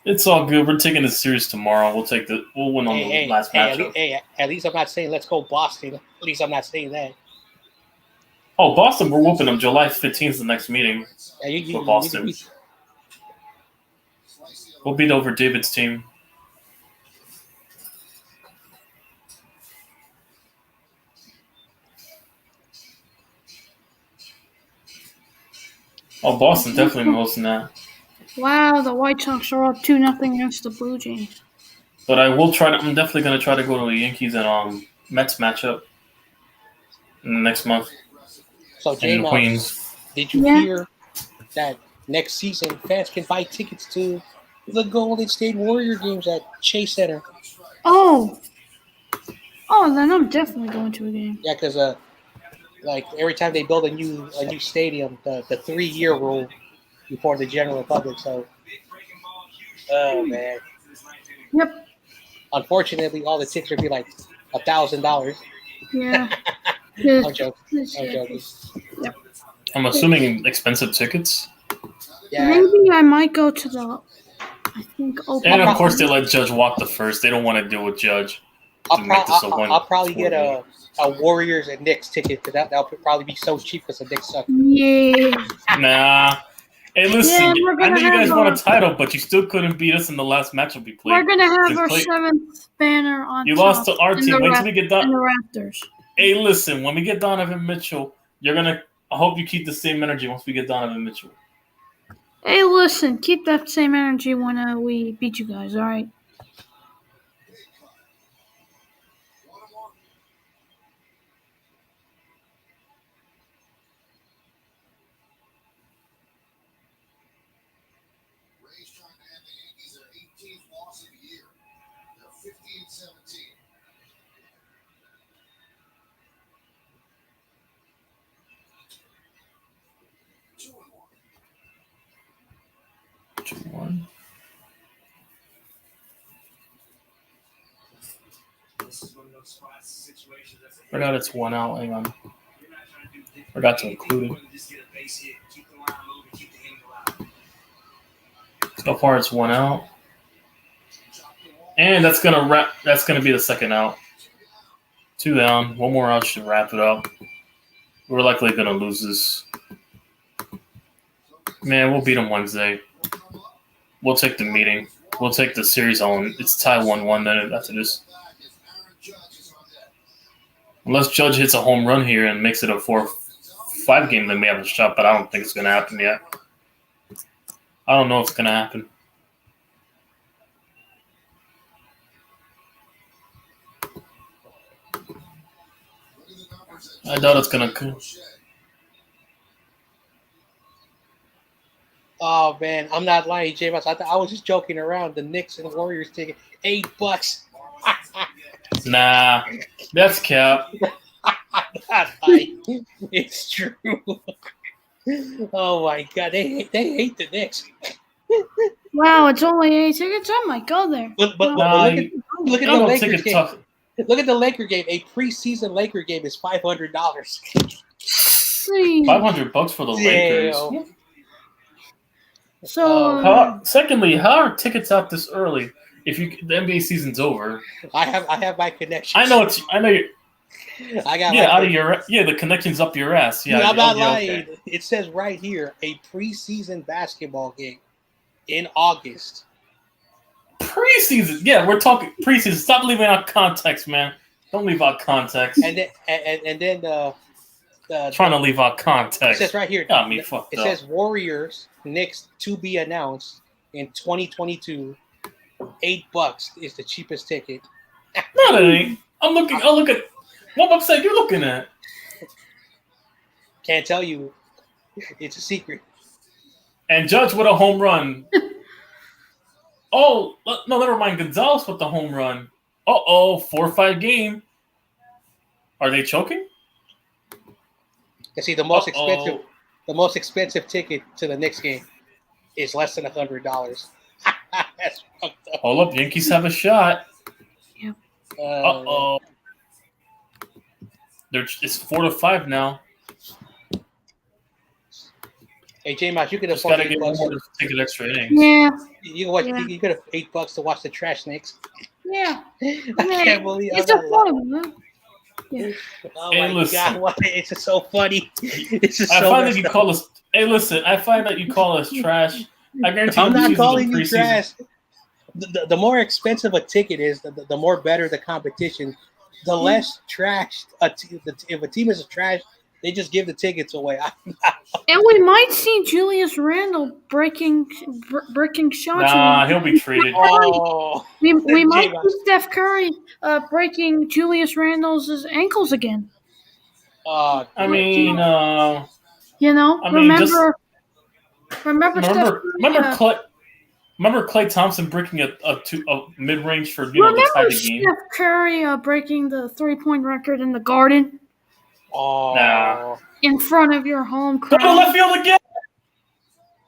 It's all good. We're taking this series tomorrow. We'll win on the last matchup. At least I'm not saying let's go Boston. At least I'm not saying that. Oh, Boston, we're whooping them. July 15th is the next meeting for Boston. We'll beat over David's team. Oh, Boston definitely knows that. Wow, the White Sox are up 2-0 against the Blue Jays. But I'm definitely going to try to go to the Yankees and Mets matchup in the next month. So, Jane, Queens. Did you hear that next season fans can buy tickets to the Golden State Warrior games at Chase Center? Oh, then I'm definitely going to a game. Yeah, because every time they build a new stadium, the 3-year rule before the general public. So, oh man. Yep. Unfortunately, all the tickets would be like $1,000. Yeah. I'm joking. Yep. I'm assuming expensive tickets. Yeah. Maybe I might go to the. I think. And of course, they let Judge walk the first. They don't want to deal with Judge. I'll probably get a Warriors and Knicks ticket because that'll probably be so cheap because the Knicks suck. Yeah. Nah. Hey, listen, I know you guys won a title, but you still couldn't beat us in the last matchup we played. We're going to have our 7th banner on You lost to our team. Wait till we get done. In the Raptors. Hey, listen, when we get Donovan Mitchell, you're going to I hope you keep the same energy once we get Donovan Mitchell. Hey, listen, keep that same energy when we beat you guys, all right? Rays trying to end the Yankees their 18th loss of the year. They're 15-17. Forgot it's 1 out. Hang on. Forgot to include it. So far, it's 1 out, and that's gonna wrap. That's gonna be the second out. 2 down. 1 more out should wrap it up. We're likely gonna lose this. Man, we'll beat them Wednesday. We'll take the meeting. We'll take the series on. It's tie 1-1 then after this. Unless Judge hits a home run here and makes it a 4-5 game, then we have a shot, but I don't think it's going to happen yet. I don't know if it's going to happen. I doubt it's going to. Oh man, I'm not lying, J. I was just joking around. The Knicks and the Warriors ticket, $8. Nah, that's cap. Not lying. It's true. Oh my god, they hate the Knicks. Wow, it's only 8 tickets. I might go there. But look at the Lakers game. Look at the Laker game. A preseason Laker game is $500. $500 for the Lakers. So, secondly, how are tickets out this early? If the NBA season's over, I have my connection. I know you. I got the connection's up your ass. Yeah, I'm not lying. Okay. It says right here a preseason basketball game in August. Preseason, yeah, we're talking preseason. Stop leaving out context, man. Don't leave out context. And then trying to leave out context. It says right here. Got me fucked up. It says Warriors Knicks to be announced in 2022. $8 is the cheapest ticket. No, it ain't. I'll look at what website you're looking at. Can't tell you. It's a secret. And Judge with a home run. Oh, no, never mind. Gonzalez with the home run. 4-5 game. Are they choking? You see, the most expensive ticket to the Knicks game is less than $100. That's fucked up. Hold up, Yankees have a shot. Yep. It's 4-5 now. Hey, J-Mouse, you could have $8 to take an extra innings. Yeah. You could have $8 to watch the Trash Knicks. Yeah. I can't believe it's a fun, man. Yeah. Oh my God! Why? It's just so funny. It's just so find that you call us. Hey, listen. I find that you call us trash. I guarantee I'm not calling you trash. The more expensive a ticket is, the more better the competition. The less trash if a team is trash, they just give the tickets away. And we might see Julius Randle breaking shots. Nah, he'll be traded. We might see Steph Curry breaking Julius Randle's ankles again. Remember Klay Thompson breaking a mid-range for to tie the game. Steph Curry breaking the 3-point record in the Garden. Nah. In front of your home crowd. Go to left field again.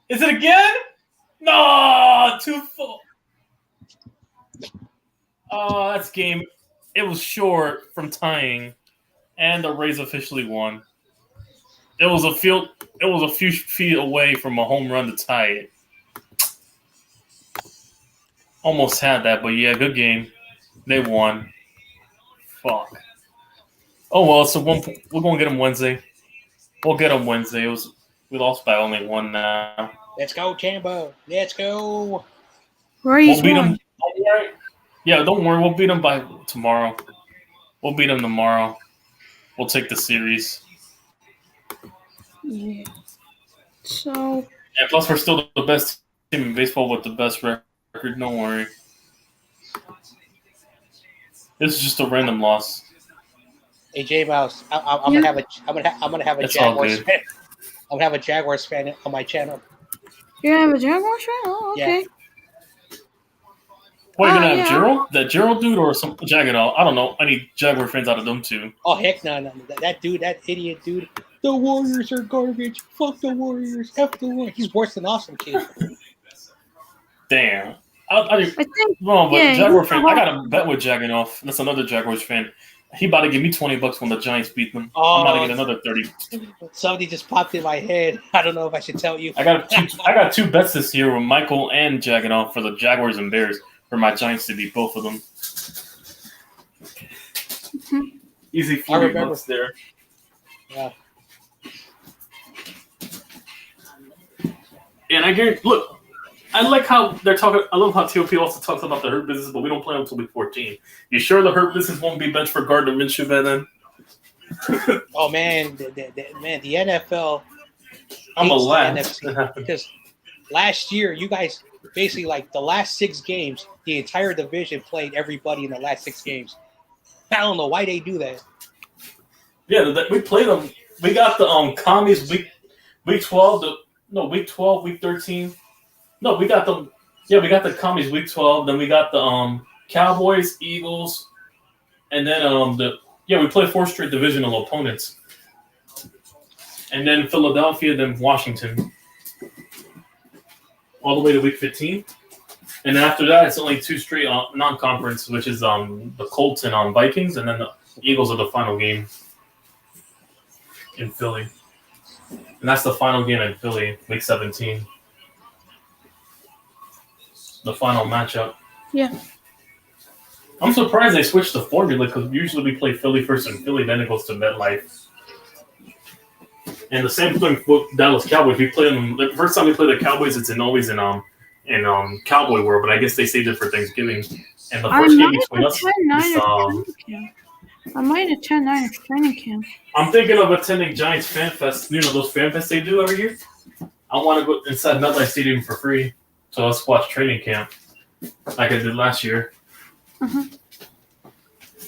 Is it again? No, too full. Oh, that's game. It was short from tying, and the Rays officially won. It was a few feet away from a home run to tie it. Almost had that, but yeah, good game. They won. Fuck. Oh well, so we're gonna get them Wednesday. We'll get them Wednesday. We lost by only 1 now. Let's go, Tampa. Let's go. We'll beat them. Yeah, don't worry. We'll beat them by tomorrow. We'll beat them tomorrow. We'll take the series. Yeah. So. And plus, we're still the best team in baseball with the best record. Don't worry. This is just a random loss. Hey J Mouse, I'm gonna have a It's all Jaguars good. fan. I'm gonna have a Jaguars fan on my channel. You have a Jaguars fan? Oh, okay. What, you're gonna have Gerald? That Gerald dude or some Jagadol? I don't know. I need Jaguar fans out of them too. Oh heck no. That dude, that idiot dude. The Warriors are garbage. Fuck the Warriors. F the Warriors. He's worse than Awesome Kid. Damn. I think. No, but Yeah, Jaguar he's fan. the I got a bet with Jagadol. That's another Jaguars fan. He about to give me $20 when the Giants beat them. I'm about to get another 30. Somebody just popped in my head. I don't know if I should tell you. I got two bets this year with Michael and Jagadol for the Jaguars and Bears for my Giants to beat both of them. Easy $40 there. Yeah. And I guarantee, look, I like how they're talking. I love how TOP also talks about the hurt business, but we don't play until week 14. You sure the hurt business won't be benched for Gardner Minshew by then? Oh man, the NFL. I'm a hates the laugh. NFC because last year you guys basically like the last 6 games, the entire division played everybody in the last 6 games. I don't know why they do that. Yeah, we played them. We got the commies week 12. Week 12, week 13. No, we got them. Yeah, we got the commies week 12. Then we got the Cowboys, Eagles, and then we played 4 straight divisional opponents. And then Philadelphia, then Washington. All the way to week 15. And then after that, it's only 2 straight non-conference, which is the Colts and Vikings, and then the Eagles are the final game in Philly. And that's the final game in Philly, week 17. The final matchup. Yeah. I'm surprised they switched the formula because usually we play Philly first in Philly, then it goes to MetLife. And the same thing with Dallas Cowboys. We play them the first time we play the Cowboys. It's always in Cowboy World, but I guess they saved it for Thanksgiving. And the first game between us is I might attend Niners training camp. I'm thinking of attending Giants Fan Fest. You know those fan fests they do every year. I want to go inside MetLife Stadium for free, so let's watch training camp like I did last year.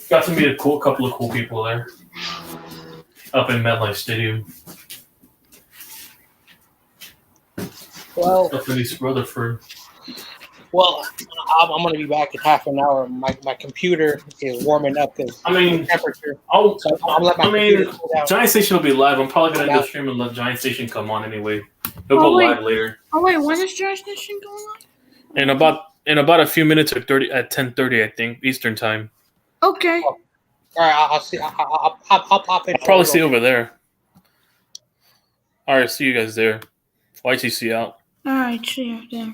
Got to meet a couple of cool people there up in MetLife Stadium. Well, up in East Rutherford. Well, I'm going to be back in half an hour. My computer is warming up because temperature. So I'm let my computer cool down. Giant Station will be live. I'm probably going to go stream and let Giant Station come on anyway. He'll go live later. Oh wait, when is Giant Station going on? In about a few minutes at 10:30, I think Eastern time. Okay. All right, I'll see. I'll pop in. I'll probably see you over there. All right, see you guys there. YTC out. All right, see you there.